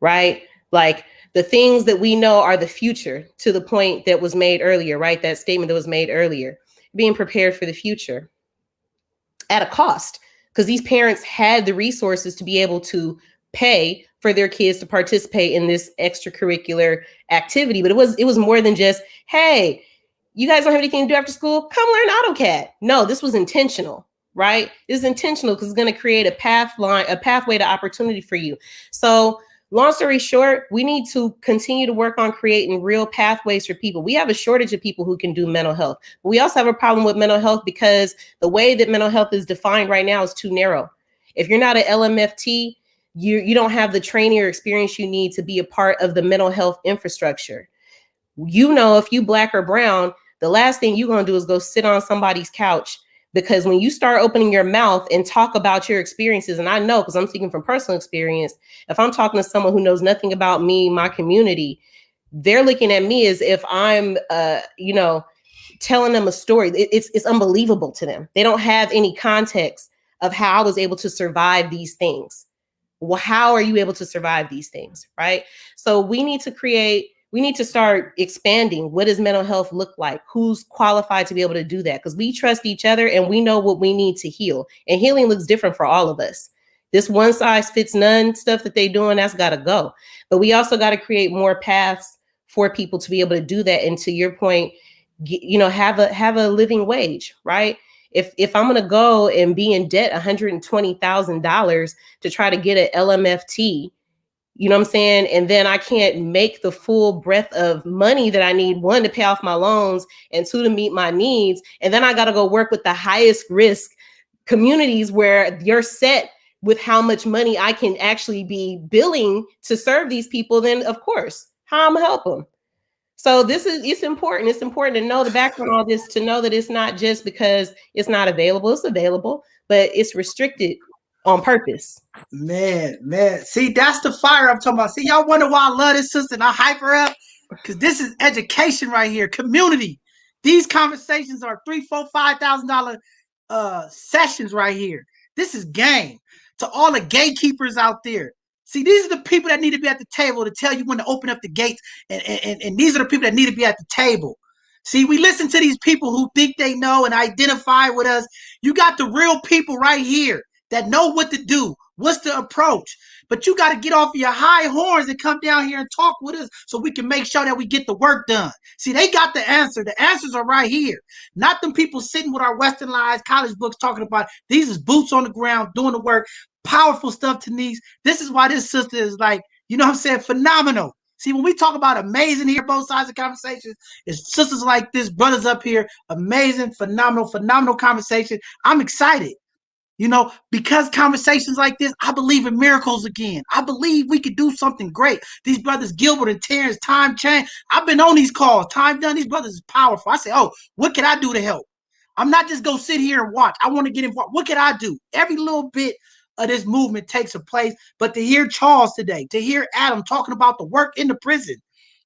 right? Like the things that we know are the future, to the point that was made earlier, right? That statement that was made earlier, being prepared for the future at a cost, because these parents had the resources to be able to pay for their kids to participate in this extracurricular activity. But it was more than just, hey, you guys don't have anything to do after school? Come learn AutoCAD. No, this was intentional, right? This is intentional because it's going to create a pathway to opportunity for you. So long story short, we need to continue to work on creating real pathways for people. We have a shortage of people who can do mental health. But we also have a problem with mental health because the way that mental health is defined right now is too narrow. If you're not an LMFT, you don't have the training or experience you need to be a part of the mental health infrastructure. You know, if you Black or brown, the last thing you're going to do is go sit on somebody's couch, because when you start opening your mouth and talk about your experiences, and I know because I'm speaking from personal experience, if I'm talking to someone who knows nothing about me, my community, they're looking at me as if I'm, you know, telling them a story. It's unbelievable to them. They don't have any context of how I was able to survive these things. Well, how are you able to survive these things, right? So we need to start expanding. What does mental health look like? Who's qualified to be able to do that? Because we trust each other and we know what we need to heal. And healing looks different for all of us. This one size fits none stuff that they're doing, that's got to go. But we also got to create more paths for people to be able to do that. And to your point, you know, have a living wage, right? If I'm going to go and be in debt $120,000 to try to get an LMFT, you know what I'm saying? And then I can't make the full breadth of money that I need, one, to pay off my loans, and two, to meet my needs. And then I got to go work with the highest risk communities where you're set with how much money I can actually be billing to serve these people. Then of course, how I'm gonna help them. So it's important. It's important to know the background on all this, to know that it's not just because it's not available. It's available, but it's restricted on purpose. Man. See, that's the fire I'm talking about. See, y'all wonder why I love this sister and I hype her up? Because this is education right here. Community. These conversations are $3,000, $4,000, $5,000 sessions right here. This is game. To all the gatekeepers out there. See, these are the people that need to be at the table to tell you when to open up the gates. And these are the people that need to be at the table. See, we listen to these people who think they know and identify with us. You got the real people right here that know what to do, what's the approach. But you got to get off your high horns and come down here and talk with us so we can make sure that we get the work done. See, they got the answer. The answers are right here. Not them people sitting with our westernized college books talking about. These is boots on the ground doing the work. Powerful stuff, Taneesh. This is why this sister is like, you know what I'm saying, phenomenal. See, when we talk about amazing here, both sides of the conversation, it's sisters like this, brothers up here, amazing, phenomenal conversation. I'm excited. Because conversations like this, I believe in miracles again. I believe we could do something great. These brothers, Gilbert and Terrence, time change. I've been on these calls, time done. These brothers is powerful. I say, oh, what can I do to help? I'm not just go sit here and watch. I want to get involved. What can I do? Every little bit of this movement takes a place. But to hear Charles today, to hear Adam talking about the work in the prison,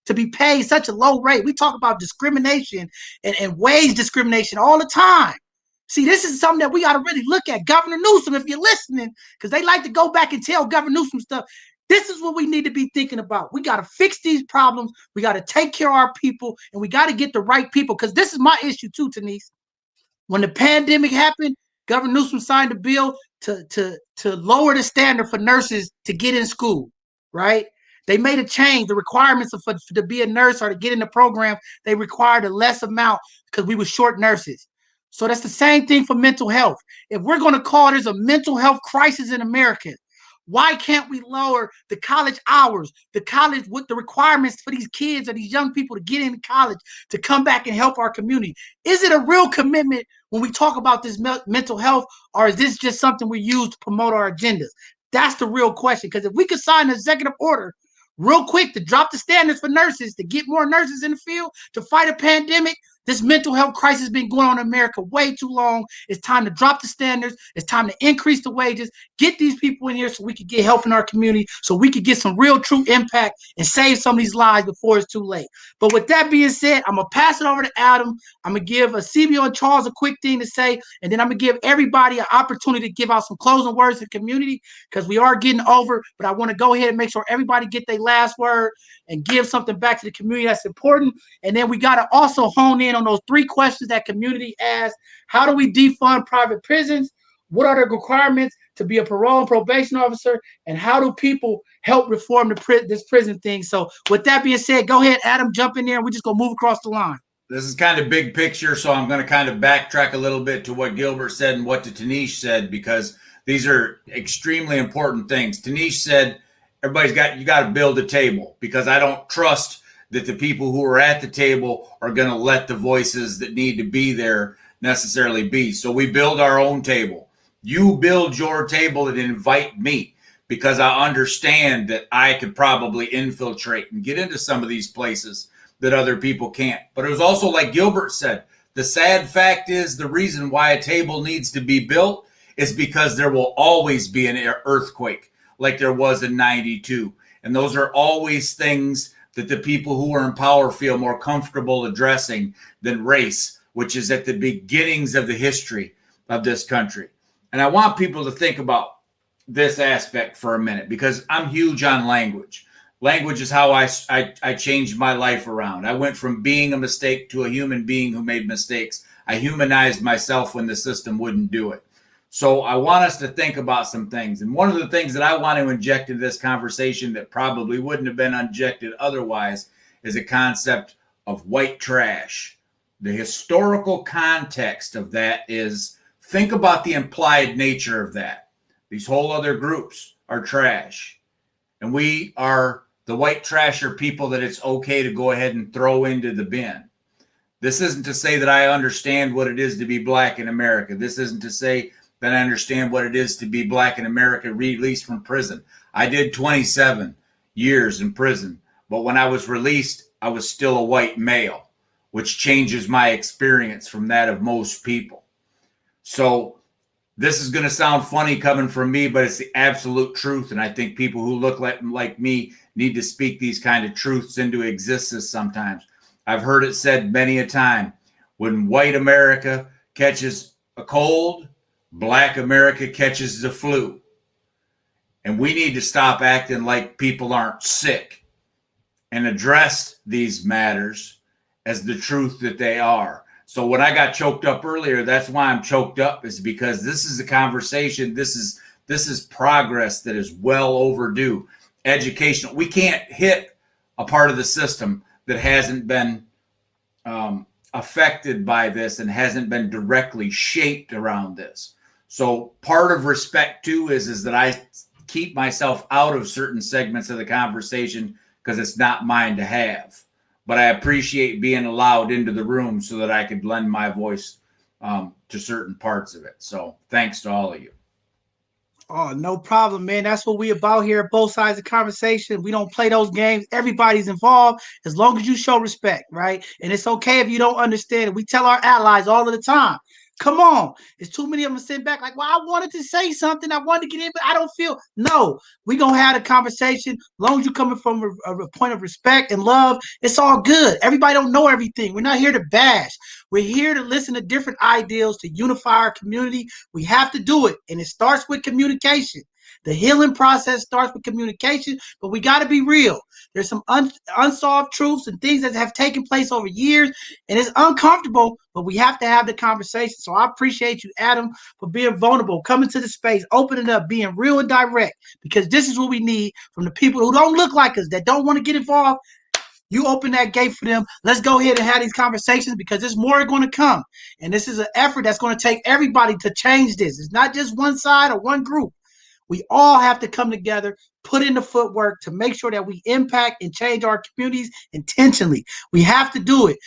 to be paid such a low rate. We talk about discrimination and wage discrimination all the time. See, this is something that we got to really look at. Governor Newsom, if you're listening, because they like to go back and tell Governor Newsom stuff. This is what we need to be thinking about. We got to fix these problems. We got to take care of our people, and we got to get the right people, because this is my issue too, Taneesh. When the pandemic happened, Governor Newsom signed a bill to lower the standard for nurses to get in school, right? They made a change. The requirements to be a nurse or to get in the program, they required a less amount because we were short nurses. So that's the same thing for mental health. If we're going to call there's a mental health crisis in America, why can't we lower the college hours, the college with the requirements for these kids or these young people to get into college, to come back and help our community? Is it a real commitment when we talk about this mental health, or is this just something we use to promote our agendas? That's the real question. Because if we could sign an executive order real quick to drop the standards for nurses, to get more nurses in the field, to fight a pandemic, this mental health crisis has been going on in America way too long. It's time to drop the standards. It's time to increase the wages, get these people in here so we can get help in our community, so we can get some real true impact and save some of these lives before it's too late. But with that being said, I'm going to pass it over to Adam. I'm going to give CBO and Charles a quick thing to say, and then I'm going to give everybody an opportunity to give out some closing words to the community, because we are getting over, but I want to go ahead and make sure everybody get their last word and give something back to the community that's important. And then we got to also hone in on those 3 questions that community asked. How do we defund private prisons? What are the requirements to be a parole and probation officer? And how do people help reform this prison thing? So with that being said, go ahead, Adam, jump in there, and we're just going to move across the line. This is kind of big picture, so I'm going to kind of backtrack a little bit to what Gilbert said and what Taneesh said, because these are extremely important things. Taneesh said, you got to build a table, because I don't trust that the people who are at the table are going to let the voices that need to be there necessarily be. So we build our own table. You build your table and invite me, because I understand that I could probably infiltrate and get into some of these places that other people can't. But it was also like Gilbert said, the sad fact is the reason why a table needs to be built is because there will always be an earthquake like there was in 92. And those are always things that the people who are in power feel more comfortable addressing than race, which is at the beginnings of the history of this country. And I want people to think about this aspect for a minute, because I'm huge on language. Language is how I changed my life around. I went from being a mistake to a human being who made mistakes. I humanized myself when the system wouldn't do it. So I want us to think about some things. And one of the things that I want to inject into this conversation that probably wouldn't have been injected otherwise is a concept of white trash. The historical context of that is, think about the implied nature of that. These whole other groups are trash. And we are the white trash are people that it's okay to go ahead and throw into the bin. This isn't to say that I understand what it is to be black in America. This isn't to say that I understand what it is to be black in America released from prison. I did 27 years in prison, but when I was released, I was still a white male, which changes my experience from that of most people. So this is going to sound funny coming from me, but it's the absolute truth. And I think people who look like me need to speak these kind of truths into existence sometimes. I've heard it said many a time, when white America catches a cold, black America catches the flu. And we need to stop acting like people aren't sick and address these matters as the truth that they are. So when I got choked up earlier, that's why I'm choked up, is because this is a conversation. This is progress that is well overdue. Educational. We can't hit a part of the system that hasn't been affected by this and hasn't been directly shaped around this. So part of respect too is that I keep myself out of certain segments of the conversation, because it's not mine to have. But I appreciate being allowed into the room so that I could lend my voice to certain parts of it. So thanks to all of you. Oh, no problem, man. That's what we about here at both sides of the conversation. We don't play those games. Everybody's involved as long as you show respect, right? And it's okay if you don't understand it. We tell our allies all of the time. Come on. There's too many of them sitting back like, well, I wanted to say something. I wanted to get in, but I don't feel. No, we're going to have a conversation. As long as you're coming from a point of respect and love, it's all good. Everybody don't know everything. We're not here to bash. We're here to listen to different ideals to unify our community. We have to do it, and it starts with communication. The healing process starts with communication, but we got to be real. There's some unsolved truths and things that have taken place over years, and it's uncomfortable, but we have to have the conversation. So I appreciate you, Adam, for being vulnerable, coming to the space, opening up, being real and direct, because this is what we need from the people who don't look like us, that don't want to get involved. You open that gate for them. Let's go ahead and have these conversations because there's more going to come. And this is an effort that's going to take everybody to change this. It's not just one side or one group. We all have to come together, put in the footwork to make sure that we impact and change our communities intentionally. We have to do it.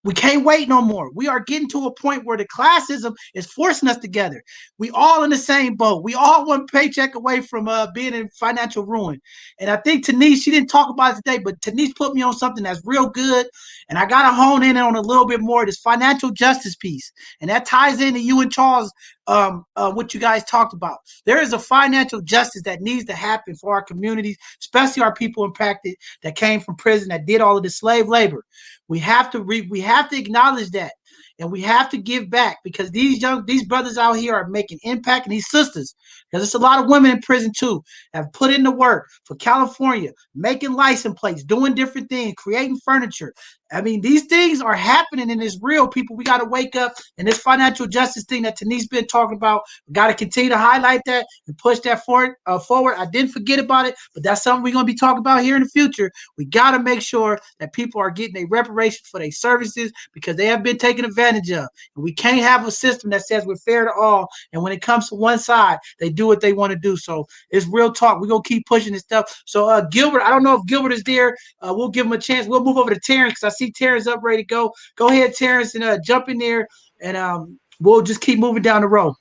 We can't wait no more. We are getting to a point where the classism is forcing us together. We all in the same boat. We all one paycheck away from being in financial ruin. And I think Taneesh, she didn't talk about it today, but Taneesh put me on something that's real good. And I got to hone in on a little bit more, this financial justice piece. And that ties into you and Charles, what you guys talked about. There is a financial justice that needs to happen for our communities, especially our people impacted that came from prison, that did all of the slave labor. We have to acknowledge that, and we have to give back because these brothers out here are making impact, and these sisters, because there's a lot of women in prison too, have put in the work for California, making license plates, doing different things, creating furniture. I mean, these things are happening and it's real, people. We got to wake up, and this financial justice thing that Taneesh been talking about, we got to continue to highlight that and push that forward. I didn't forget about it, but that's something we're going to be talking about here in the future. We got to make sure that people are getting a reparation for their services because they have been taken advantage of. And we can't have a system that says we're fair to all, and when it comes to one side, they do what they want to do. So it's real talk. We're going to keep pushing this stuff. So Gilbert, I don't know if Gilbert is there. We'll give him a chance. We'll move over to Terrence because I see Terrence up ready to go. Go ahead, Terrence, and jump in there, and we'll just keep moving down the road.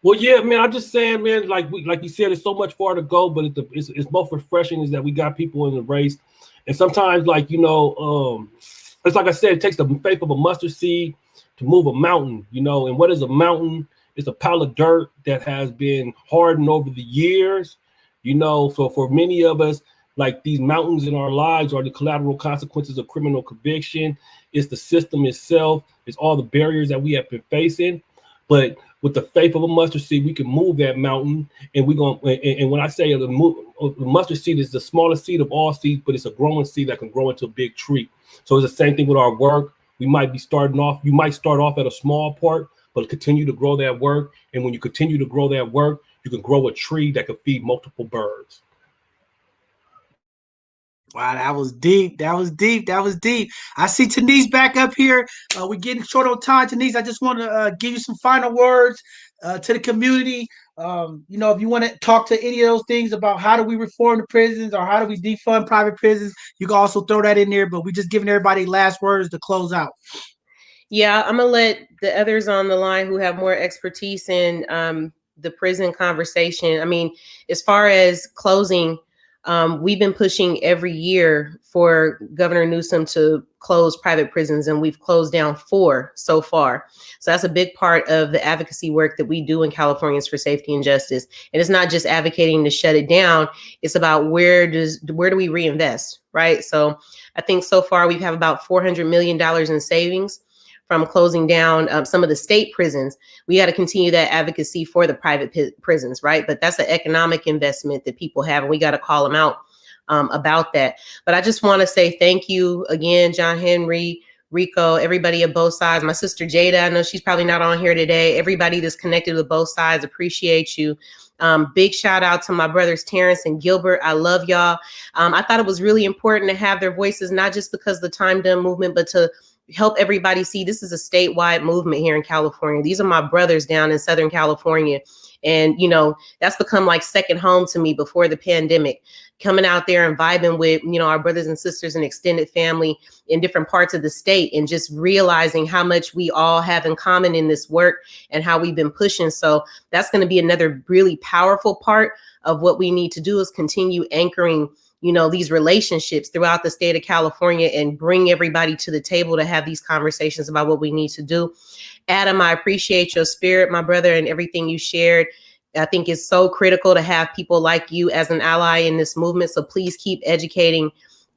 Well, yeah, man. I'm just saying, man. Like you said, it's so much far to go, but it's most refreshing is that we got people in the race, and sometimes, like it's like I said, it takes the faith of a mustard seed to move a mountain. And what is a mountain? It's a pile of dirt that has been hardened over the years. So for many of us, like these mountains in our lives are the collateral consequences of criminal conviction. It's the system itself. It's all the barriers that we have been facing. But with the faith of a mustard seed, we can move that mountain. And and when I say the mustard seed is the smallest seed of all seeds, but it's a growing seed that can grow into a big tree. So it's the same thing with our work. You might start off at a small part, but continue to grow that work. And when you continue to grow that work, you can grow a tree that can feed multiple birds. Wow, that was deep. That was deep. I see Taneesh back up here. We're getting short on time. Taneesh, I just want to give you some final words to the community. If you want to talk to any of those things about how do we reform the prisons or how do we defund private prisons, you can also throw that in there. But we're just giving everybody last words to close out. Yeah, I'm going to let the others on the line who have more expertise in the prison conversation. I mean, as far as closing, we've been pushing every year for Governor Newsom to close private prisons, and we've closed down 4 so far. So that's a big part of the advocacy work that we do in Californians for Safety and Justice. And it's not just advocating to shut it down. It's about where do we reinvest, right? So I think so far we have about $400 million in savings from closing down some of the state prisons. We got to continue that advocacy for the private prisons, right? But that's an economic investment that people have, and we got to call them out about that. But I just want to say thank you again, John Henry, Rico, everybody at both sides. My sister Jada, I know she's probably not on here today. Everybody that's connected with both sides, appreciate you. Big shout out to my brothers Terrence and Gilbert. I love y'all. I thought it was really important to have their voices, not just because of the Time Done movement, but to help everybody see this is a statewide movement here in California. These are my brothers down in Southern California. And, that's become like second home to me before the pandemic. coming out there and vibing with, you know, our brothers and sisters and extended family in different parts of the state, and just realizing how much we all have in common in this work and how we've been pushing. So that's going to be another really powerful part of what we need to do, is continue anchoring, you know, these relationships throughout the state of California and bring everybody to the table to have these conversations about what we need to do. Adam, I appreciate your spirit, my brother, and everything you shared. I think it's so critical to have people like you as an ally in this movement. So please keep educating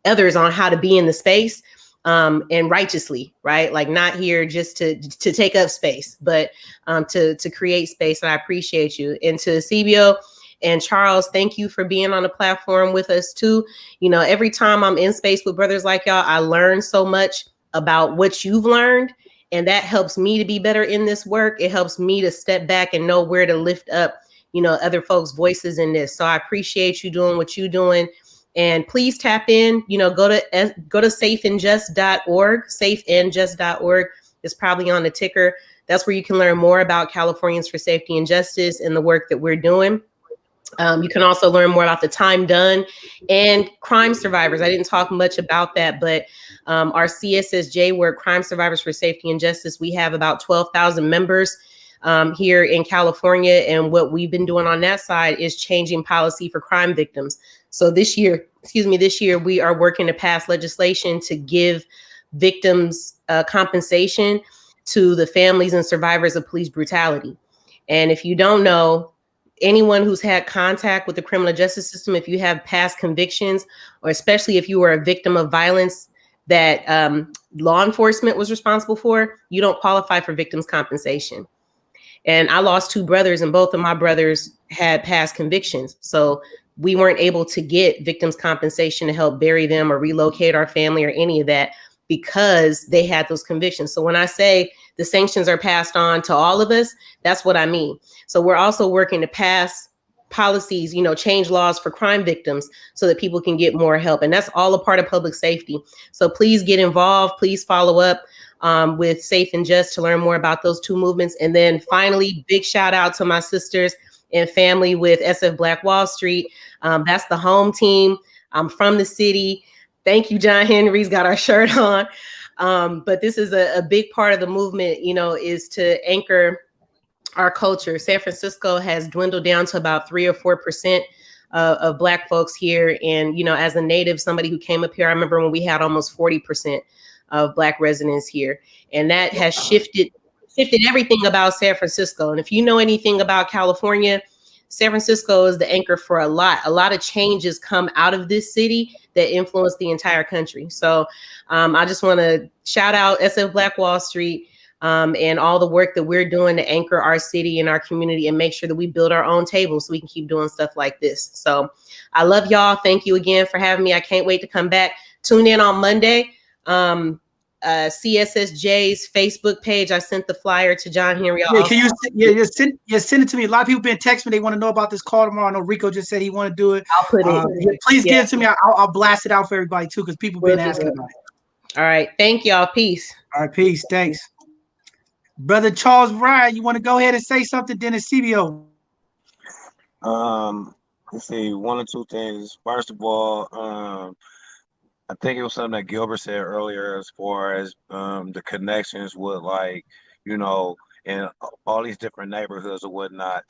others on how to be in the space, and righteously, right? Like, not here just to take up space, but to create space. And I appreciate you. And to CBO and Charles, thank you for being on the platform with us too. You know, every time I'm in space with brothers like y'all, I learn so much about what you've learned. And that helps me to be better in this work. It helps me to step back and know where to lift up, you know, other folks' voices in this. So I appreciate you doing what you're doing. And please tap in, you know, go to safeandjust.org. Safeandjust.org is probably on the ticker. That's where you can learn more about Californians for Safety and Justice and the work that we're doing. You can also learn more about the time done and crime survivors. I didn't talk much about that, but our CSSJ work, Crime Survivors for Safety and Justice, we have about 12,000 members here in California. And what we've been doing on that side is changing policy for crime victims. So this year, we are working to pass legislation to give victims compensation to the families and survivors of police brutality. And if you don't know, anyone who's had contact with the criminal justice system, if you have past convictions, or especially if you were a victim of violence that law enforcement was responsible for, you don't qualify for victims compensation. And I lost 2 brothers, and both of my brothers had past convictions. So we weren't able to get victims compensation to help bury them or relocate our family or any of that, because they had those convictions. So when I say the sanctions are passed on to all of us, that's what I mean. So we're also working to pass policies, you know, change laws for crime victims so that people can get more help. And that's all a part of public safety. So please get involved. Please follow up with Safe and Just to learn more about those 2 movements. And then finally, big shout out to my sisters and family with SF Black Wall Street. That's the home team. I'm from the city. Thank you, John Henry's got our shirt on. But this is a big part of the movement, you know, is to anchor our culture. San Francisco has dwindled down to about 3 or 4% of Black folks here. And, you know, as a native, somebody who came up here, I remember when we had almost 40% of Black residents here. And that has shifted everything about San Francisco. And if you know anything about California, San Francisco is the anchor for a lot of changes come out of this city that influence the entire country. So I just want to shout out SF Black Wall Street and all the work that we're doing to anchor our city and our community and make sure that we build our own table so we can keep doing stuff like this. So I love y'all. Thank you again for having me. I can't wait to come back. Tune in on Monday. CSSJ's Facebook page. I sent the flyer to John Henry. Can you send it to me? A lot of people been texting me. They want to know about this call tomorrow. I know Rico just said he want to do it. I'll put it. Please give it to me. I'll blast it out for everybody too, because people been asking about it. All right. Thank y'all. Peace. All right. Peace. Thanks. Brother Charles Ryan, you want to go ahead and say something? Then it's CBO. Let's see, 1 or 2 things. First of all, I think it was something that Gilbert said earlier as far as the connections with, like, you know, in all these different neighborhoods or whatnot.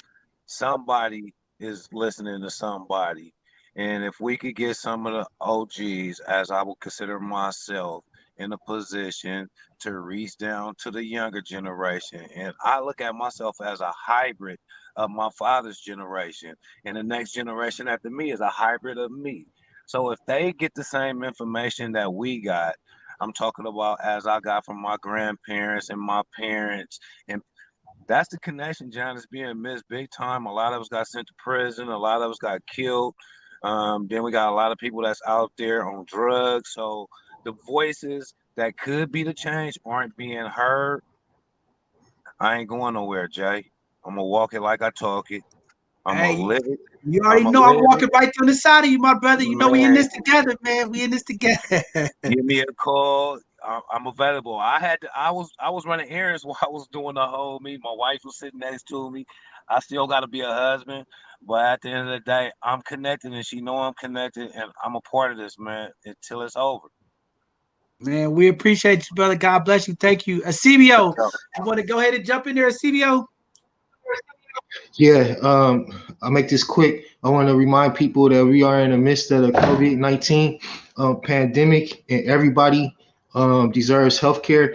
Somebody is listening to somebody. And if we could get some of the OGs, as I would consider myself, in a position to reach down to the younger generation. And I look at myself as a hybrid of my father's generation. And the next generation after me is a hybrid of me. So if they get the same information that we got, I'm talking about as I got from my grandparents and my parents, and that's the connection, John, is being missed big time. A lot of us got sent to prison. A lot of us got killed. Then we got a lot of people that's out there on drugs. So the voices that could be the change aren't being heard. I ain't going nowhere, Jay. I'm going to walk it like I talk it. I'm going to live it. You already know I'm walking right to the side of you, my brother. You know we in this together, man. We in this together. Give me a call. I'm available. I was running errands while I was doing the whole meet. My wife was sitting next to me. I still got to be a husband. But at the end of the day, I'm connected, and she know I'm connected, and I'm a part of this, man, until it's over. Man, we appreciate you, brother. God bless you. Thank you. CBO, you want to go ahead and jump in there, CBO? Yeah, I'll make this quick. I want to remind people that we are in the midst of the COVID-19 pandemic, and everybody deserves health care,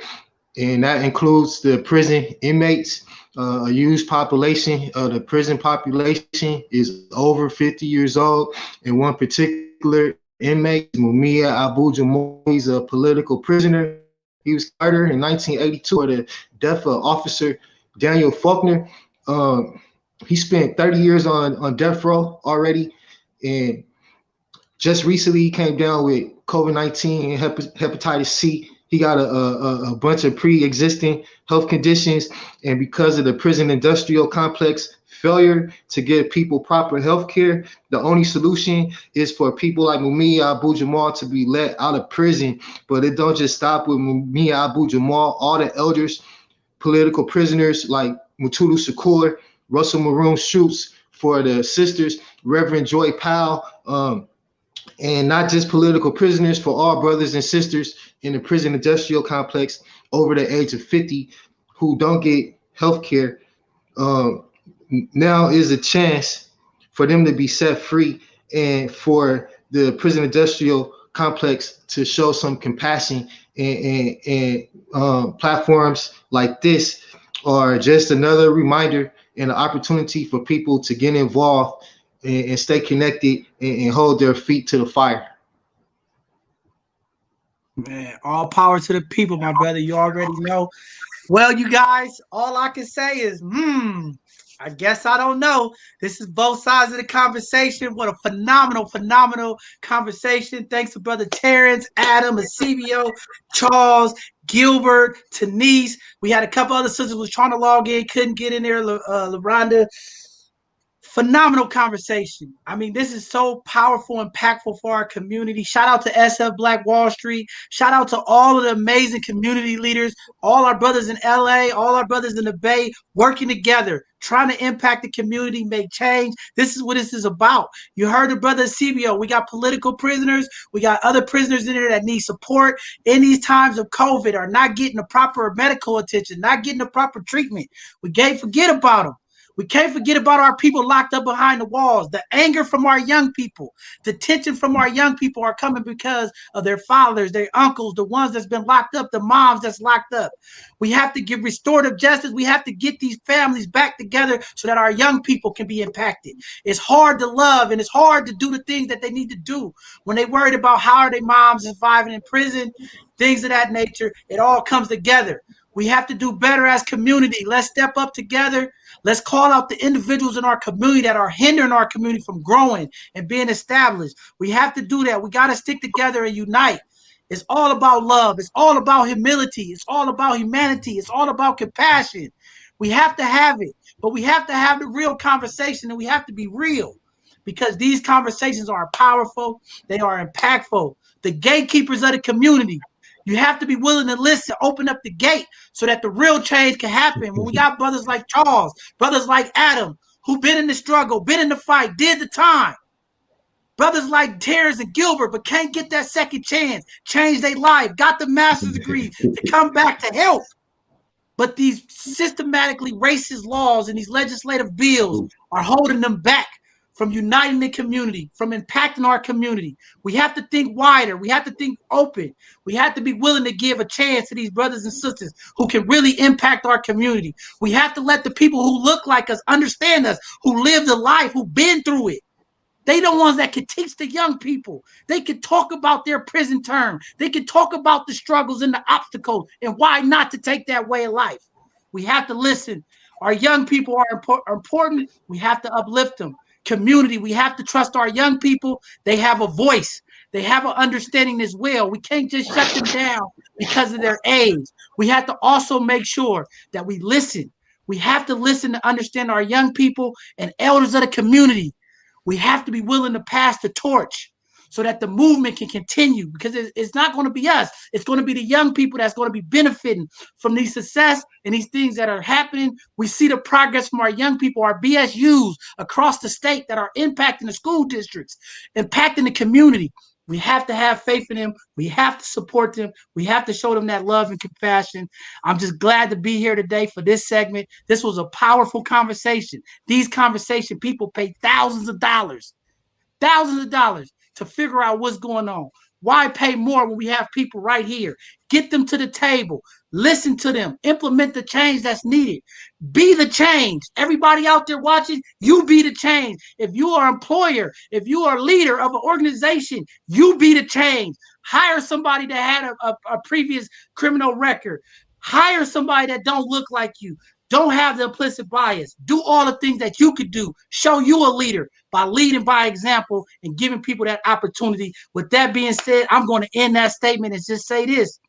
and that includes the prison inmates. A huge population of the prison population is over 50 years old, and one particular inmate, Mumia Abu Jamal, he's a political prisoner. He was murdered in 1982 for the death of Officer Daniel Faulkner. Um, he spent 30 years on death row already, and just recently he came down with COVID-19 and hepatitis C. He got a bunch of pre-existing health conditions, and because of the prison industrial complex failure to give people proper health care, the only solution is for people like Mumia Abu Jamal to be let out of prison. But it don't just stop with Mumia Abu Jamal. All the elders, political prisoners like Mutulu Shakur, Russell Maroon Shoots, for the sisters, Reverend Joy Powell, and not just political prisoners, for all brothers and sisters in the prison industrial complex over the age of 50 who don't get health care. Um, Now is a chance for them to be set free, and for the prison industrial complex to show some compassion, and platforms like this are just another reminder and an opportunity for people to get involved and stay connected, and hold their feet to the fire. Man, all power to the people, my brother. You already know. Well, you guys, all I can say is, I guess I don't know. This is both sides of the conversation. What a phenomenal, phenomenal conversation. Thanks to Brother Terrence, Adam, Eusebio, Charles, Gilbert, Taneesh. We had a couple other sisters who was trying to log in, couldn't get in there. LaRonda. Phenomenal conversation. I mean, this is so powerful, impactful for our community. Shout out to SF Black Wall Street. Shout out to all of the amazing community leaders, all our brothers in LA, all our brothers in the Bay, working together, trying to impact the community, make change. This is what this is about. You heard the brother CBO. We got political prisoners. We got other prisoners in there that need support in these times of COVID, are not getting the proper medical attention, not getting the proper treatment. We can't forget about them. We can't forget about our people locked up behind the walls. The anger from our young people, the tension from our young people are coming because of their fathers, their uncles, the ones that's been locked up, the moms that's locked up. We have to give restorative justice. We have to get these families back together so that our young people can be impacted. It's hard to love, and it's hard to do the things that they need to do when they're worried about how are their moms surviving in prison, things of that nature. It all comes together. We have to do better as community. Let's step up together. Let's call out the individuals in our community that are hindering our community from growing and being established. We have to do that. We got to stick together and unite. It's all about love. It's all about humility. It's all about humanity. It's all about compassion. We have to have it, but we have to have the real conversation, and we have to be real, because these conversations are powerful. They are impactful. The gatekeepers of the community. You have to be willing to listen, open up the gate so that the real change can happen. When we got brothers like Charles, brothers like Adam, who been in the struggle, been in the fight, did the time. Brothers like Terrence and Gilbert, but can't get that second chance, change their life, got the master's degree to come back to help. But these systematically racist laws and these legislative bills are holding them back from uniting the community, from impacting our community. We have to think wider. We have to think open. We have to be willing to give a chance to these brothers and sisters who can really impact our community. We have to let the people who look like us understand us, who lived a life, who've been through it. They the ones that can teach the young people. They can talk about their prison term. They can talk about the struggles and the obstacles and why not to take that way of life. We have to listen. Our young people are important. We have to uplift them. Community, we have to trust our young people. They have a voice. They have an understanding as well. We can't just shut them down because of their age. We have to also make sure that we listen. We have to listen to understand our young people and elders of the community. We have to be willing to pass the torch so that the movement can continue, because it's not going to be us. It's going to be the young people that's going to be benefiting from these success and these things that are happening. We see the progress from our young people, our BSUs across the state that are impacting the school districts, impacting the community. We have to have faith in them. We have to support them. We have to show them that love and compassion. I'm just glad to be here today for this segment. This was a powerful conversation. These conversations, people pay thousands of dollars to figure out what's going on. Why pay more when we have people right here? Get them to the table, listen to them, implement the change that's needed. Be the change. Everybody out there watching, you be the change. If you are an employer, if you are a leader of an organization, you be the change. Hire somebody that had a previous criminal record. Hire somebody that don't look like you. Don't have the implicit bias. Do all the things that you could do. Show you a leader by leading by example and giving people that opportunity. With that being said, I'm going to end that statement and just say this.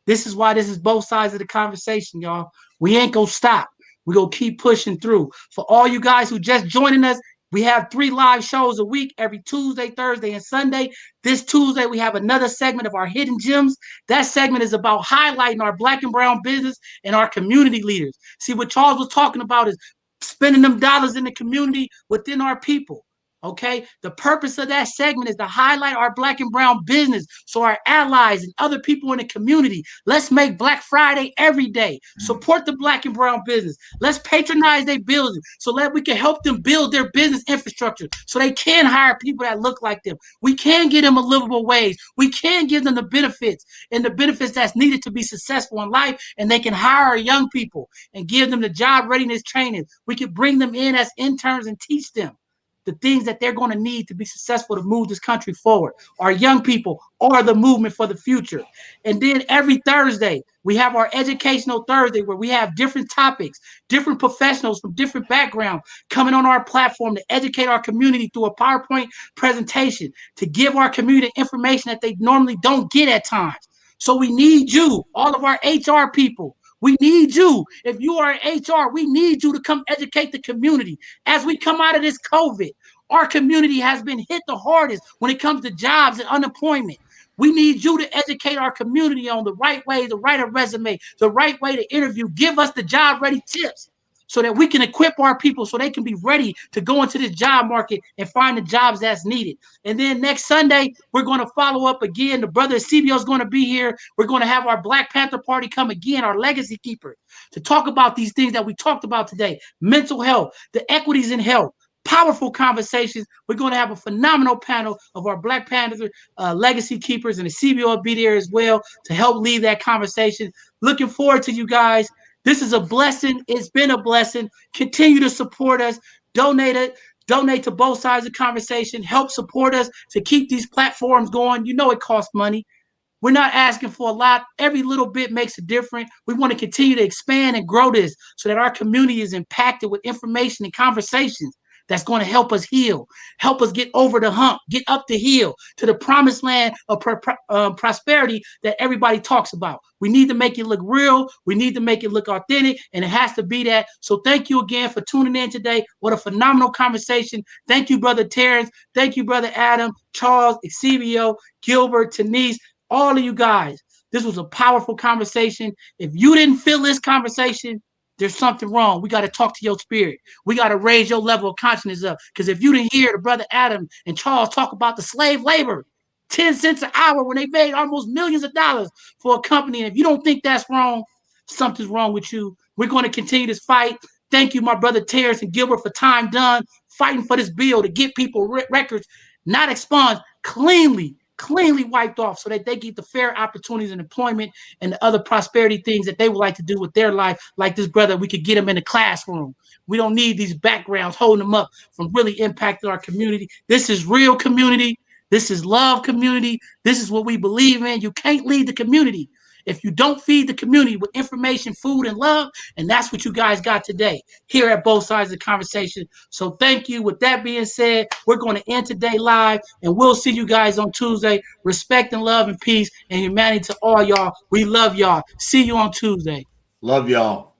This is why this is both sides of the conversation, y'all. We ain't going to stop. We're going to keep pushing through. For all you guys who just joining us, we have 3 live shows a week, every Tuesday, Thursday, and Sunday. This Tuesday, we have another segment of our Hidden Gems. That segment is about highlighting our Black and brown business and our community leaders. See, what Charles was talking about is spending them dollars in the community within our people. Okay, the purpose of that segment is to highlight our Black and brown business so our allies and other people in the community. Let's make Black Friday every day. Support the Black and brown business. Let's patronize their buildings so that we can help them build their business infrastructure so they can hire people that look like them. We can get them a livable wage. We can give them the benefits and the benefits that's needed to be successful in life, and they can hire young people and give them the job readiness training. We can bring them in as interns and teach them the things that they're going to need to be successful to move this country forward. Our young people are the movement for the future. And then every Thursday, we have our Educational Thursday where we have different topics, different professionals from different backgrounds coming on our platform to educate our community through a PowerPoint presentation, to give our community information that they normally don't get at times. So we need you, all of our HR people. We need you. If you are in HR, we need you to come educate the community. As we come out of this COVID, our community has been hit the hardest when it comes to jobs and unemployment. We need you to educate our community on the right way to write a resume, the right way to interview. Give us the job ready tips so that we can equip our people so they can be ready to go into this job market and find the jobs that's needed. And then next Sunday, we're going to follow up again. The brother CBO is going to be here. We're going to have our Black Panther Party come again, our legacy keeper, to talk about these things that we talked about today: mental health, the equities in health. Powerful conversations. We're going to have a phenomenal panel of our Black Panther legacy keepers, and the CBO will be there as well to help lead that conversation. Looking forward to you guys. This is a blessing. It's been a blessing. Continue to support us. Donate to both sides of the conversation. Help support us to keep these platforms going. You know it costs money. We're not asking for a lot. Every little bit makes a difference. We want to continue to expand and grow this so that our community is impacted with information and conversations that's going to help us heal, help us get over the hump, get up the hill to the promised land of prosperity that everybody talks about. We need to make it look real. We need to make it look authentic, and it has to be that. So thank you again for tuning in today. What a phenomenal conversation. Thank you, Brother Terrence. Thank you, Brother Adam, Charles, Exebio, Gilbert, Taneesh, all of you guys. This was a powerful conversation. If you didn't feel this conversation, there's something wrong. We got to talk to your spirit. We got to raise your level of consciousness up. Because if you didn't hear the brother Adam and Charles talk about the slave labor, 10 cents an hour when they made almost millions of dollars for a company, and if you don't think that's wrong, something's wrong with you. We're going to continue this fight. Thank you, my brother Terrence and Gilbert, for time done fighting for this bill to get people records not expunged, cleanly wiped off so that they get the fair opportunities in employment and the other prosperity things that they would like to do with their life. Like this brother, we could get them in the classroom. We don't need these backgrounds holding them up from really impacting our community. This is real community. This is love community. This is what we believe in. You can't lead the community if you don't feed the community with information, food, and love. And that's what you guys got today here at both sides of the conversation. So thank you. With that being said, we're going to end today live, and we'll see you guys on Tuesday. Respect and love and peace and humanity to all y'all. We love y'all. See you on Tuesday. Love y'all.